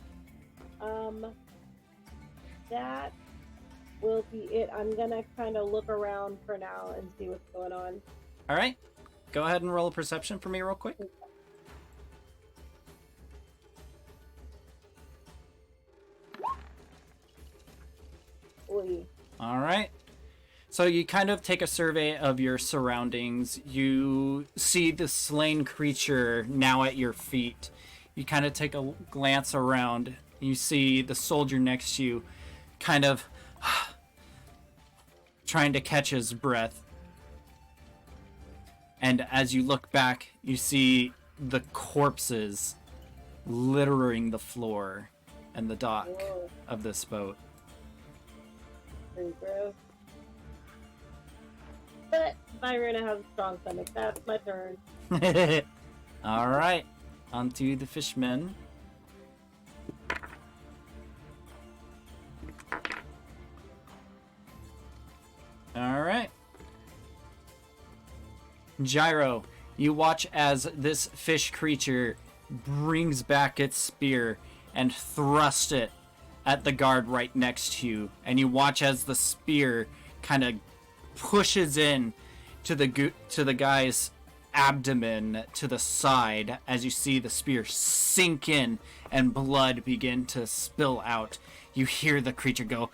That will be it. I'm gonna kind of look around for now and see what's going on. All right. Go ahead and roll a perception for me real quick. Oy. All right. So you kind of take a survey of your surroundings. You see the slain creature now at your feet. You kind of take a glance around. You see the soldier next to you kind of trying to catch his breath. And as you look back, you see the corpses littering the floor and the dock of this boat. Pretty gross. But Byrona has a strong stomach. That's my turn. All right, on to the fishmen. All right. Gyro, you watch as this fish creature brings back its spear and thrusts it at the guard right next to you. And you watch as the spear kind of pushes in to the guy's abdomen to the side as you see the spear sink in and blood begin to spill out. You hear the creature go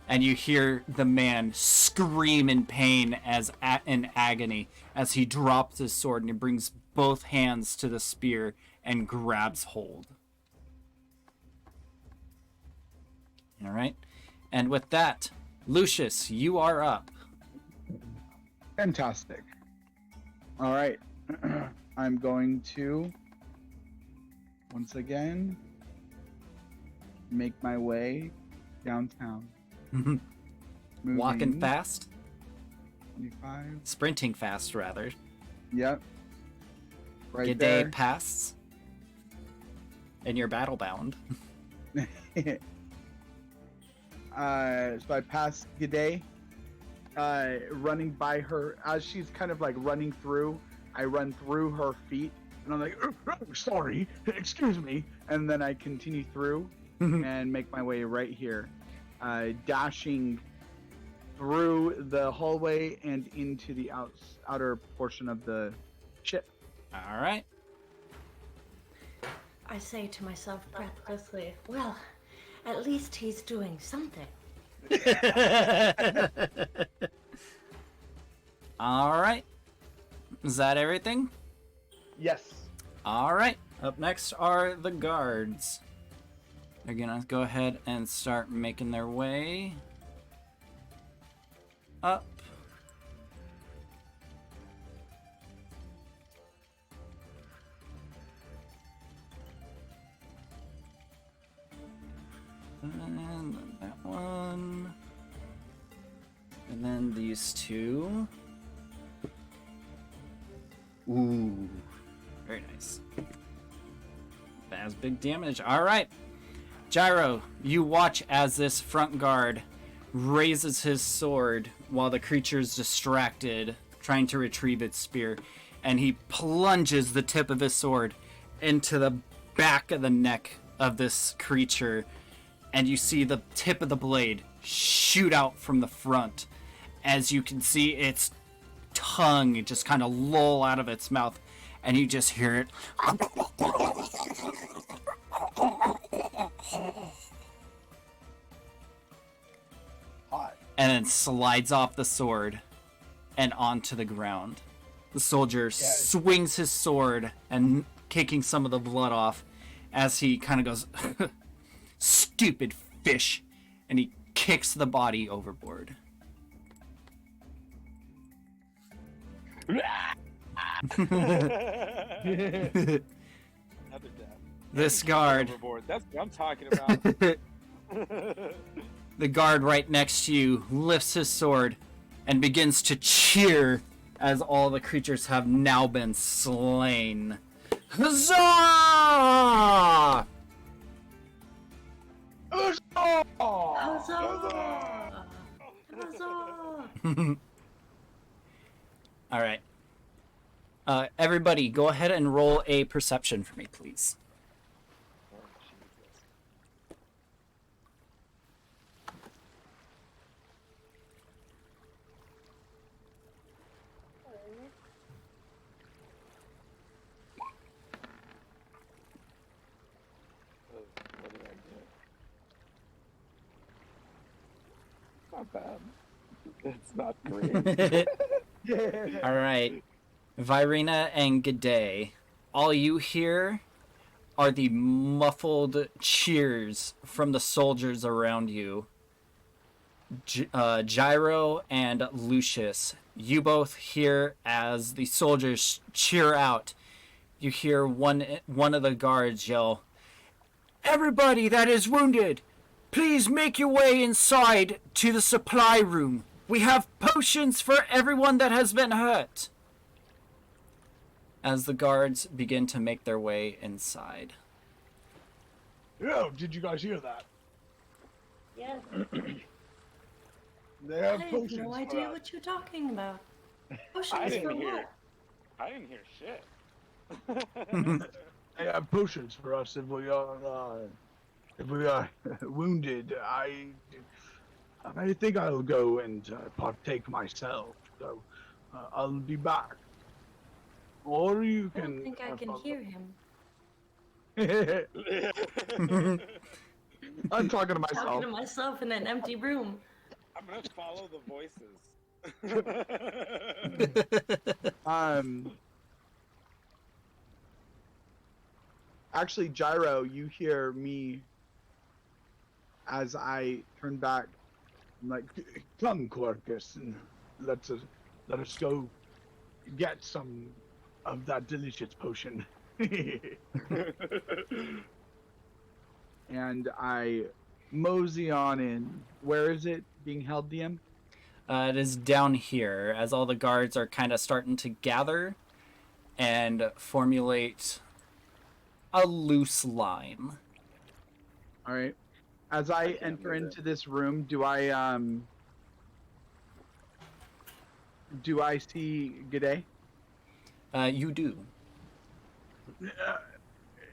and you hear the man scream in pain in agony as he drops his sword and he brings both hands to the spear and grabs hold. All right. And with that, Lucius, you are up. Fantastic. All right. I'm going to, once again, make my way downtown. Walking Moving fast? 25. Sprinting fast, rather. Yep. Right G'day there. pasts. And you're battle bound. So I pass G'day, running by her as she's kind of like running through. I run through her feet, and I'm like, sorry, excuse me, and then I continue through and make my way right here, dashing through the hallway and into the outer portion of the ship. All right. I say to myself breathlessly, well, at least he's doing something. All right. Is that everything? Yes. All right. Up next are the guards. They're gonna go ahead and start making their way up. And then that one. And then these two. Ooh. Very nice. That has big damage. Alright. Gyro, you watch as this front guard raises his sword while the creature's distracted, trying to retrieve its spear. And he plunges the tip of his sword into the back of the neck of this creature. And you see the tip of the blade shoot out from the front. As you can see its tongue just kind of loll out of its mouth. And you just hear it. and then slides off the sword and onto the ground. The soldier swings his sword and kicking some of the blood off as he kind of goes, "Stupid fish," and he kicks the body overboard. Another death. This guard. Overboard. That's what I'm talking about. The guard right next to you lifts his sword and begins to cheer as all the creatures have now been slain. Huzzah! Huzzah! Huzzah! All right. Everybody, go ahead and roll a perception for me, please. What did I get? Not bad. It's not great. All right. Virina and G'day, all you hear are the muffled cheers from the soldiers around you. Gyro and Lucius, you both hear as the soldiers cheer out. You hear one of the guards yell, "Everybody that is wounded, please make your way inside to the supply room. We have potions for everyone that has been hurt." As the guards begin to make their way inside. Yo, did you guys hear that? Yes. They I have have potions no for idea us. what you're talking about. I Potions didn't for hear. what? I didn't hear shit. They have potions for us if we are wounded. I think I'll go and partake myself. So I'll be back. Or you I can. don't think I can hear him. I'm talking to Talking myself. to myself in an empty room. I'm gonna follow the voices. Actually, Gyro, you hear me as I turn back. I'm like, "Come, Quarkus, and let us go get some of that delicious potion." And I mosey on in. Where is it being held, DM? It is down here as all the guards are kind of starting to gather and formulate a loose line. All right. As I can't enter move it. into this room, do I see G'day? You do.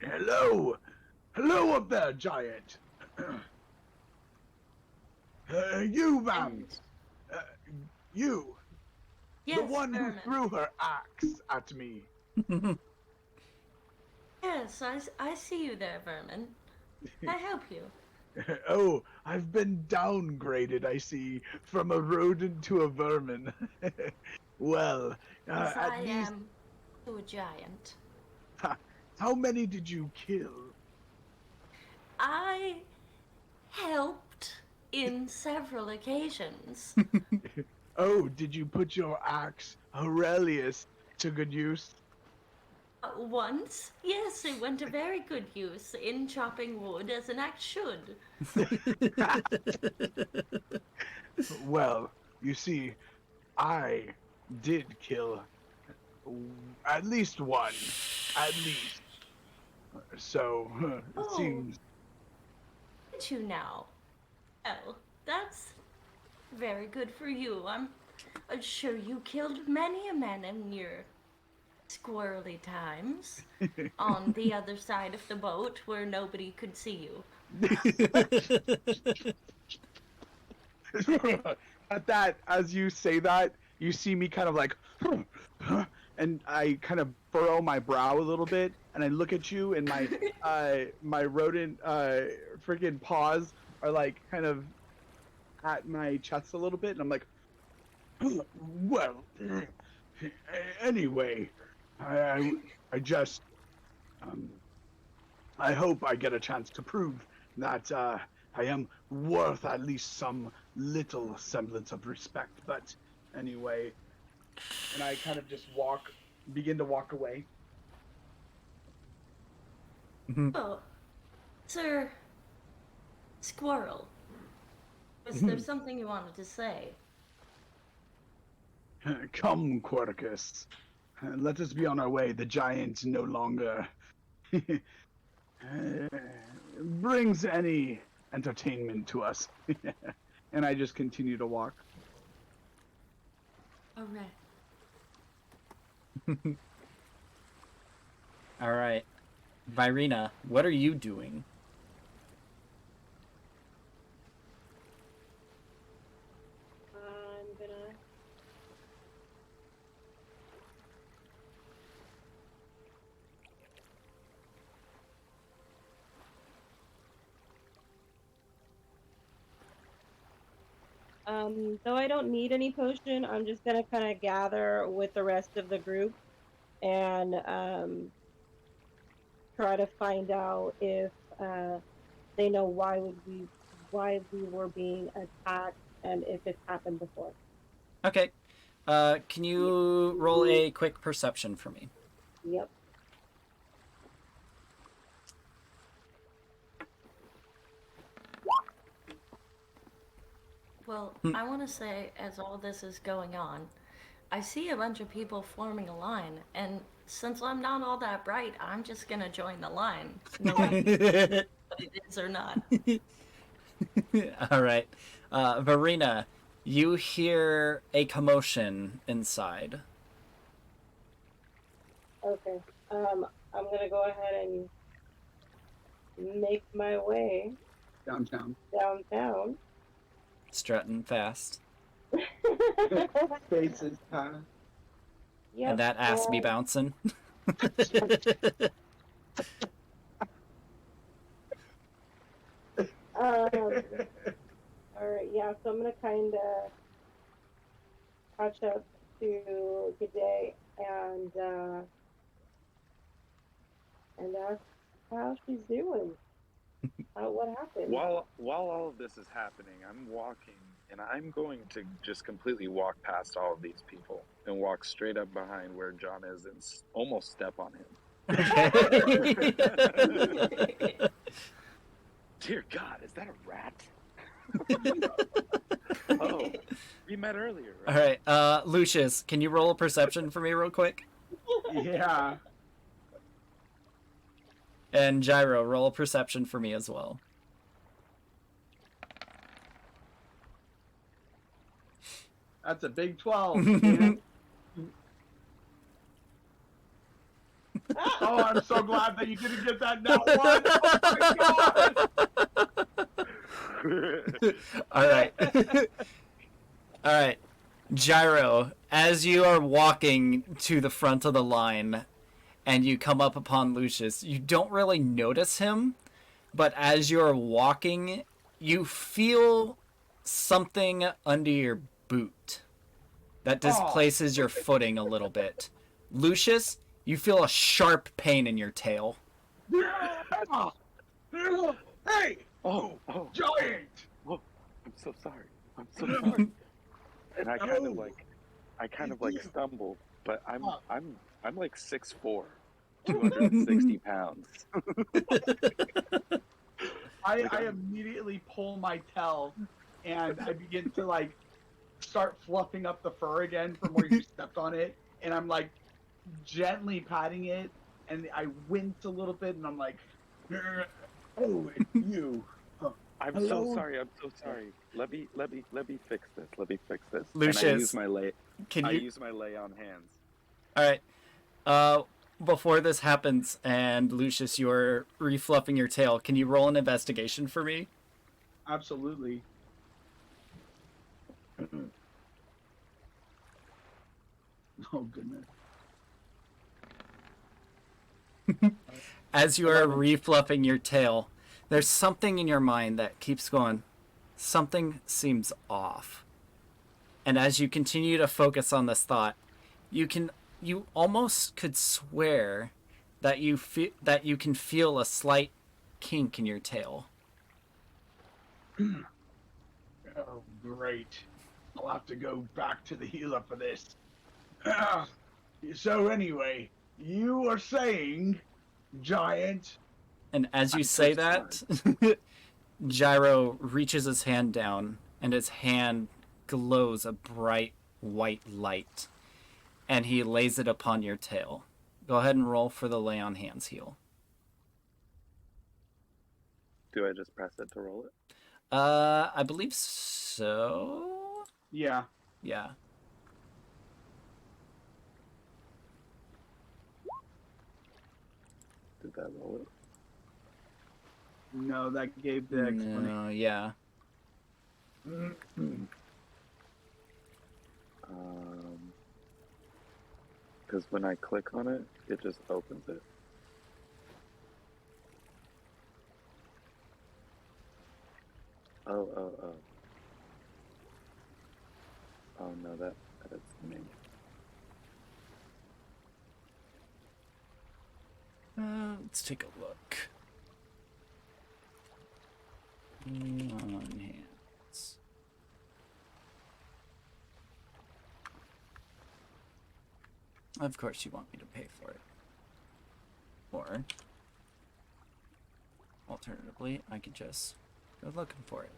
Hello, hello up there, giant. You, man, you, Yes, the one Vermin. who threw her axe at me. Yes, I see you there, Vermin. I help you. Oh, I've been downgraded, I see, from a rodent to a vermin. Well, As at I least, am to a giant. how many did you kill? I helped in several occasions. Oh, did you put your axe, Aurelius, to good use? Once, yes, it went to very good use in chopping wood as an axe should. Well, you see, I did kill at least one. At least. So, it Oh. seems. Did you now? Well, that's very good for you. I'm sure you killed many a man in your squirrely times on the other side of the boat where nobody could see you. At that, as you say that, you see me kind of like, and I kind of furrow my brow a little bit, and I look at you, and my my rodent freaking paws are like kind of at my chest a little bit, and I'm like, well, anyway, I just, I hope I get a chance to prove that I am worth at least some little semblance of respect. But anyway, and I kind of just begin to walk away. Oh, Sir Squirrel, was there something you wanted to say? Come, Quercus. Let us be on our way. The giant no longer brings any entertainment to us. And I just continue to walk. All right. All right. Virina, what are you doing? I'm gonna. Though I don't need any potion, I'm just gonna kind of gather with the rest of the group and try to find out if they know why we were being attacked and if it's happened before. Okay. Can you roll a quick perception for me? Yep. Well, I want to say, as all this is going on, I see a bunch of people forming a line, and since I'm not all that bright, I'm just gonna join the line, knowing what it is or not. All right. Verena, you hear a commotion inside. Okay. I'm gonna go ahead and make my way Downtown. Strutting fast. Faces past. Yep, And that ass be bouncing. Alright, yeah, so I'm gonna kind of catch up to G'day and ask how she's doing. What happened? While all of this is happening, I'm walking, and I'm going to just completely walk past all of these people and walk straight up behind where John is and almost step on him. Okay. Dear God, is that a rat? Oh, we met earlier, right? All right. Lucius, can you roll a perception for me real quick? Yeah. And Gyro, roll a perception for me as well. That's a big 12. Man. Oh, I'm so glad that you didn't get that net one. Oh my god. All right. All right. Gyro, as you are walking to the front of the line and you come up upon Lucius, you don't really notice him, but as you're walking, you feel something under your boot that displaces your footing a little bit. Lucius, you feel a sharp pain in your tail. Hey! Oh, Giant! oh, I'm so sorry. I'm so sorry. And I kind of like stumble, but I'm like 6'4", 260 pounds. I immediately pull my tail and I begin to like start fluffing up the fur again from where you stepped on it, and I'm like gently patting it, and I wince a little bit, and I'm like, oh, it's you. I'm Hello? so sorry. Let me fix this. Lucius, and I use my lay. Can I you? use my lay on hands. All right. Before this happens, and Lucius, you're refluffing your tail. Can you roll an investigation for me? Absolutely. Oh goodness. As you are refluffing your tail, there's something in your mind that keeps going, something seems off. And as you continue to focus on this thought, you almost could swear that you can feel a slight kink in your tail. Oh, great. I'll have to go back to the healer for this. So anyway, you were saying, giant... And as you I'm say so that, Gyro reaches his hand down, and his hand glows a bright white light, and he lays it upon your tail. Go ahead and roll for the lay on hands heal. Do I just press it to roll it? I believe so. Yeah. Yeah. Did that roll it? No, that gave the explanation. No, yeah. Because when I click on it, it just opens it. Oh. Oh no, that's me. Let's take a look. On hands. Of course you want me to pay for it. Or, alternatively, I could just go looking for it.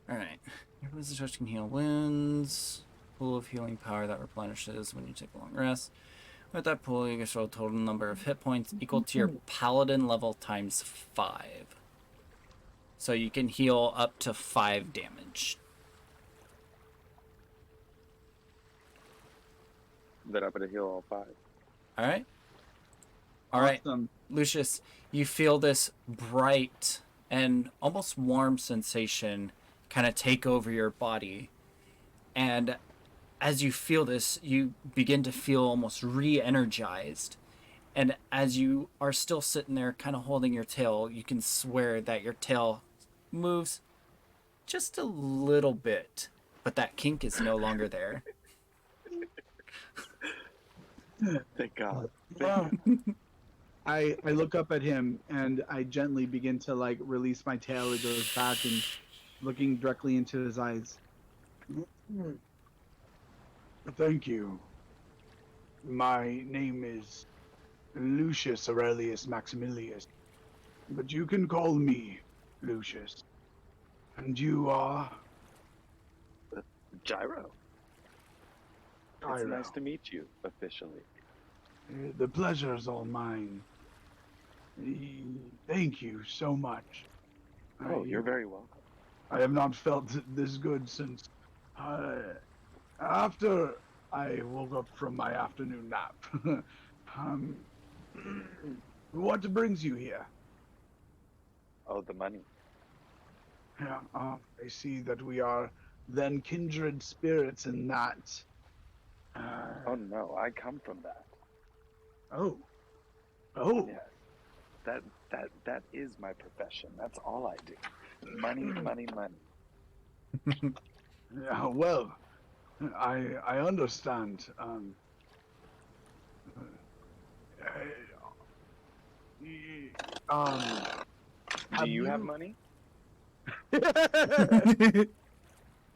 Alright. Your Blizzard Touch can heal wounds. Pool of healing power that replenishes when you take a long rest. With that pool, you can show a total number of hit points equal to your paladin level times 5. So you can heal up to 5 damage. Then I'm gonna heal all 5. Alright? Alright, Awesome. Lucius, you feel this bright and almost warm sensation kind of take over your body. And as you feel this, you begin to feel almost re-energized. And as you are still sitting there kind of holding your tail, you can swear that your tail moves just a little bit. But that kink is no longer there. Thank God. I look up at him and I gently begin to like release my tail. It goes back and looking directly into his eyes. Thank you. My name is Lucius Aurelius Maximilius, but you can call me Lucius. And you are? Gyro. It's Gyro. nice to meet you, officially. The pleasure's all mine. Thank you so much. Oh, you're very welcome. I have not felt this good since after I woke up from my afternoon nap. What brings you here? Oh, the money. Yeah, I see that we are then kindred spirits in that. Oh no, I come from that. Oh. Yeah. That is my profession. That's all I do. Money, money, money. Yeah, well, I understand. Do you have money?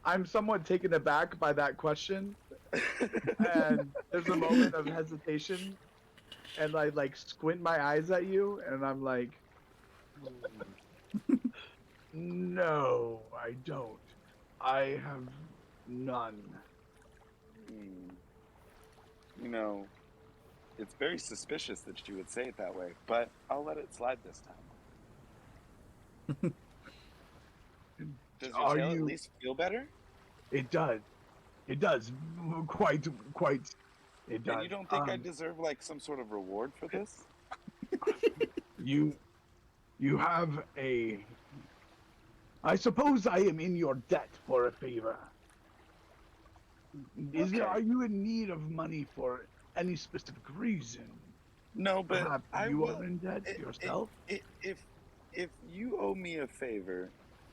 I'm somewhat taken aback by that question, and there's a moment of hesitation, and I like squint my eyes at you, and I'm like, no, I don't. I have none. You know, it's very suspicious that you would say it that way, but I'll let it slide this time. Does your tail at least feel better? It does. It does. Quite. It does. And you don't think I deserve like some sort of reward for this? You have a... I suppose I am in your debt for a favor. Are you in need of money for any specific reason? No, but Perhaps I you will, are in debt yourself? If you owe me a favor,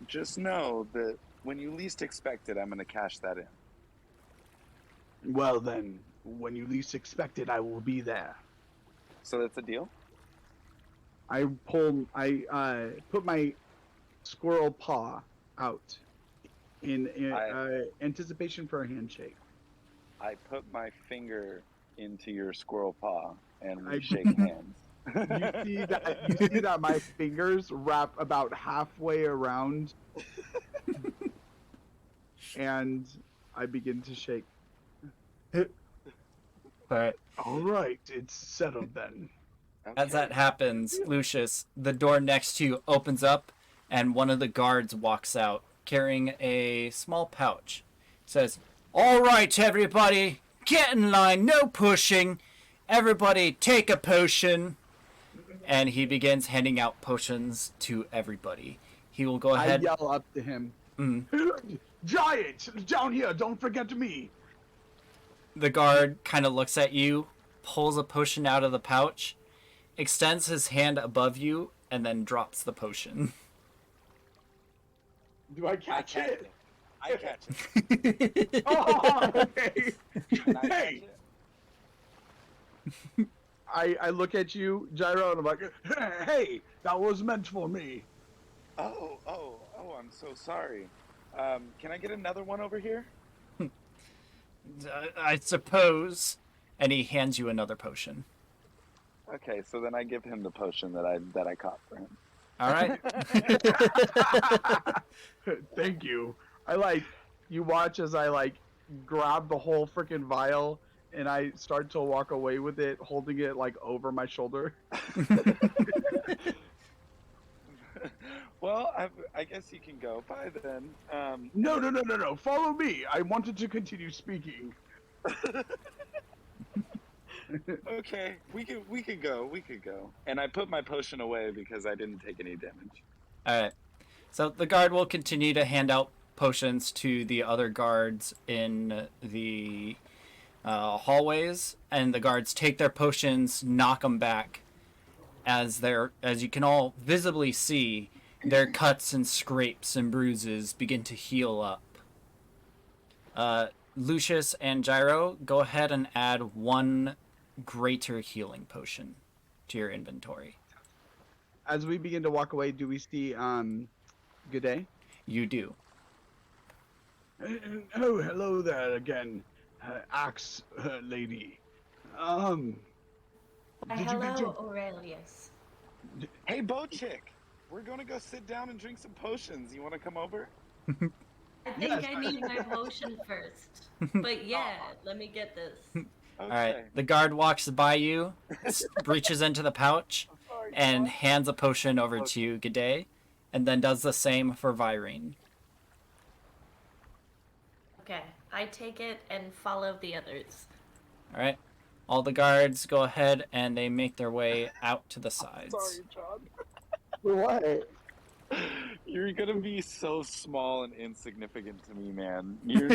just know that when you least expect it, I'm going to cash that in. Well then, when you least expect it, I will be there. So that's a deal? I put my squirrel paw out in anticipation for a handshake. I put my finger into your squirrel paw and we I- shake hands. You see that my fingers wrap about halfway around, and I begin to shake. But All right, it's settled then. as that Okay. happens, Lucius, the door next to you opens up, and one of the guards walks out carrying a small pouch. Says, "All right, everybody, get in line. No pushing. Everybody, take a potion." And he begins handing out potions to everybody. He will go I ahead. yell up to him. Giant, down here! Don't forget me. The guard kind of looks at you, pulls a potion out of the pouch, extends his hand above you, and then drops the potion. Do I catch it? I catch it. Oh, okay. And I catch Hey, it. I look at you, Gyro, and I'm like, hey, that was meant for me. Oh, I'm so sorry. Can I get another one over here? I suppose. And he hands you another potion. Okay, so then I give him the potion that I caught for him. All right. Thank you. You watch as I grab the whole freaking vial and I start to walk away with it, holding it over my shoulder. Well, I guess you can go. Bye then. No. Follow me. I wanted to continue speaking. Okay, we could go. And I put my potion away because I didn't take any damage. All right. So the guard will continue to hand out potions to the other guards in the hallways, and the guards take their potions, knock them back. As you can all visibly see, their cuts and scrapes and bruises begin to heal up. Lucius and Gyro, go ahead and add one greater healing potion to your inventory. As we begin to walk away, do we see Good day? You do. Oh, hello there again, Axe Lady. Did you Hello, get your... Aurelius. Hey, Bo Chick, we're gonna go sit down and drink some potions. You want to come over? I think Yes, I need my potion first. But yeah, let me get this. Okay. All right. The guard walks by you, reaches into the pouch, and hands a potion over to you, G'day, and then does the same for Virene. Okay, I take it and follow the others. All right. All the guards go ahead and they make their way out to the sides. Sorry, John. What? You're gonna be so small and insignificant to me, man. You're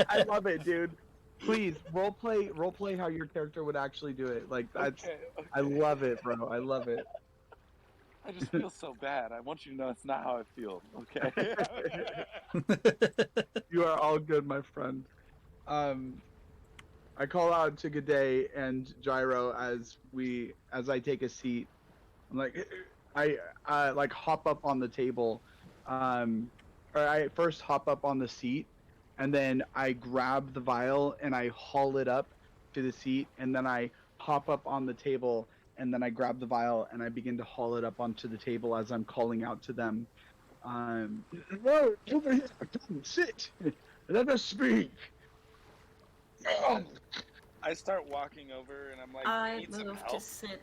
I love it, dude. Please roleplay how your character would actually do it. That's okay. I love it, bro. I love it. I just feel so bad. I want you to know it's not how I feel. Okay. You are all good, my friend. I call out to G'day and Gyro as I take a seat. I'm like, I like hop up on the table, or I first hop up on the seat, and then I grab the vial and I haul it up to the seat, and then I hop up on the table, and then I grab the vial and I begin to haul it up onto the table as I'm calling out to them. No, over here, come sit, let us speak. I start walking over and I'm like, I need some move help? to sit.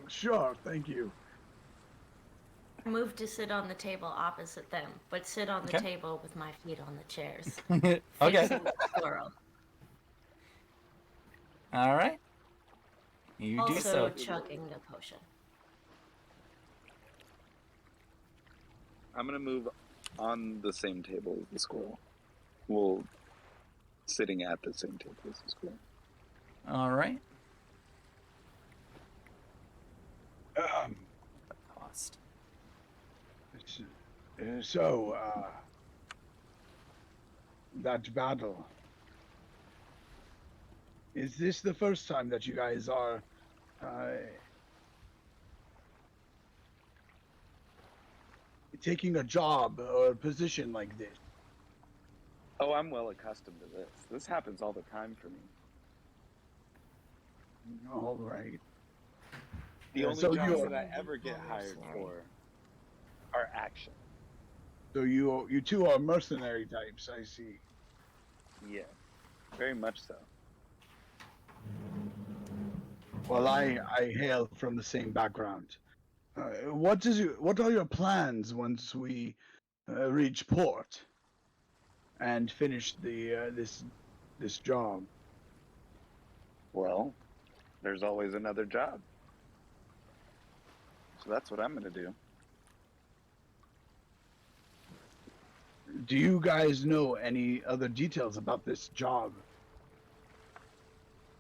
Sure, thank you. I move to sit on the table opposite them, but sit on the Okay. table with my feet on the chairs. Okay. Facing the squirrel. All right. You do Also so. chugging the potion. I'm gonna move on the same table as the squirrel. Well, sitting at the same table as the squirrel. All right. Um, Cost. So, that battle. Is this the first time that you guys are taking a job or a position like this? Oh, I'm well accustomed to this. This happens all the time for me. All right. The only so jobs you that I ever get hired for are action. so you two are mercenary types, I see. Yeah, very much so. Well, I hail from the same background. What are your plans once we reach port and finish the this job? Well, there's always another job. So that's what I'm going to do. Do you guys know any other details about this job?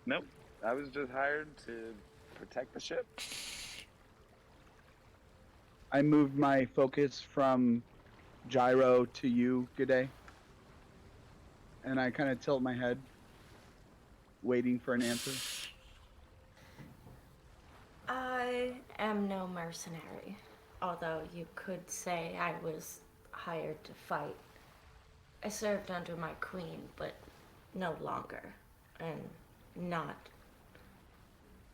Nope. I was just hired to protect the ship. I moved my focus from Gyro to you, G'day. And I kind of tilt my head, waiting for an answer. I am no mercenary, although you could say I was hired to fight. I served under my queen, but no longer, and not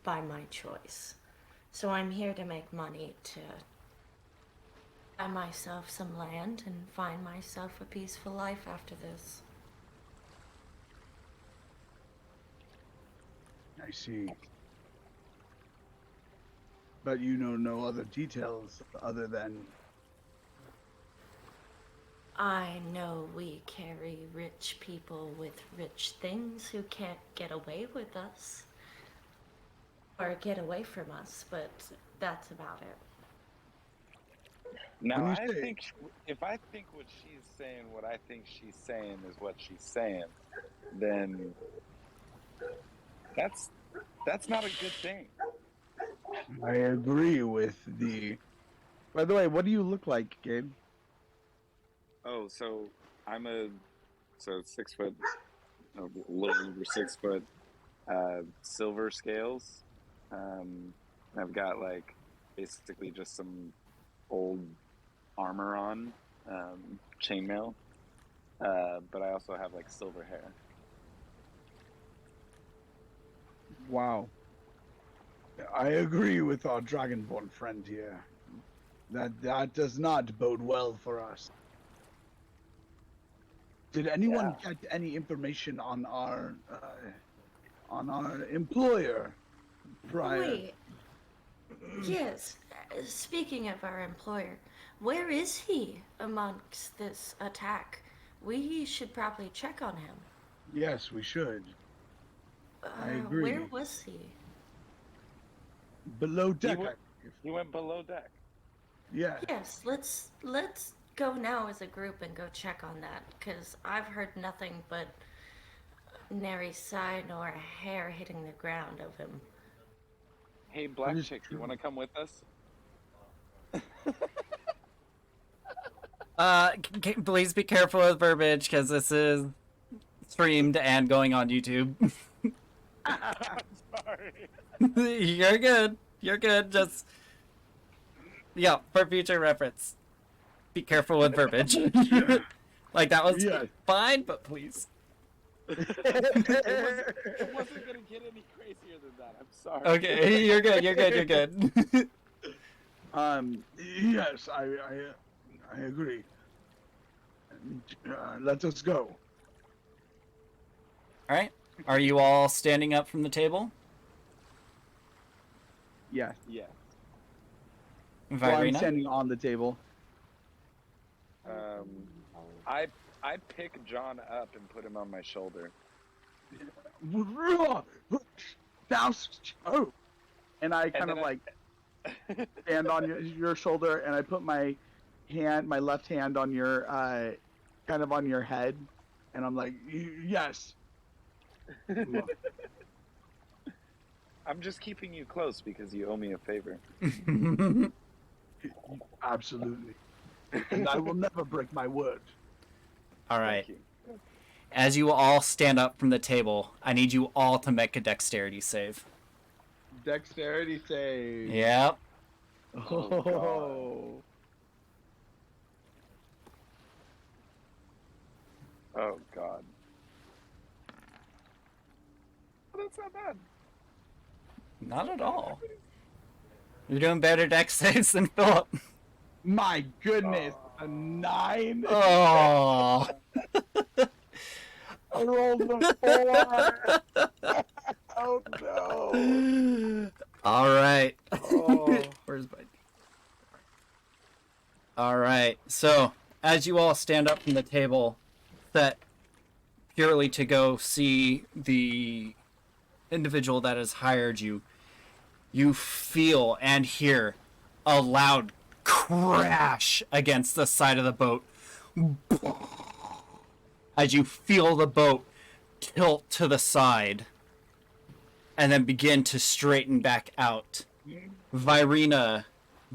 by my choice. So I'm here to make money to buy myself some land and find myself a peaceful life after this. I see. But you know no other details other than... I know we carry rich people with rich things who can't get away with us. Or get away from us, but that's about it. Now, When you I say- think if I think what she's saying, what I think she's saying is what she's saying, then that's not a good thing. I agree with the... By the way, what do you look like, Gabe? Oh, so I'm 6 foot, a little over 6 foot, silver scales. I've got like basically just some old armor on, chainmail, but I also have like silver hair. Wow. I agree with our Dragonborn friend here. That does not bode well for us. Did anyone get any information on our employer prior? Wait. Yes, speaking of our employer, where is he amongst this attack? We should probably check on him. Yes, we should. I agree. Where was he? Below deck. He went below deck. Yeah. Yes, let's go now as a group and go check on that, because I've heard nothing but nary sigh nor a hair hitting the ground of him. Hey, black chick, you want to come with us? Please be careful with verbiage, because this is streamed and going on YouTube. I'm sorry. You're good. You're good. Just, yeah, for future reference, be careful with verbiage. Like, that was fine, but please. It wasn't gonna get any crazier than that. I'm sorry. Okay, you're good. You're good. You're good. Yes, I agree. Let us go. All right. Are you all standing up from the table? Yeah. Yeah. Well, I'm Virina? standing on the table. I pick John up and put him on my shoulder. And I kind of like stand on your shoulder, and I put my left hand on your kind of on your head, and I'm like, yes. I'm just keeping you close because you owe me a favor. Absolutely. and I will never break my word. All right. Thank you. As you all stand up from the table, I need you all to make a dexterity save. Dexterity save. Yep. Oh. Oh God. Oh, that's not bad. Not at all. You're doing better dex saves than Philip. My goodness, a 9. Oh. I rolled a 4. Oh no. All right. Oh. Where's my... All right. So, as you all stand up from the table, set purely to go see the individual that has hired you, you feel and hear a loud crash against the side of the boat. As you feel the boat tilt to the side and then begin to straighten back out. Virina,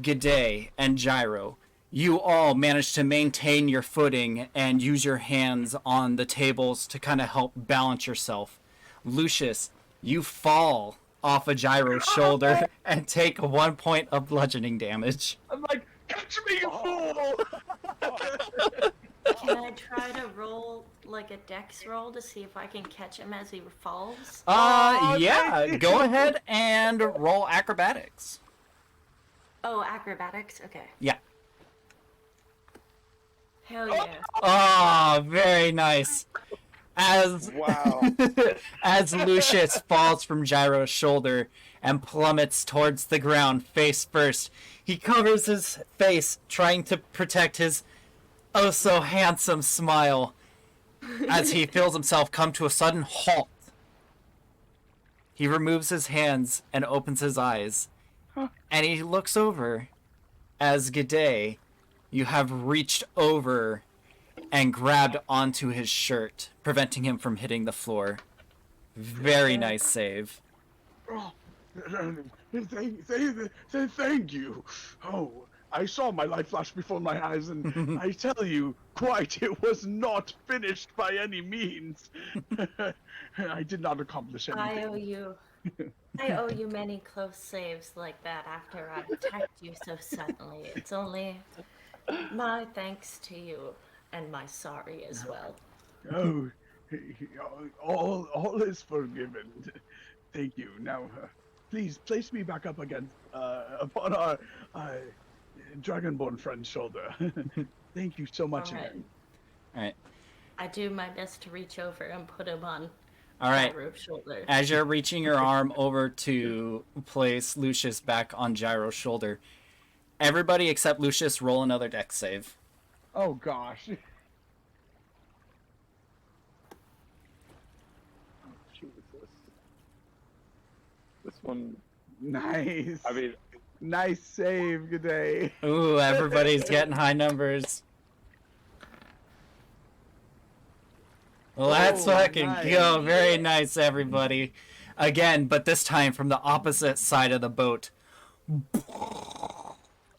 G'day, and Gyro, you all manage to maintain your footing and use your hands on the tables to kind of help balance yourself. Lucius, you fall off of Gyro's shoulder and take 1 point of bludgeoning damage. I'm like, catch me, you fool! Can I try to roll like a dex roll to see if I can catch him as he falls? Yeah, go ahead and roll acrobatics. Oh, acrobatics? Okay. Yeah. Hell yeah. Oh, very nice. As Wow. as Lucius falls from Gyro's shoulder and plummets towards the ground face first, he covers his face trying to protect his oh so handsome smile as he feels himself come to a sudden halt. He removes his hands and opens his eyes, and he looks over as G'day, you have reached over and grabbed onto his shirt, preventing him from hitting the floor. Very nice save. Oh, thank you. Oh, I saw my light flash before my eyes, and I tell you, quite, it was not finished by any means. I did not accomplish anything. I owe you many close saves like that after I attacked you so suddenly. It's only my thanks to you and my sorry as well. Oh, all is forgiven. Thank you. Now, please place me back up against upon our dragonborn friend's shoulder. Thank you so much All right. again. All right. I do my best to reach over and put him on All right. Gyro's shoulder. As you're reaching your arm over to place Lucius back on Gyro's shoulder, everybody except Lucius roll another dex save. Oh gosh. Jesus. This one, Nice. I mean, Nice save. Good day. Ooh, everybody's getting high numbers. Let's Oh, fucking nice. go. Very nice, everybody. Again, but this time from the opposite side of the boat.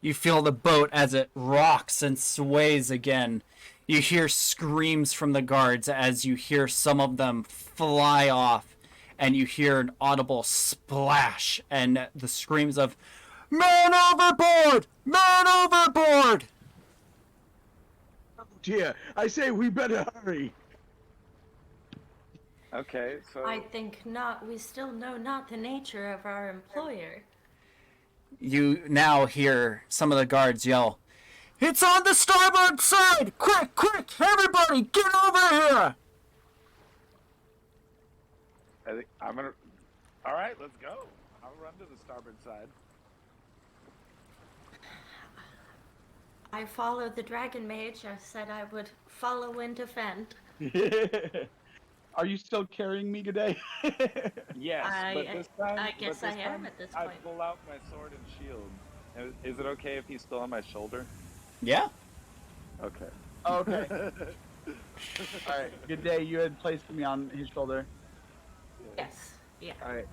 You feel the boat as it rocks and sways again. You hear screams from the guards as you hear some of them fly off, and you hear an audible splash and the screams of, "Man overboard! Man overboard!" Oh dear. I say we better hurry. Okay, so I think not. We still know not the nature of our employer. You now hear some of the guards yell, "It's on the starboard side! Quick, quick, everybody, get over here!" I think I'm gonna. All right, let's go. I'll run to the starboard side. I followed the dragon mage. I said I would follow and defend. Are you still carrying me today? Yes, I- but this time, I guess but I this am time at this I point. pull out my sword and shield. Is it okay if he's still on my shoulder? Yeah. Okay. Okay. All right. Good day. You had placed me on his shoulder. Yes. Yeah. All right.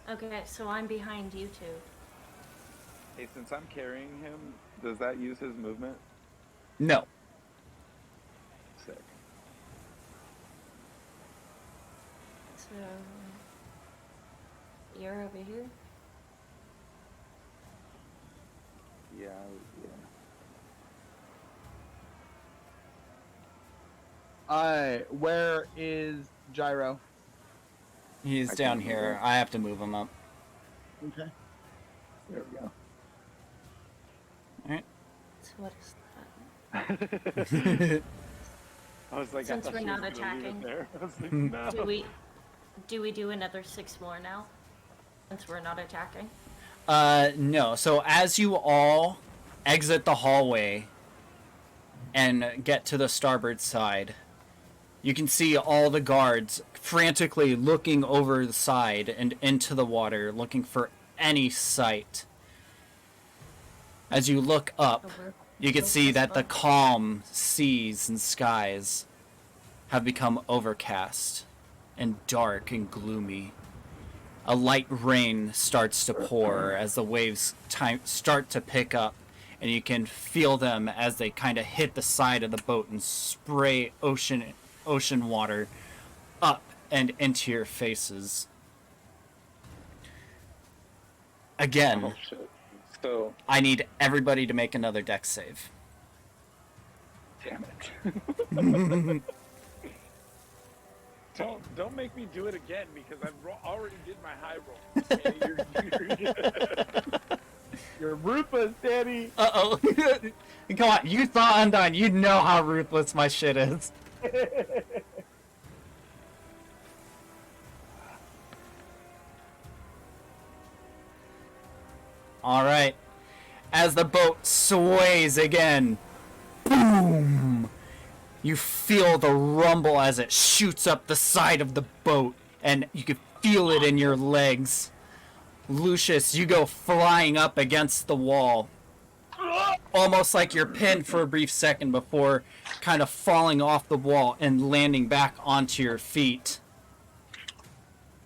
Okay, so I'm behind you two. Hey, since I'm carrying him, does that use his movement? No. Sick. So you're over here. Yeah, Where is Gyro? He's I down can't move here. him. I have to move him up. Okay. There we go. Alright. So what is I was like, Since I thought we're she not was gonna leave it attacking. there. I was like, no. that? Do we do another 6 more now? Since we're not attacking. No. So as you all exit the hallway and get to the starboard side, you can see all the guards frantically looking over the side and into the water, looking for any sight. As you look up, you can see that the calm seas and skies have become overcast and dark and gloomy. A light rain starts to pour as the waves start to pick up, and you can feel them as they kind of hit the side of the boat and spray ocean water up and into your faces. Again, Oh shit. So, I need everybody to make another dex save. damn it. Don't make me do it again because I already did my high roll. Okay, You're ruthless, Danny. Uh-oh. Come on, you saw Undine. You know how ruthless my shit is. Alright. As the boat sways again, boom! You feel the rumble as it shoots up the side of the boat, and you can feel it in your legs. Lucius, you go flying up against the wall, almost like you're pinned for a brief second before kind of falling off the wall and landing back onto your feet.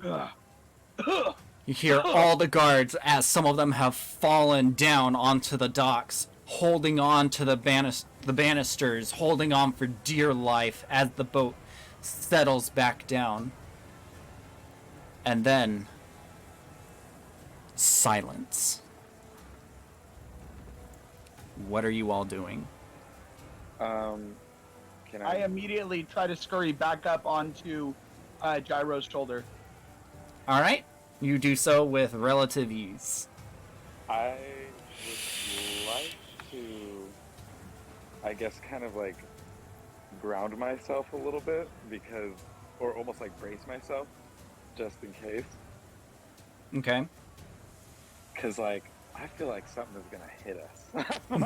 You hear all the guards, as some of them have fallen down onto the docks, holding on to the banisters, holding on for dear life as the boat settles back down. And then silence. What are you all doing? Can I immediately try to scurry back up onto Gyro's shoulder. All right, you do so with relative ease. I would like to, I guess, kind of like ground myself a little bit because, or almost like brace myself just in case. Okay. Because, like, I feel like something is going to hit us. I'm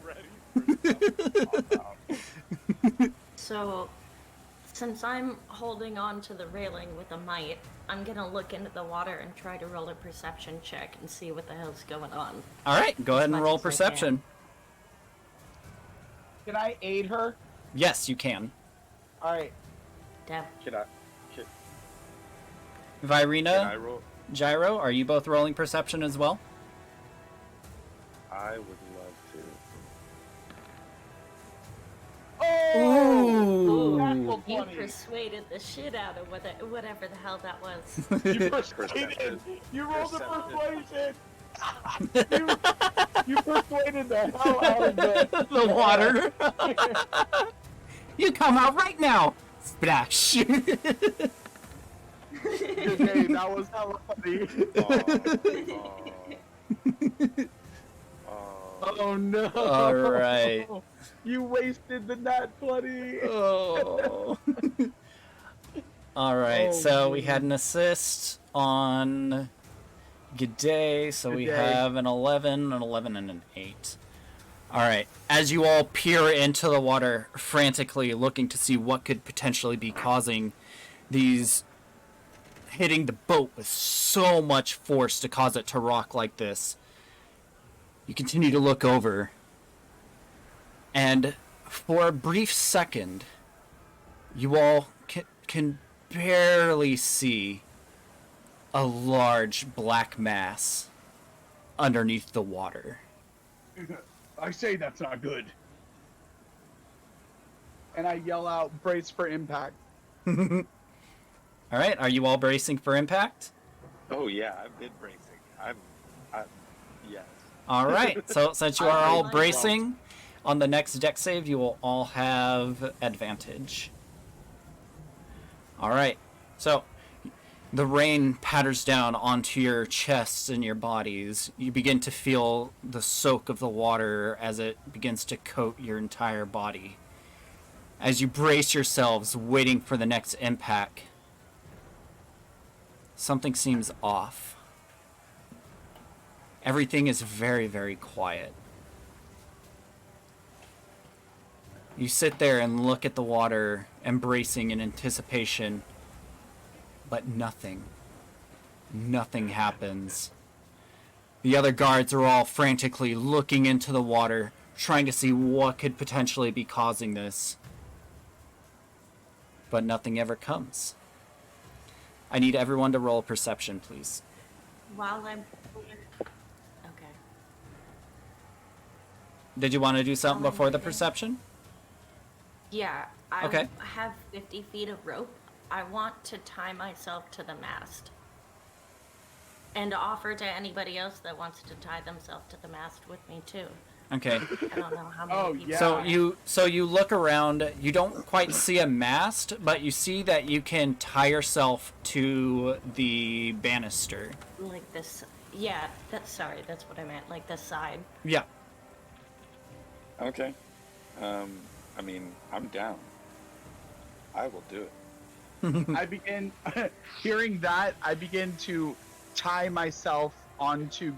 ready for something to pop out. So, since I'm holding on to the railing with a mite, I'm gonna look into the water and try to roll a perception check and see what the hell's going on. All right, go ahead and much roll as I perception. Can I aid her? Yes, you can. All right. Damn. Can I Virina, roll? Gyro, are you both rolling perception as well? I would love to. Oh! Natural You 20. persuaded the shit out of whatever the hell that was. You persuaded. You rolled a persuasion. you persuaded the hell out of The water. You come out right now. Splash. Okay, that was hella funny. Oh no. All right. You wasted the nat 20. Oh. All right. Oh, so we man. had an assist on G'day. So we G'day. have an 11, an 11, and an 8. All right. As you all peer into the water, frantically looking to see what could potentially be causing these hitting the boat with so much force to cause it to rock like this, you continue to look over, and for a brief second, you all can barely see a large black mass underneath the water. I say that's not good. And I yell out, brace for impact. All right, are you all bracing for impact? Oh yeah, I've been bracing. Yes. All right, so since you are all bracing, on the next deck save, you will all have advantage. All right, so the rain patters down onto your chests and your bodies. You begin to feel the soak of the water as it begins to coat your entire body. As you brace yourselves, waiting for the next impact, something seems off. Everything is very, very quiet. You sit there and look at the water, embracing in anticipation, but nothing. Nothing happens. The other guards are all frantically looking into the water, trying to see what could potentially be causing this. But nothing ever comes. I need everyone to roll perception, please. While I'm... Okay. Did you want to do something before the perception? Yeah, I Okay. have 50 feet of rope. I want to tie myself to the mast. And offer to anybody else that wants to tie themselves to the mast with me too. Okay. I don't know how many people. Yeah. So you look around, you don't quite see a mast, but you see that you can tie yourself to the banister. Like this. Yeah, that's what I meant. Like this side. Yeah. Okay. I mean, I'm down. I will do it. I begin hearing that. I begin to tie myself onto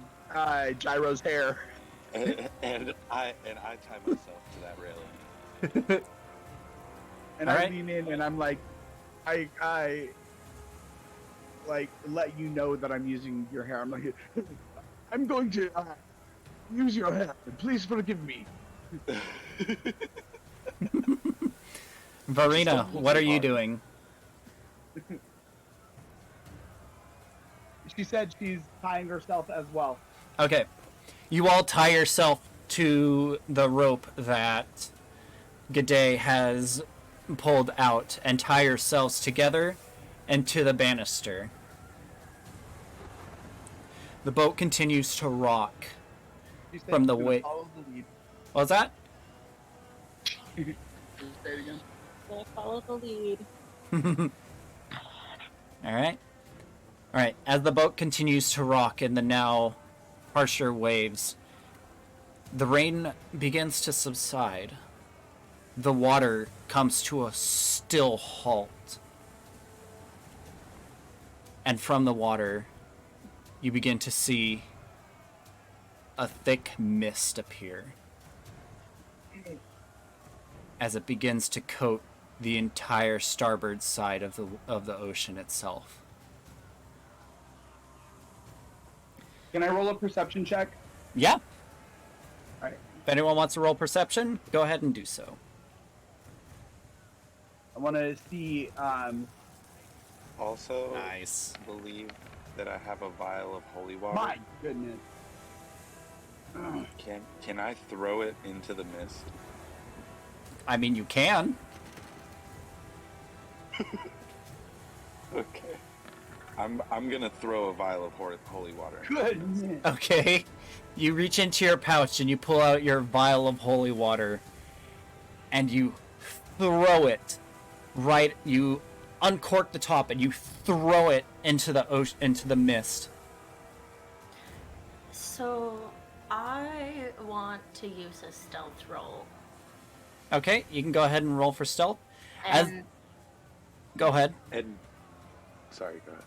Gyro's hair, and I tie myself to that railing. and All I right. lean in, and I'm like, I like let you know that I'm using your hair. I'm like, I'm going to use your hair. Please forgive me. Varina, what are you doing? She said she's tying herself as well. Okay. You all tie yourself to the rope that G'day has pulled out and tie yourselves together and to the banister. The boat continues to rock. She said From the she's gonna way- follow the lead. What was that? Just say it again. Gonna follow the lead. Alright. Alright, as the boat continues to rock in the now harsher waves, the rain begins to subside. The water comes to a still halt. And from the water, you begin to see a thick mist appear as it begins to coat the entire starboard side of the ocean itself. Can I roll a perception check? Yeah. Alright. If anyone wants to roll perception, go ahead and do so. I want to see. Also, Nice. believe that I have a vial of holy water. My goodness. Can I throw it into the mist? I mean, you can. Okay. I'm gonna throw a vial of holy water. Goodness. Okay. You reach into your pouch and you pull out your vial of holy water and you throw it right. You uncork the top and you throw it into the ocean, into the mist. So I want to use a stealth roll. Okay, you can go ahead and roll for stealth. As And go ahead. And sorry, go ahead.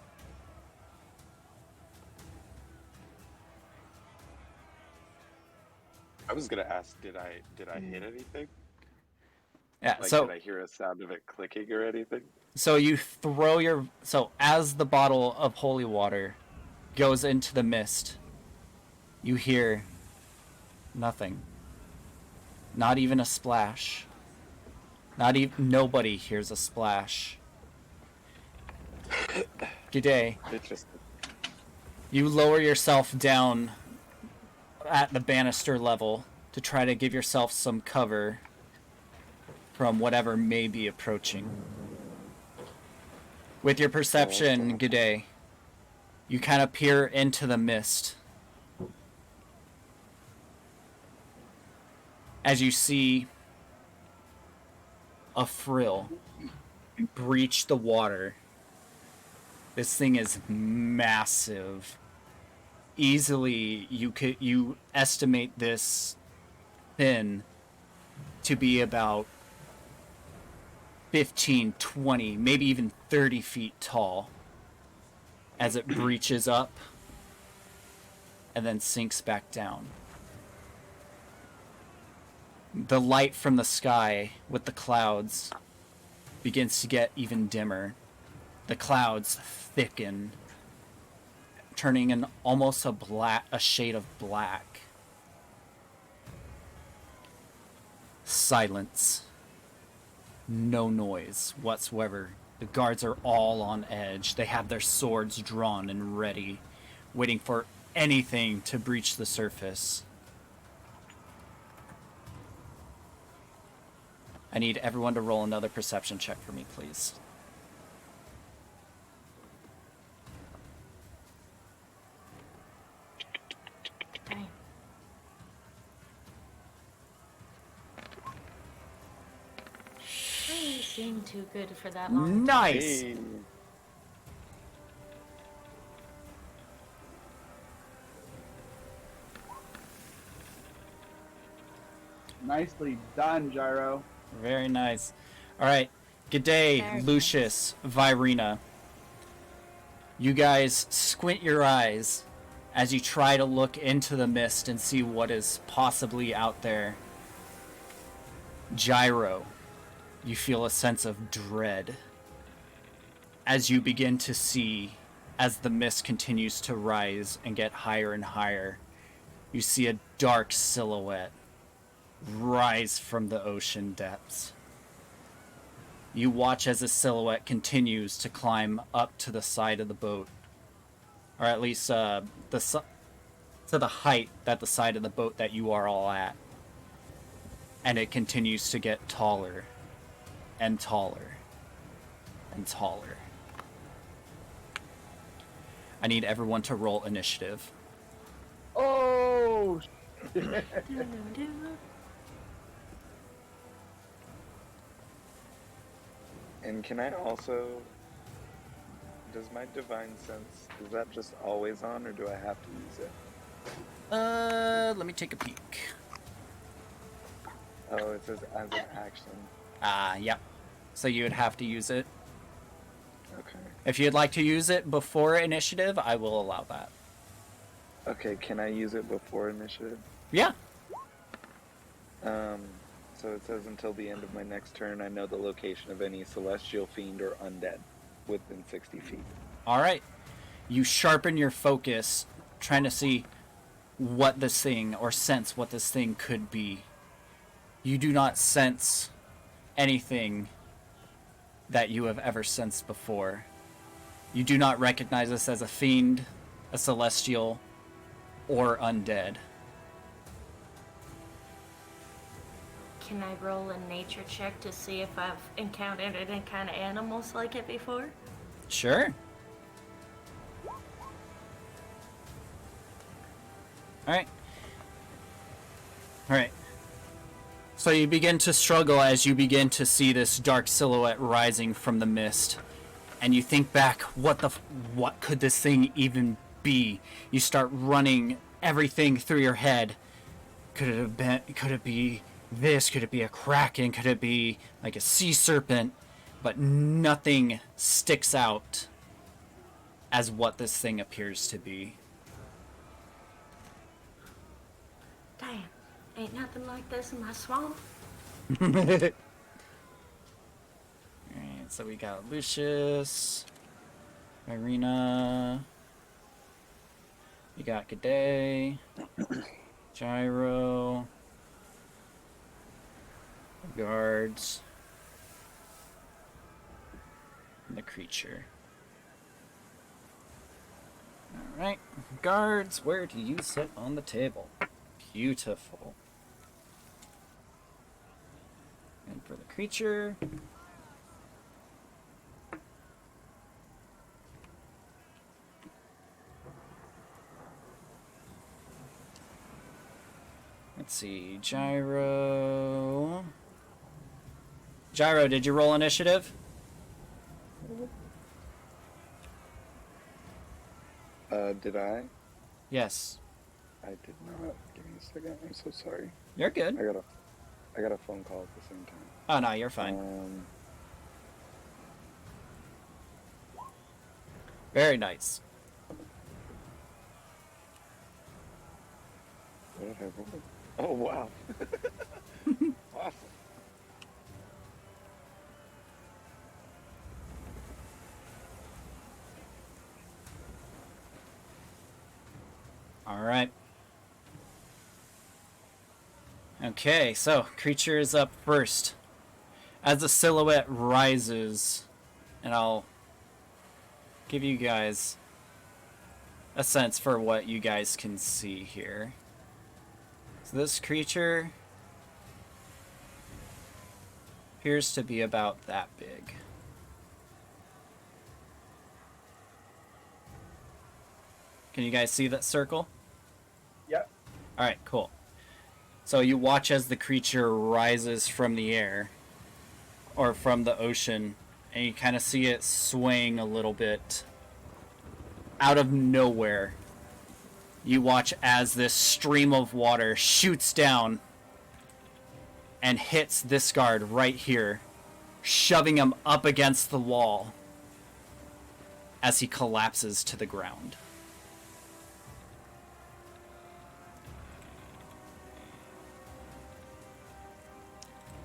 I was gonna ask, did I hit anything? Yeah. Like, So did I hear a sound of it clicking or anything? So you throw your... So as the bottle of holy water goes into the mist, you hear nothing. Not even a splash. Nobody hears a splash. G'day. It just You lower yourself down at the banister level to try to give yourself some cover from whatever may be approaching. With your perception, G'day, you kind of peer into the mist as you see a frill breach the water. This thing is massive. Easily, you estimate this fin to be about 15, 20, maybe even 30 feet tall as it breaches up and then sinks back down. The light from the sky with the clouds begins to get even dimmer. The clouds thicken, turning in almost a shade of black. Silence. No noise whatsoever. The guards are all on edge. They have their swords drawn and ready, waiting for anything to breach the surface. I need everyone to roll another perception check for me, please. Dang. They seem too good for that long. Nice! Hey. Nicely done, Gyro. Very nice. Alright. G'day, Very Lucius, Virina. You guys squint your eyes as you try to look into the mist and see what is possibly out there. Gyro, you feel a sense of dread as you begin to see, as the mist continues to rise and get higher and higher, you see a dark silhouette rise from the ocean depths. You watch as the silhouette continues to climb up to the side of the boat, or at least to the height that the side of the boat that you are all at, and it continues to get taller and taller and taller. I need everyone to roll initiative. Oh, shit. And can I also, does my divine sense, is that just always on, or do I have to use it? Let me take a peek. Oh, it says as an action. Yep. So you would have to use it. Okay. If you'd like to use it before initiative, I will allow that. Okay, can I use it before initiative? Yeah. So it says until the end of my next turn, I know the location of any celestial fiend or undead within 60 feet. All right. You sharpen your focus, trying to see what this thing, or sense what this thing could be. You do not sense anything that you have ever sensed before. You do not recognize this as a fiend, a celestial, or undead. Can I roll a nature check to see if I've encountered any kind of animals like it before? Sure. Alright. Alright. So you begin to struggle as you begin to see this dark silhouette rising from the mist. And you think back, what could this thing even be? You start running everything through your head. Could it be this? Could it be a kraken? Could it be like a sea serpent? But nothing sticks out as what this thing appears to be. Damn, ain't nothing like this in my swamp. Alright, so we got Lucius, Irina, you got G'day, Gyro, guards, and the creature. Alright, guards, where do you sit on the table? Beautiful. And for the creature. Let's see, Gyro. Gyro, did you roll initiative? Did I? Yes. I did not. Give me a second. I'm so sorry. You're good. I got a phone call at the same time. Oh, no, you're fine. Very nice. What did I roll? Oh, wow. Awesome. All right. Okay, so creature is up first. As the silhouette rises, and I'll give you guys a sense for what you guys can see here. So this creature appears to be about that big. Can you guys see that circle? Yep. All right, cool. So you watch as the creature rises from the air or from the ocean, and you kind of see it swaying a little bit out of nowhere. You watch as this stream of water shoots down and hits this guard right here, shoving him up against the wall as he collapses to the ground.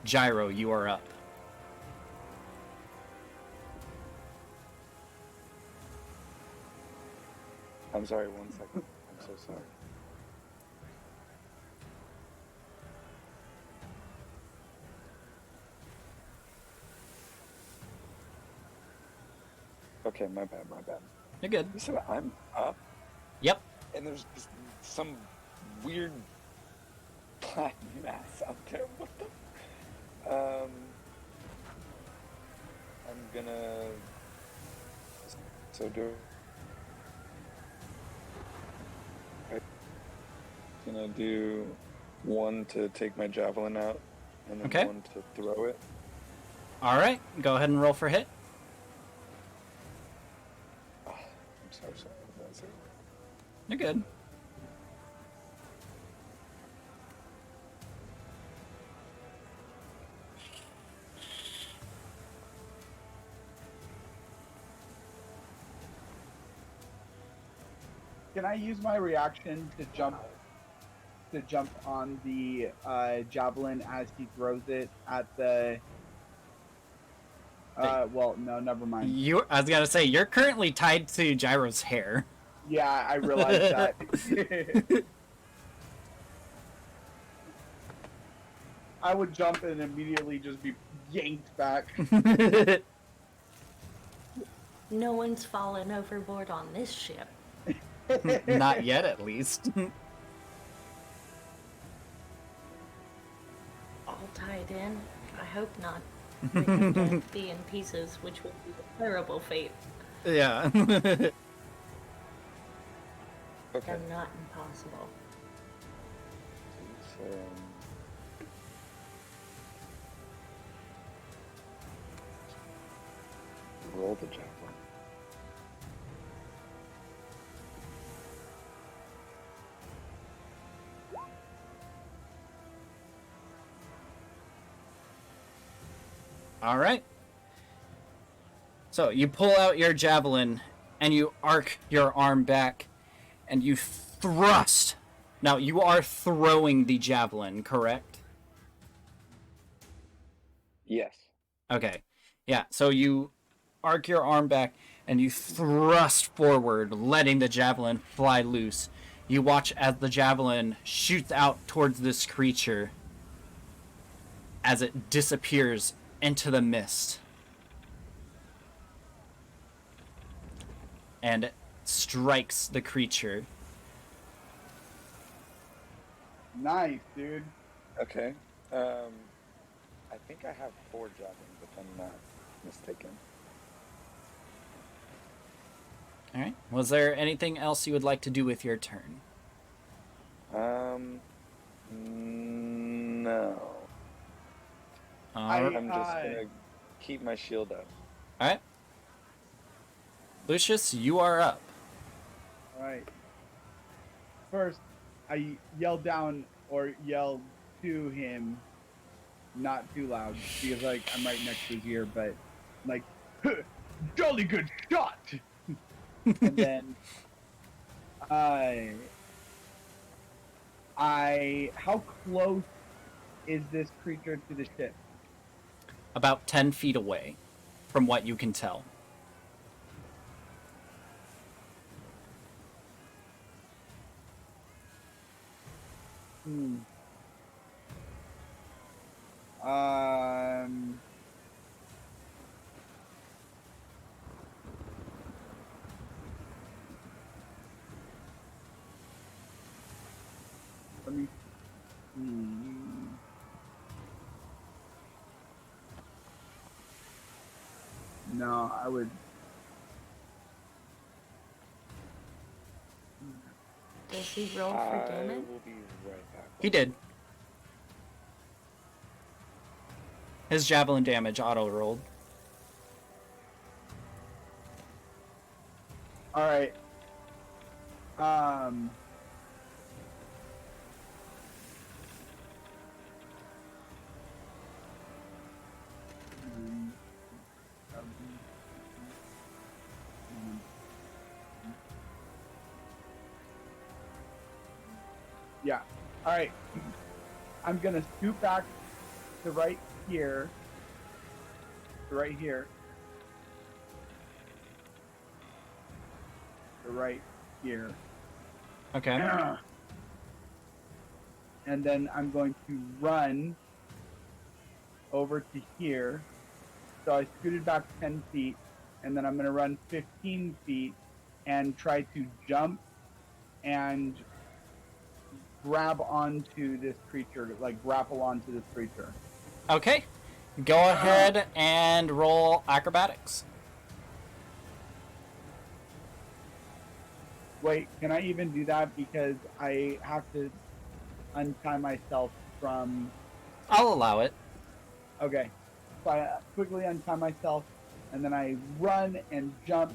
Gyro, you are up. I'm sorry, 1 second. I'm so sorry. Okay, my bad. You're good. You said I'm up? Yep. And there's just some weird black mass out there. What the? I'm gonna. So gonna do one to take my javelin out, and then Okay. one to throw it. All right, go ahead and roll for hit. Oh, I'm so sorry. That's it. You're good. Can I use my reaction to jump on the javelin as he throws it at the? Well, no, never mind. I was gonna say you're currently tied to Gyro's hair. Yeah, I realized that. I would jump and immediately just be yanked back. No one's fallen overboard on this ship. Not yet, at least. All tied in? I hope not. We have to be in pieces, which would be a terrible fate, Yeah. Okay. and not impossible. So, roll the javelin. All right. So you pull out your javelin and you arc your arm back and you thrust. Now you are throwing the javelin, correct? Yes. Okay. Yeah, so you arc your arm back and you thrust forward, letting the javelin fly loose. You watch as the javelin shoots out towards this creature as it disappears into the mist. And it strikes the creature. Nice, dude. Okay. I think I have 4 javelins, if I'm not mistaken. All right. Was there anything else you would like to do with your turn? No. All right. I'm just gonna keep my shield up. All right. Lucius, you are up. All right. First, I yell down or yell to him, not too loud, because like I'm right next to his ear, but like, jolly good shot. And then how close is this creature to the ship? About 10 feet away, from what you can tell. Let me see. No, I would. Does he roll for I damage? will be right back. He did. His javelin damage auto rolled. All right. Yeah. All right. I'm gonna scoot back to right here. To right here. To right here. Okay. And then I'm going to run over to here. So I scooted back 10 feet, and then I'm going to run 15 feet and try to jump and grab onto this creature, like grapple onto this creature. Okay. Go ahead and roll acrobatics. Wait, can I even do that? Because I have to untie myself from... I'll allow it. Okay. So I quickly untie myself, and then I run and jump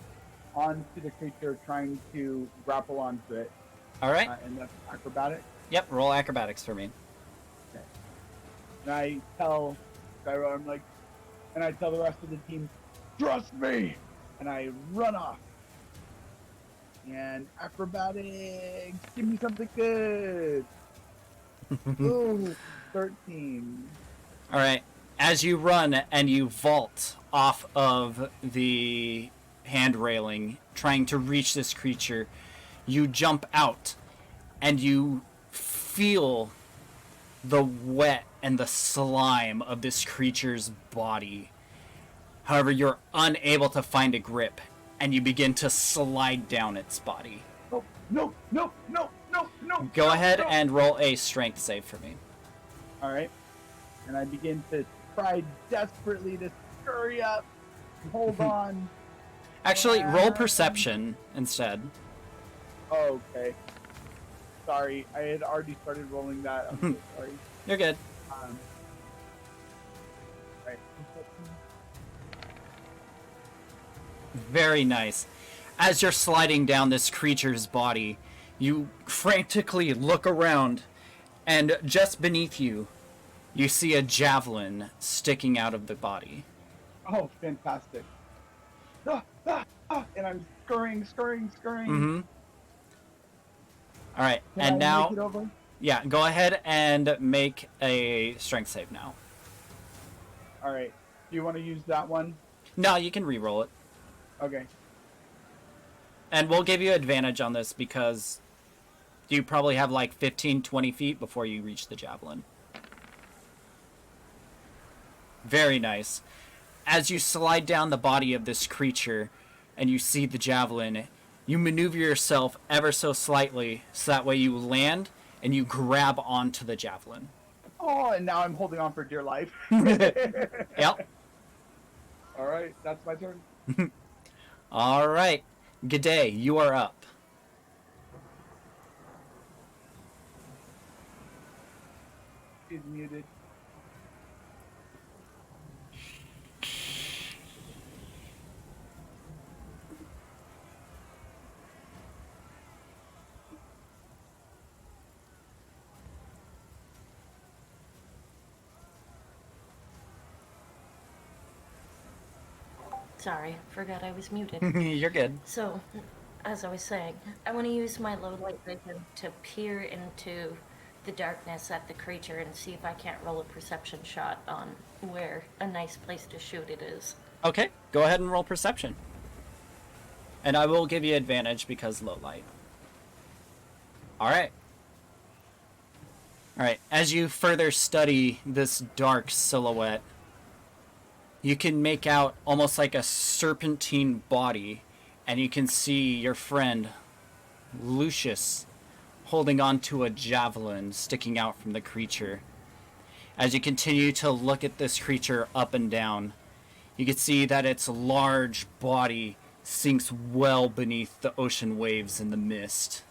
onto the creature, trying to grapple onto it. All right. And that's acrobatic. Yep, roll acrobatics for me. Okay. And I tell Gyro, I'm like, and I tell the rest of the team, trust me! And I run off. And acrobatics, give me something good. Ooh, 13. All right. As you run and you vault off of the hand railing, trying to reach this creature, you jump out and you feel the wet and the slime of this creature's body. However, you're unable to find a grip, and you begin to slide down its body. No. Go ahead and roll a strength save for me. All right. And I begin to try desperately to scurry up, hold on. Actually, roll perception instead. Oh, okay. Sorry, I had already started rolling that. I'm so sorry. You're good. Right. Very nice. As you're sliding down this creature's body, you frantically look around, and just beneath you, you see a javelin sticking out of the body. Oh, fantastic. And I'm scurrying. Mm-hmm. All right, Can and I now, make it over? yeah, go ahead and make a strength save now. All right. Do you want to use that one? No, you can re-roll it. Okay. And we'll give you advantage on this because you probably have like 15, 20 feet before you reach the javelin. Very nice. As you slide down the body of this creature and you see the javelin, you maneuver yourself ever so slightly so that way you land and you grab onto the javelin. Oh, and now I'm holding on for dear life. Yep. All right, that's my turn. All right. G'day, you are up. She's muted. Sorry, forgot I was muted. You're good. So, as I was saying, I want to use my low light vision to peer into the darkness at the creature and see if I can't roll a perception shot on where a nice place to shoot it is. Okay, go ahead and roll perception. And I will give you advantage because low light. All right. All right, as you further study this dark silhouette, you can make out almost like a serpentine body, and you can see your friend, Lucius, holding onto a javelin sticking out from the creature. As you continue to look at this creature up and down, you can see that its large body sinks well beneath the ocean waves in the mist.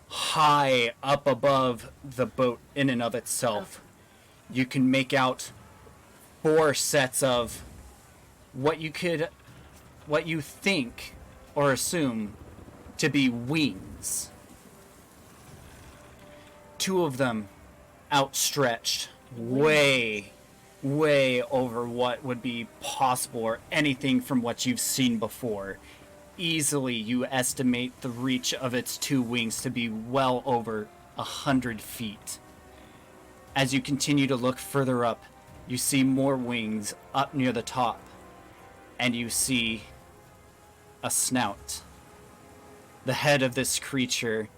High up above the boat in and of itself, you can make out 4 sets of what you think or assume to be wings. 2 of them outstretched way over what would be possible or anything from what you've seen before. Easily, you estimate the reach of its 2 wings to be well over 100 feet. As you continue to look further up, you see more wings up near the top, and you see a snout. The head of this creature,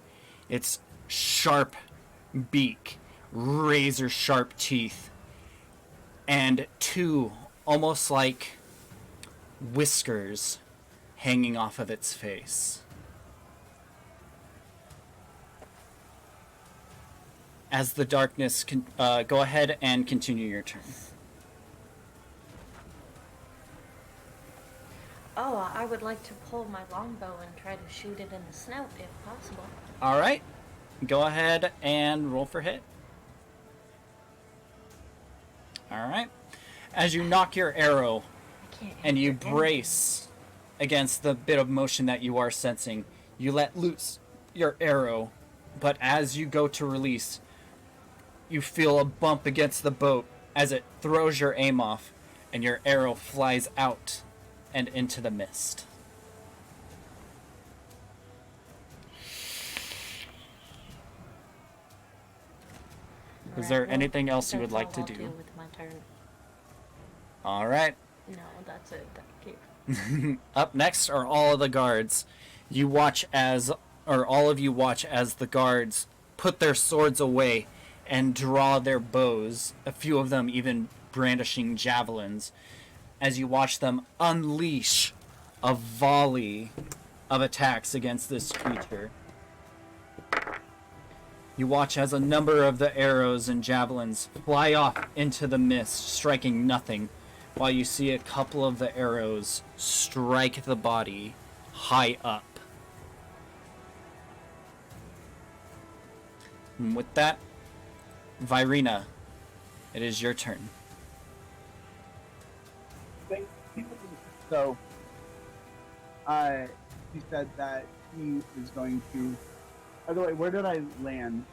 its sharp beak, razor sharp teeth, and 2 almost like whiskers hanging off of its face. As the darkness go ahead and continue your turn. Oh, I would like to pull my longbow and try to shoot it in the snout if possible. All right, go ahead and roll for hit. All right, as you knock your arrow and you brace against the bit of motion that you are sensing, you let loose your arrow, but as you go to release, you feel a bump against the boat as it throws your aim off, and your arrow flies out and into the mist. Is there anything else you would like to do? With my turn. All right. No, that's it. Thank you. Up next are all of the guards. All of you watch as the guards put their swords away and draw their bows, a few of them even brandishing javelins, as you watch them unleash a volley of attacks against this creature. You watch as a number of the arrows and javelins fly off into the mist, striking nothing, while you see a couple of the arrows strike the body high up. And with that, Virina, it is your turn. So, he said that he is going to. By the way, where did I land?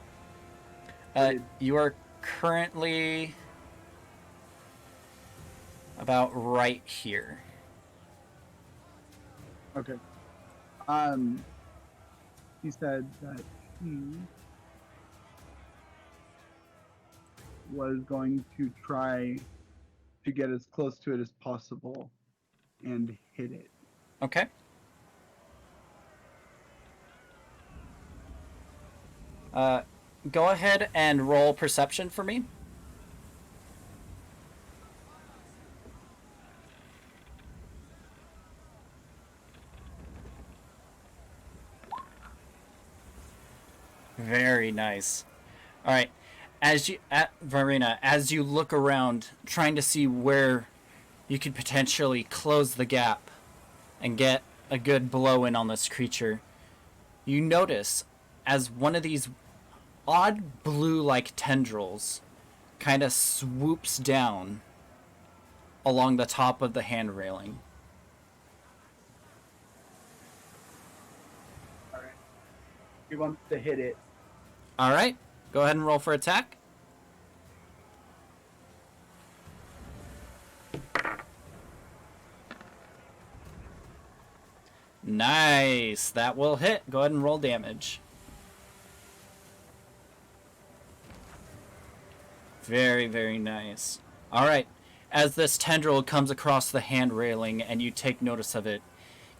You are currently about right here. Okay. He said that he was going to try to get as close to it as possible and hit it. Okay. Go ahead and roll perception for me. Very nice. All right. Varina, as you look around, trying to see where you could potentially close the gap and get a good blow in on this creature, you notice as one of these odd blue-like tendrils kind of swoops down along the top of the hand railing. All right. He wants to hit it. All right. Go ahead and roll for attack. Nice. That will hit. Go ahead and roll damage. Very, very nice. All right. As this tendril comes across the hand railing and you take notice of it,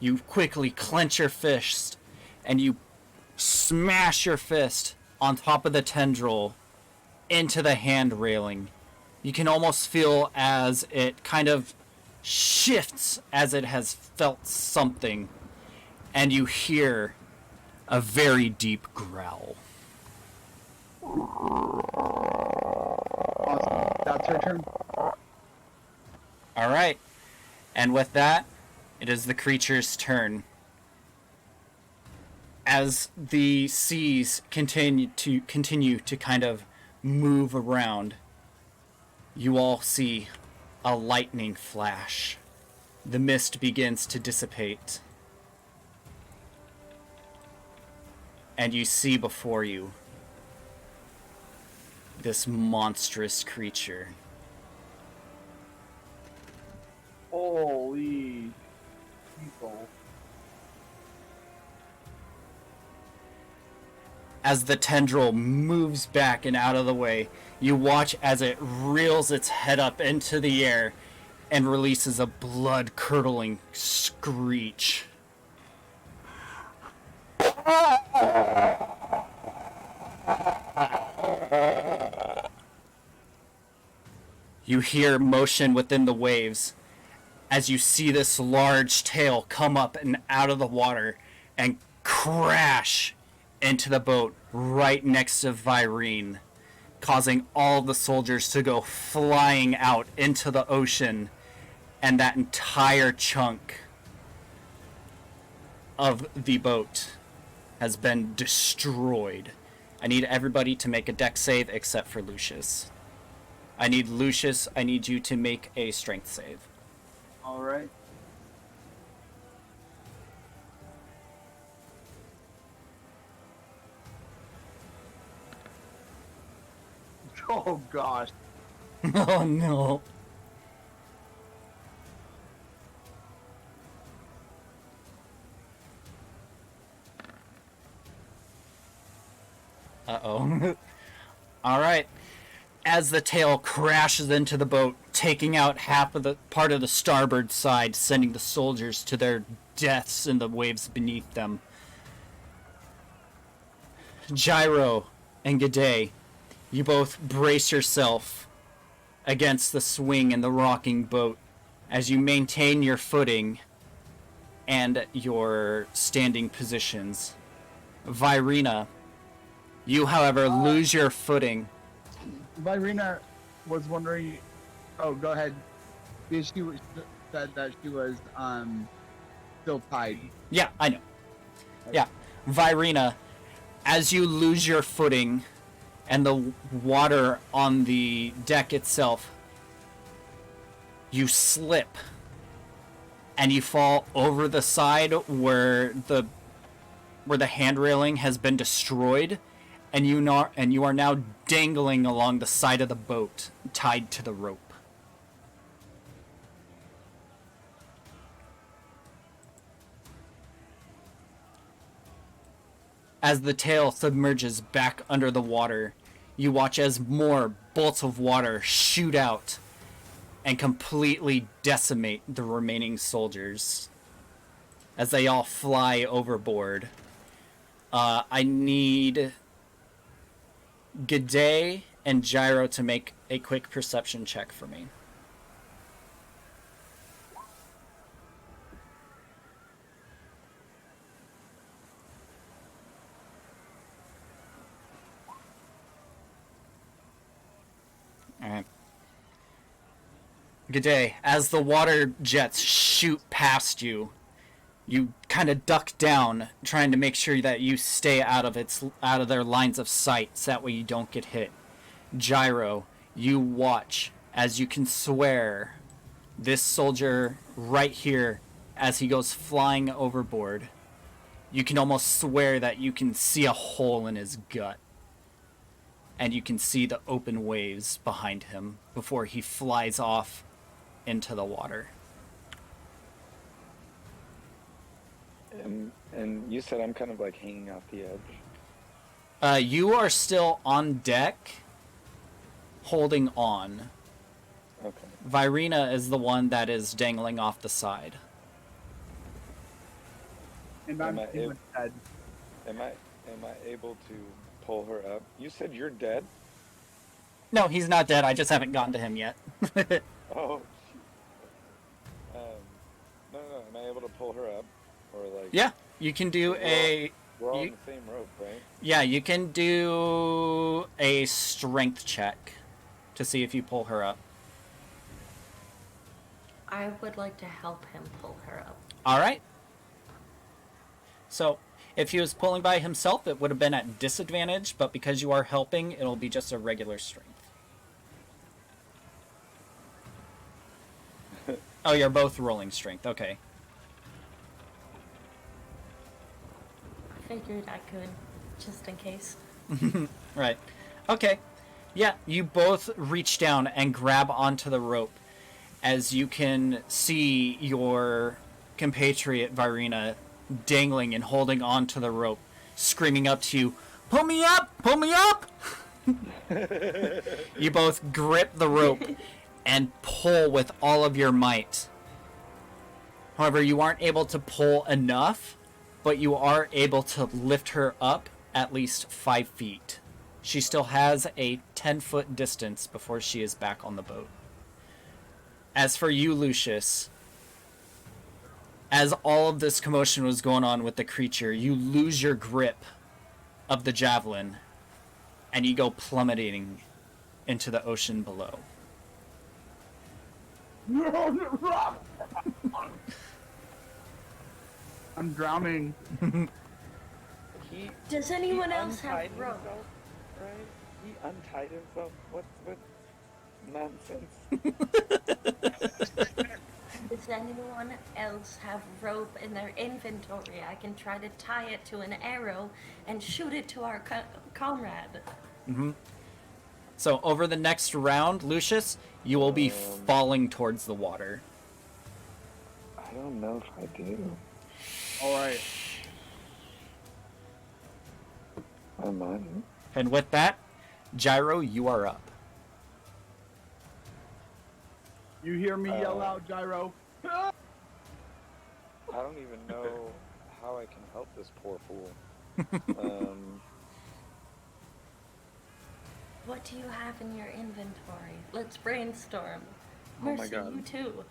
you quickly clench your fist and you smash your fist on top of the tendril into the hand railing. You can almost feel as it kind of shifts as it has felt something, and you hear a very deep growl. Awesome. That's her turn. All right. And with that, it is the creature's turn. As the seas continue to kind of move around, you all see a lightning flash. The mist begins to dissipate. And you see before you this monstrous creature. Holy people. As the tendril moves back and out of the way, you watch as it reels its head up into the air and releases a blood-curdling screech. You hear motion within the waves as you see this large tail come up and out of the water and crash into the boat right next to Virene, causing all the soldiers to go flying out into the ocean, and that entire chunk of the boat has been destroyed. I need everybody to make a dex save except for Lucius. I need you to make a strength save. All right. Oh gosh. Oh no. Uh-oh. All right. As the tail crashes into the boat, taking out half of the part of the starboard side, sending the soldiers to their deaths in the waves beneath them. Gyro and G'day, you both brace yourself against the swing in the rocking boat as you maintain your footing and your standing positions. Virena, you, however, lose your footing. Virena was wondering. Oh, go ahead. She said that she was still tied. Yeah, I know. Yeah, Virena, as you lose your footing and the water on the deck itself, you slip and you fall over the side where the hand railing has been destroyed, and you are now dangling along the side of the boat, tied to the rope. As the tail submerges back under the water, you watch as more bolts of water shoot out and completely decimate the remaining soldiers as they all fly overboard. I need G'day and Gyro to make a quick perception check for me. Good day. As the water jets shoot past you, you kind of duck down, trying to make sure that you stay out of their lines of sight, so that way you don't get hit. Gyro, you watch as you can swear this soldier right here, as he goes flying overboard, you can almost swear that you can see a hole in his gut. And you can see the open waves behind him before he flies off into the water. And you said I'm kind of like hanging off the edge. You are still on deck, holding on. Okay. Virina is the one that is dangling off the side. And I'm Am I pretty much dead. Am I able to pull her up? You said you're dead? No, he's not dead. I just haven't gotten to him yet. Oh. No. Am I able to pull her up, or like? Yeah, you can do We're all on the same rope, right? Yeah, you can do a strength check to see if you pull her up. I would like to help him pull her up. All right. So, if he was pulling by himself, it would have been at disadvantage, but because you are helping, it'll be just a regular strength. Oh, you're both rolling strength. Okay. Figured I could, just in case. Right. Okay. Yeah, you both reach down and grab onto the rope as you can see your compatriot Virina dangling and holding on to the rope, screaming up to you, "Pull me up! Pull me up!" You both grip the rope and pull with all of your might. However, you aren't able to pull enough, but you are able to lift her up at least 5 feet. She still has a 10-foot distance before she is back on the boat. As for you, Lucius, as all of this commotion was going on with the creature, you lose your grip of the javelin, and you go plummeting into the ocean below. I'm drowning. Does anyone else have untied rope? himself, right? He untied himself. What nonsense? Does anyone else have rope in their inventory? I can try to tie it to an arrow and shoot it to our comrade. So over the next round, Lucius, you will be falling towards the water. I don't know if I do. All right. I might. And with that, Gyro, you are up. You hear me yell out, Gyro. I don't even know how I can help this poor fool. What do you have in your inventory? Let's brainstorm. Oh my Mercy, God. you too.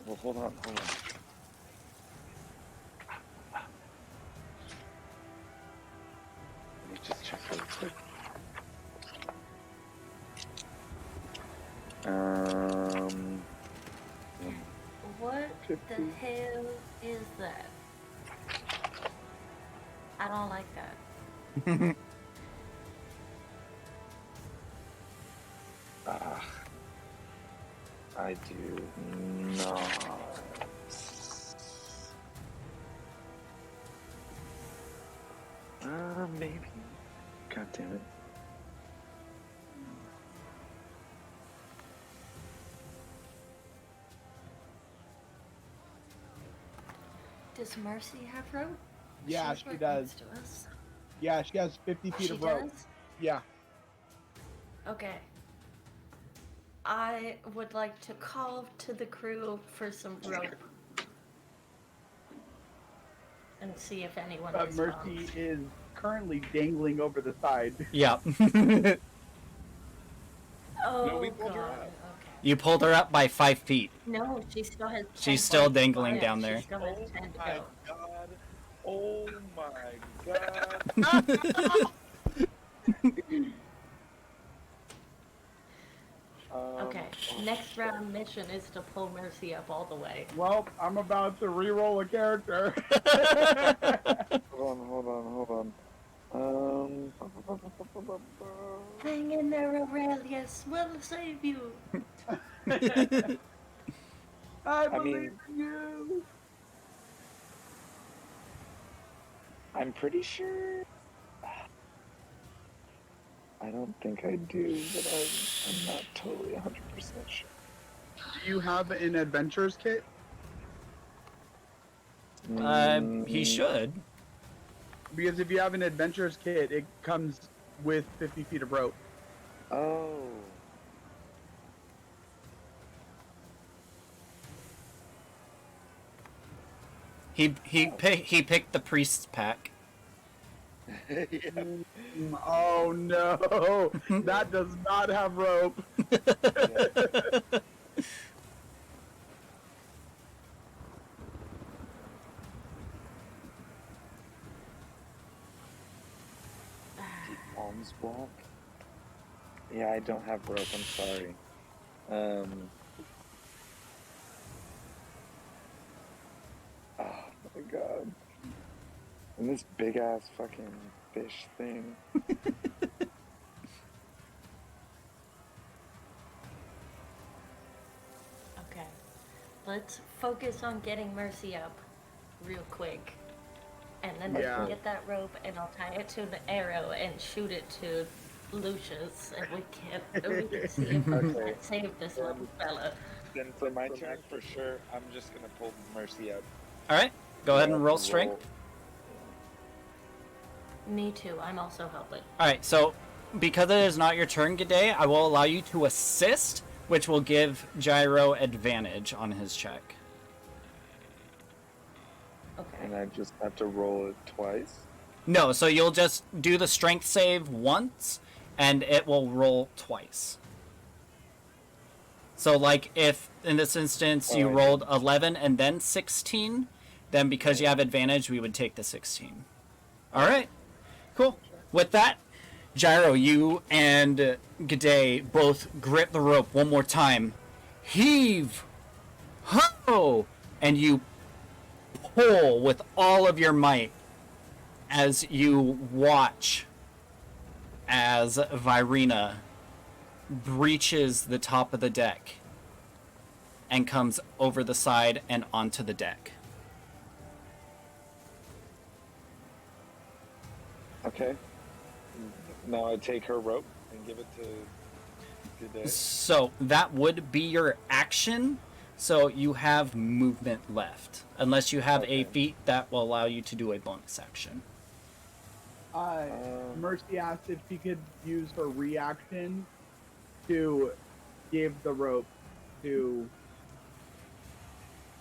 Well, hold on. Let me just check real quick. What the hell is that? I don't like that. I do not. Maybe. God damn it. Does Mercy have rope? Yeah, She's she right does. next to us. Yeah, she has 50 feet She of rope. does? Yeah. Okay. I would like to call to the crew for some rope. And see if anyone But responds. Mercy is currently dangling over the side. Yeah. Oh, No, we pulled her God. up. Okay. You pulled her up by 5 feet. No, she still has 10 She's still points. dangling Yeah, down there. She still has 10 to my go. God. Oh my God. Okay, next round mission is to pull Mercy up all the way. Well, I'm about to re-roll a character. Hold on. Hang in there, Aurelius. We'll save you. I I believe mean- in you. I'm pretty sure. I don't think I do, but I'm not totally 100% sure. Do you have an adventurer's kit? He should. Because if you have an adventurer's kit, it comes with 50 feet of rope. Oh. He picked the priest's pack. Yeah. Oh no, that does not have rope. Alms block? Yeah, I don't have rope, I'm sorry. Oh my god. And this big ass fucking fish thing. Okay, let's focus on getting Mercy up real quick. And then we Yeah. can get that rope and I'll tie it to the arrow and shoot it to Lucius and we can see if we Okay. can save this little fella. Then for my turn, for sure, I'm just gonna pull Mercy up. All right, go ahead and roll strength. Me too, I'm also helping. All right, so because it is not your turn, G'day, I will allow you to assist, which will give Gyro advantage on his check. And Okay. I just have to roll it twice. No, so you'll just do the strength save once, and it will roll twice. So, like, if in this instance you Oh, I rolled 11 and then 16, then because you have advantage, we would take the 16. All right, cool. With that, Gyro, you and G'day both grip the rope one more time. Heave! Ho! And you pull with all of your might as you watch as Virina breaches the top of the deck and comes over the side and onto the deck. Okay. Now I take her rope and give it to G'day. So that would be your action. So you have movement left, unless you have a Okay. feat that will allow you to do a bonus action. Mercy asked if she could use her reaction to give the rope to.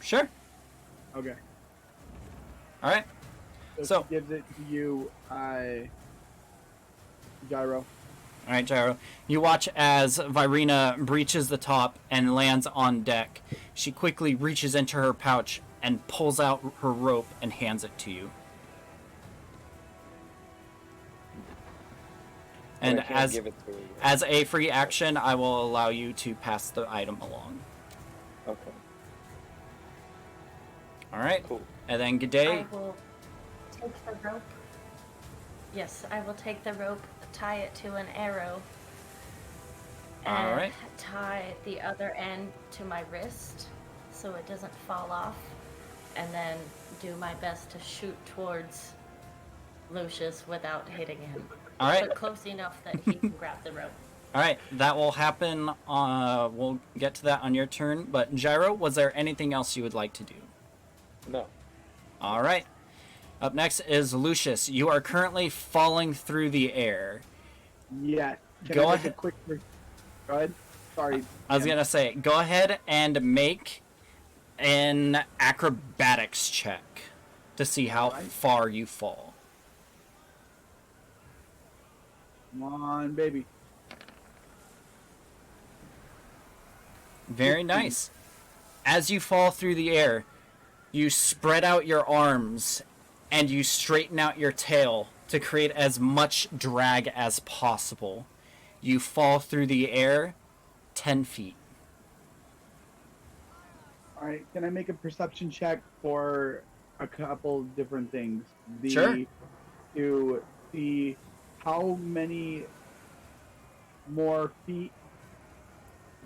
Sure. Okay. All right. So- she gives it to you, Gyro. All right, Gyro. You watch as Virina breaches the top and lands on deck. She quickly reaches into her pouch and pulls out her rope and hands it to you. But And I can't as give it to her. as a free action, I will allow you to pass the item along. Okay. All right. Cool. And then I G'day. will take the rope. Yes, I will take the rope, tie it to an arrow, and Alright. tie the other end to my wrist so it doesn't fall off, and then do my best to shoot towards Lucius without hitting him. All right. But close enough that he can grab the rope. All right. That will happen. We'll get to that on your turn. But Gyro, was there anything else you would like to do? No. All right. Up next is Lucius. You are currently falling through the air. Yes. Can Go I make ahead. a quick? Go ahead. Sorry. I was gonna say, go ahead and make an acrobatics check to see how Alright. far you fall. Come on, baby. Very nice. As you fall through the air, you spread out your arms and you straighten out your tail to create as much drag as possible. You fall through the air 10 feet. All right, can I make a perception check for a couple different things? Sure. To see how many more feet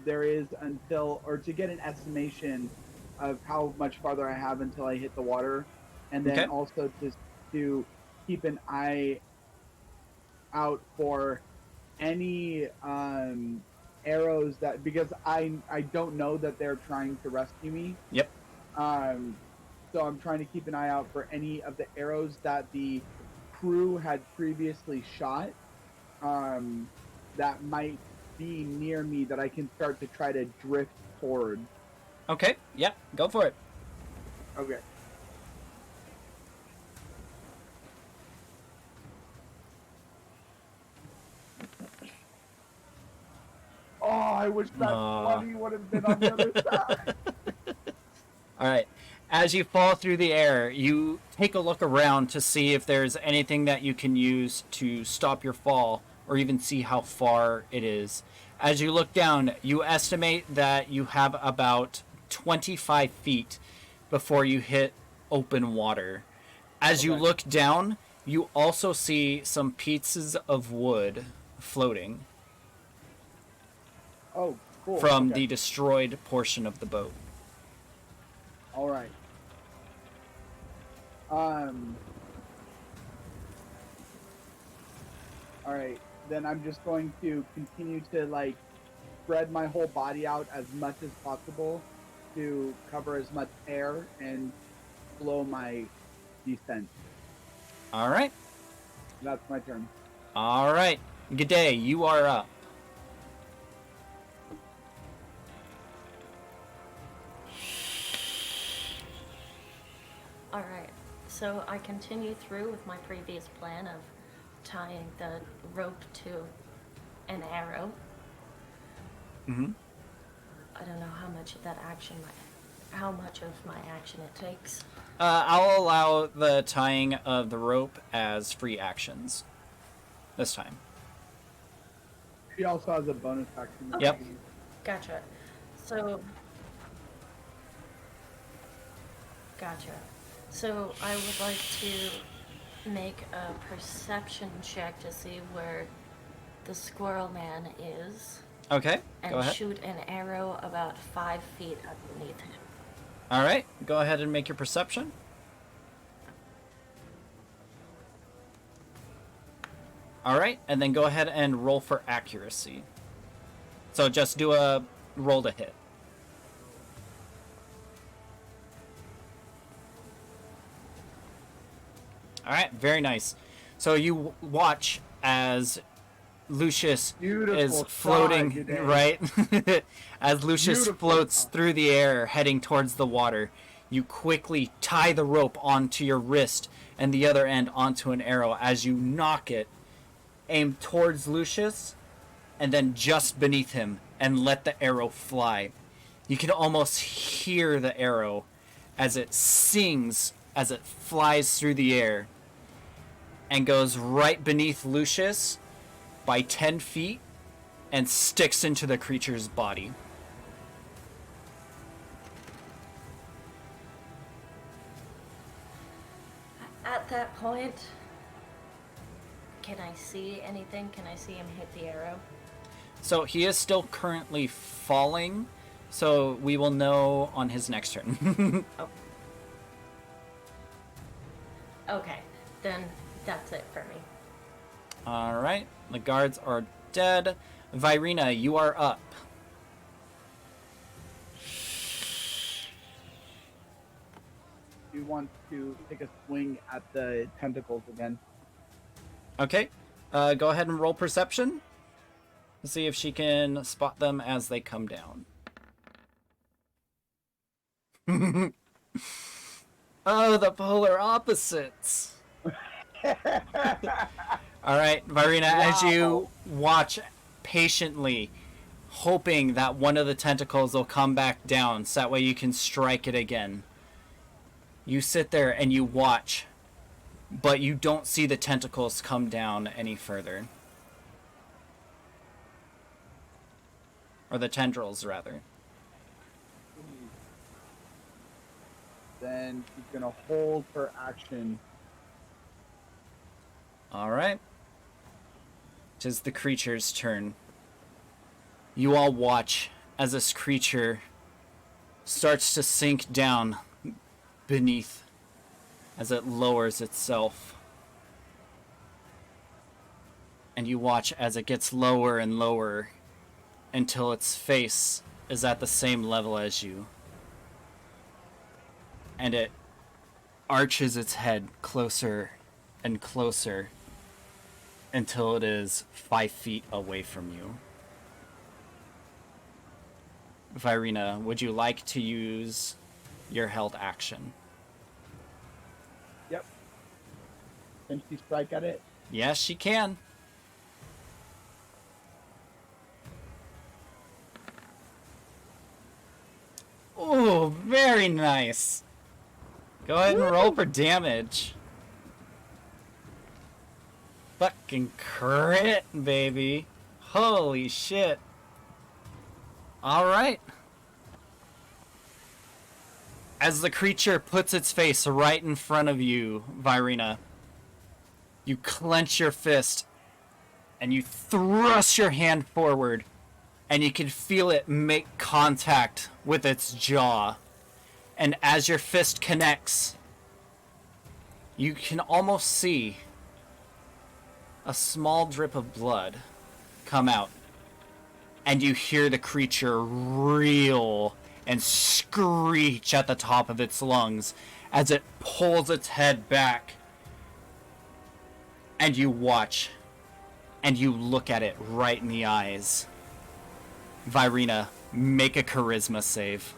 there is until, or to get an estimation of how much farther I have until I hit the water, and then Okay. also to keep an eye out for any arrows that, because I don't know that they're trying to rescue me. Yep. So I'm trying to keep an eye out for any of the arrows that the crew had previously shot, that might be near me that I can start to try to drift toward. Okay. Yep. Go for it. Okay. Oh, I wish that 20 would have been on the other side. All right. As you fall through the air, you take a look around to see if there's anything that you can use to stop your fall or even see how far it is. As you look down, you estimate that you have about 25 feet before you hit open water. As you look down, you also see some pieces of wood floating Oh, cool. from the destroyed portion of the boat. All right. All right. Then I'm just going to continue to like spread my whole body out as much as possible to cover as much air and slow my descent. All right. That's my turn. All right. G'day, you are up. Alright, so I continue through with my previous plan of tying the rope to an arrow. Mm-hmm. I don't know how much of that action, how much of my action it takes. I'll allow the tying of the rope as free actions this time. She also has a bonus action. Okay. Yep. Gotcha. So, gotcha. So I would like to make a perception check to see where the squirrel man is. Okay, And go ahead. shoot an arrow about 5 feet underneath him. All right, go ahead and make your perception. All right, and then go ahead and roll for accuracy. So just do a roll to hit. All right, very nice. So you watch as Lucius Beautiful is shot, floating, G'day. right? As Lucius Beautiful floats shot. through the air, heading towards the water, you quickly tie the rope onto your wrist and the other end onto an arrow. As you knock it, aim towards Lucius, and then just beneath him, and let the arrow fly. You can almost hear the arrow as it sings as it flies through the air and goes right beneath Lucius by 10 feet and sticks into the creature's body. At that point, can I see anything? Can I see him hit the arrow? So he is still currently falling, so we will know on his next turn. Oh. Okay, then that's it for me. All right, the guards are dead. Virina, you are up. We want to take a swing at the tentacles again. Okay, go ahead and roll perception. See if she can spot them as they come down. Oh, the polar opposites. All right, Virina, as you watch patiently, hoping that one of the tentacles will come back down so that way you can strike it again. You sit there and you watch, but you don't see the tentacles come down any further. Or the tendrils, rather. then he's going to hold for action. All right. It is the creature's turn. You all watch as this creature starts to sink down beneath as it lowers itself. And you watch as it gets lower and lower until its face is at the same level as you. And it arches its head closer and closer until it is 5 feet away from you. Virina, would you like to use your held action? Yep. Can she strike at it? Yes, she can. Oh, very nice. Go ahead and roll for damage. Fucking crit, baby. Holy shit. Alright. As the creature puts its face right in front of you, Virina, you clench your fist and you thrust your hand forward, and you can feel it make contact with its jaw. And as your fist connects, you can almost see a small drip of blood come out. And you hear the creature reel and screech at the top of its lungs as it pulls its head back. And you watch, and you look at it right in the eyes. Virina, make a charisma save.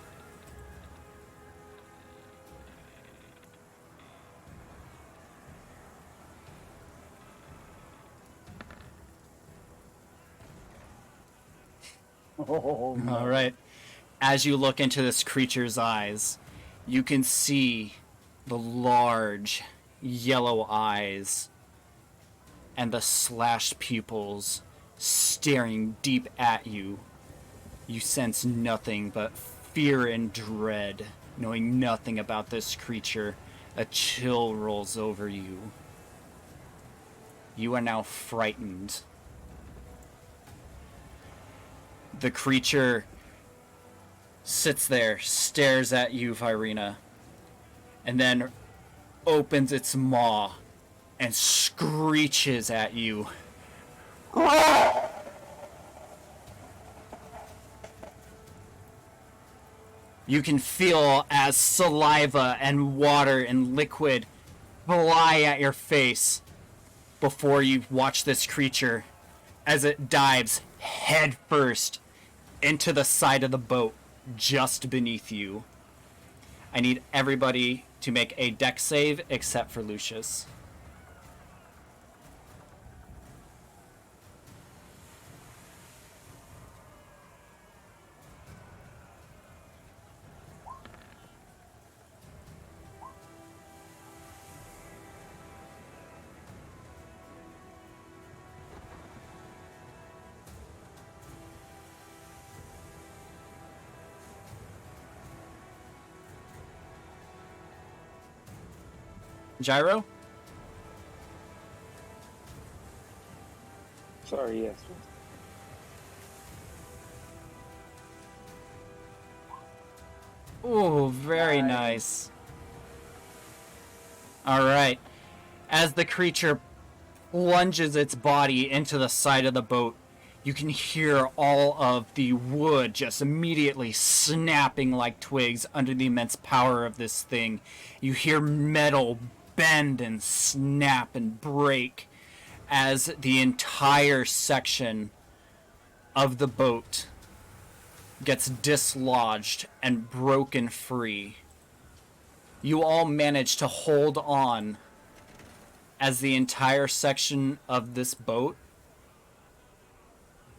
Oh, no. All right. As you look into this creature's eyes, you can see the large yellow eyes and the slashed pupils staring deep at you. You sense nothing but fear and dread, knowing nothing about this creature. A chill rolls over you. You are now frightened. The creature sits there, stares at you, Virina, and then opens its maw and screeches at you. You can feel as saliva and water and liquid fly at your face before you watch this creature as it dives headfirst into the side of the boat just beneath you. I need everybody to make a dex save except for Lucius. Gyro? Sorry, yes. Ooh, very nice. Alright. As the creature plunges its body into the side of the boat, you can hear all of the wood just immediately snapping like twigs under the immense power of this thing. You hear metal bend and snap and break as the entire section of the boat gets dislodged and broken free. You all manage to hold on as the entire section of this boat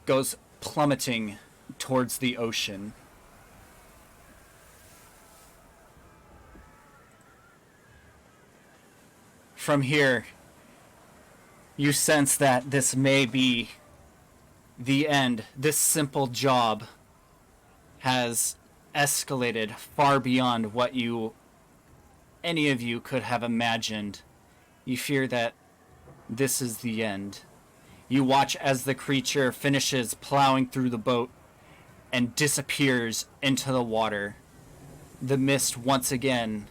goes plummeting towards the ocean. From here, you sense that this may be the end. This simple job has escalated far beyond what you any of you could have imagined, you fear that this is the end. You watch as the creature finishes plowing through the boat and disappears into the water. The mist once again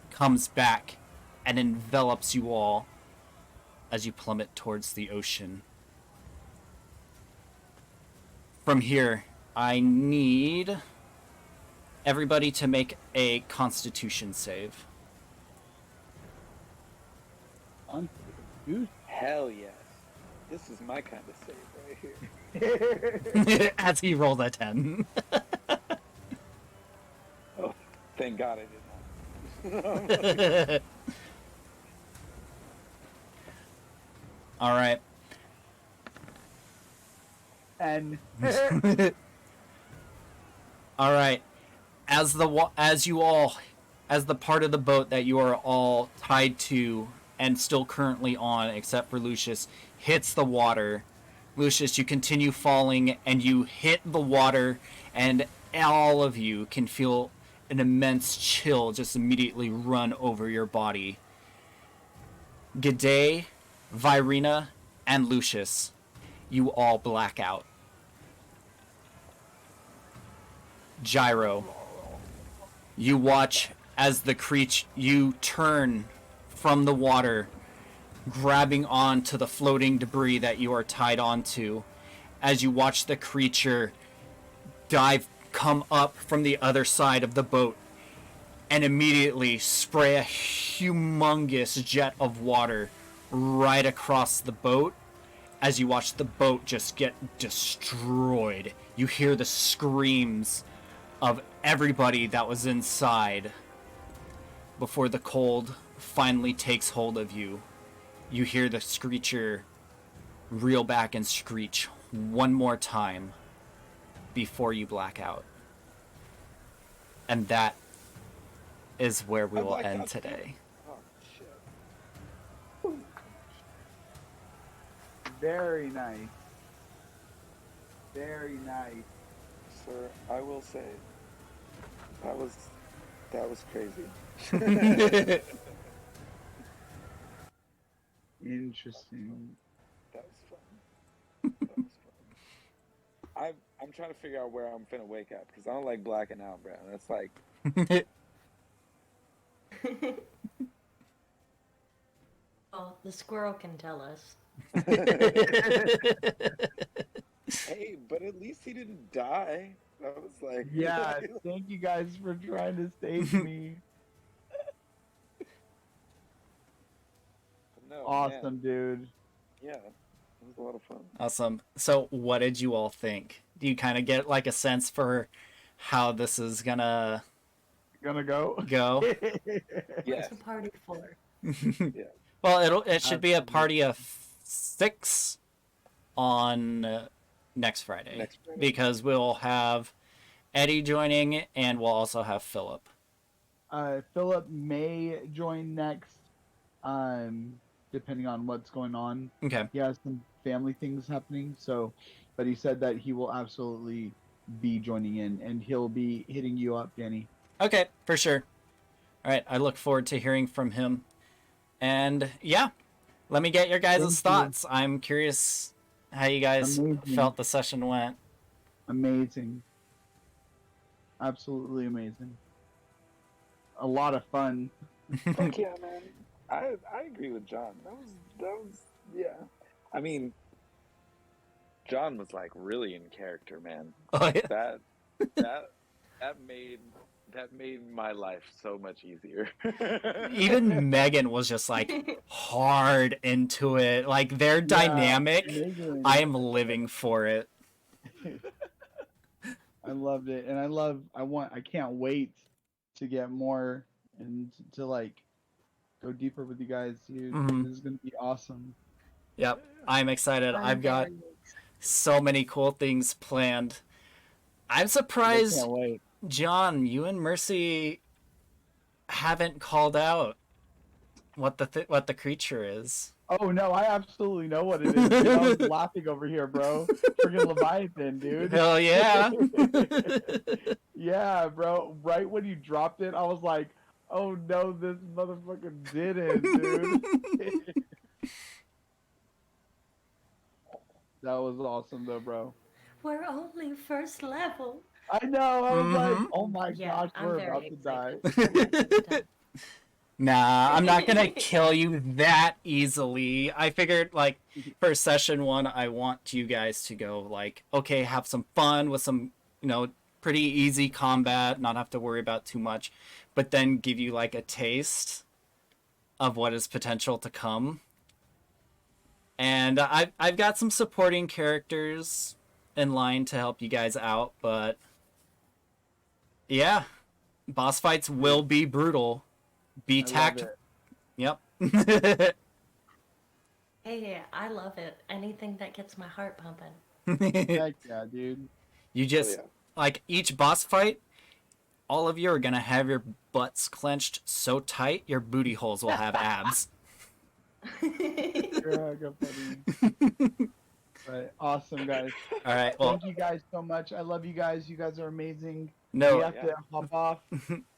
comes back and envelops you all as you plummet towards the ocean. From here, I need everybody to make a Constitution save. Dude. Hell yes. This is my kind of save right here. As he rolled a 10. Oh, thank God I did not. All right. And All right. As the part of the boat that you are all tied to and still currently on, except for Lucius, hits the water. Lucius, you continue falling and you hit the water, and all of you can feel an immense chill just immediately run over your body. G'day, Virina, and Lucius, you all black out. Gyro, you watch as the creature, you turn from the water, grabbing onto the floating debris that you are tied onto, as you watch the creature come up from the other side of the boat and immediately spray a humongous jet of water right across the boat. As you watch the boat just get destroyed, you hear the screams of everybody that was inside before the cold finally takes hold of you. You hear the screecher reel back and screech one more time before you black out. And that is where we will end today. Oh, shit. very nice. Very nice. Sir, I will say, that was crazy. Interesting. That was fun. That was fun. I'm trying to figure out where I'm finna wake up because I don't like blacking out, bro. That's like Well, the squirrel can tell us. hey, but at least he didn't die. That was like Yeah, thank you guys for trying to save me. No, Awesome, man. dude. Yeah, it was a lot of fun. Awesome. So what did you all think? Do you kind of get like a sense for how this is gonna Go? Yes. What's a party for? Yeah. Well, it should be a party of 6 on next Friday, because we'll have Eddie joining and we'll also have Philip. Philip may join next, depending on what's going on. Okay. He has some family things happening, but he said that he will absolutely be joining in, and he'll be hitting you up, Danny. Okay, for sure. All right, I look forward to hearing from him. And yeah, let me get your guys' thoughts. I'm curious how you guys felt the session went. Amazing. Absolutely amazing. A lot of fun. Fuck yeah, man. I agree with John. That was yeah. I mean, John was like really in character, man. Oh yeah. That made my life so much easier. Even Megan was just like hard into it. Like their dynamic, I am living for it. I loved it, and I can't wait to get more and to like go deeper with you guys, dude. Mhm. This is gonna be awesome. Yep, I'm excited. I've got so many cool things planned. I'm surprised, I can't wait. John, you and Mercy haven't called out what the creature is. Oh no, I absolutely know what it is. Dude. I was laughing over here, bro. Freaking Leviathan, dude. Hell yeah. Yeah, bro. Right when you dropped it, I was like, Oh no, this motherfucker didn't, dude. That was awesome though, bro. We're only first level. I know. I was like, Mhm. oh my Yeah, gosh, I'm we're very about to die. excited. Nah, I'm not gonna kill you that easily. I figured, like, for session 1, I want you guys to go, like, okay, have some fun with some, pretty easy combat, not have to worry about too much, but then give you, like, a taste of what is potential to come. And I've got some supporting characters in line to help you guys out, but yeah, boss fights will be brutal. Be I love tact. it. Yep. Hey, I love it. Anything that gets my heart pumping. Heck yeah, dude. You just, yeah. like, each boss fight, all of you are gonna have your butts clenched so tight your booty holes will have abs. You're hella funny. But awesome, guys. All right, well, Thank you guys so much. I love you guys. You guys are amazing. We no, have to hop off,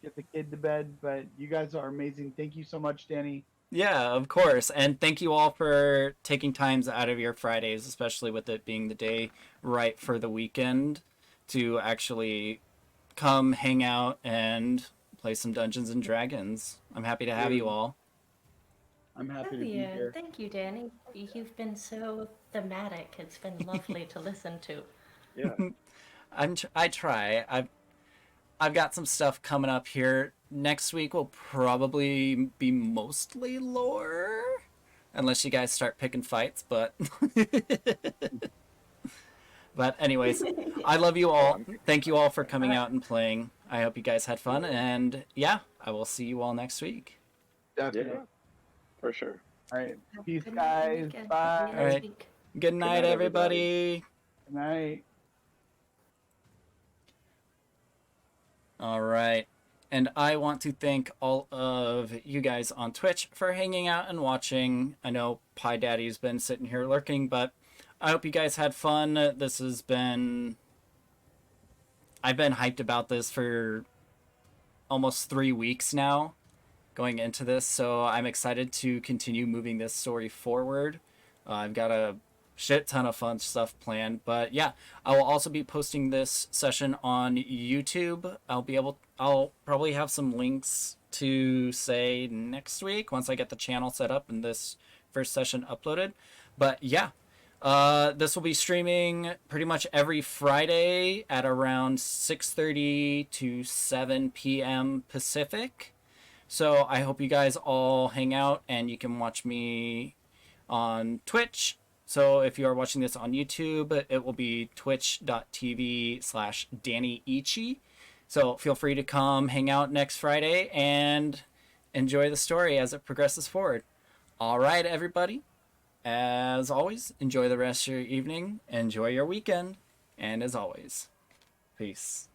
get the kid to bed, but you guys are amazing. Thank you so much, Danny. yeah, of course. And thank you all for taking times out of your Fridays, especially with it being the day right for the weekend, to actually come hang out and play some Dungeons and Dragons. I'm happy to have you all. I'm happy Oh to be yeah, here. thank you, Danny. You've been so thematic. It's been lovely to listen to. Yeah. I try. I've got some stuff coming up here. Next week will probably be mostly lore, unless you guys start picking fights. But but anyways, I love you all. Thank you all for coming out and playing. I hope you guys had fun, and yeah, I will see you all next week. Definitely. Yeah. For sure. All right. Peace, Good night, guys. weekend. Bye. See you All next right. week. Good night, night, everybody. everybody. Good night. All right. And I want to thank all of you guys on Twitch for hanging out and watching. I know Pie Daddy's been sitting here lurking, but I hope you guys had fun. This has been... I've been hyped about this for almost 3 weeks now, going into this, so I'm excited to continue moving this story forward. I've got a shit ton of fun stuff planned, but yeah, I will also be posting this session on YouTube. I'll probably have some links to say next week once I get the channel set up and this first session uploaded. But yeah, this will be streaming pretty much every Friday at around 6:30 to 7 p.m. Pacific. So I hope you guys all hang out and you can watch me on Twitch. So if you are watching this on YouTube, it will be twitch.tv/DannyIchi. So feel free to come hang out next Friday and enjoy the story as it progresses forward. All right, everybody. As always, enjoy the rest of your evening, enjoy your weekend, and as always, peace.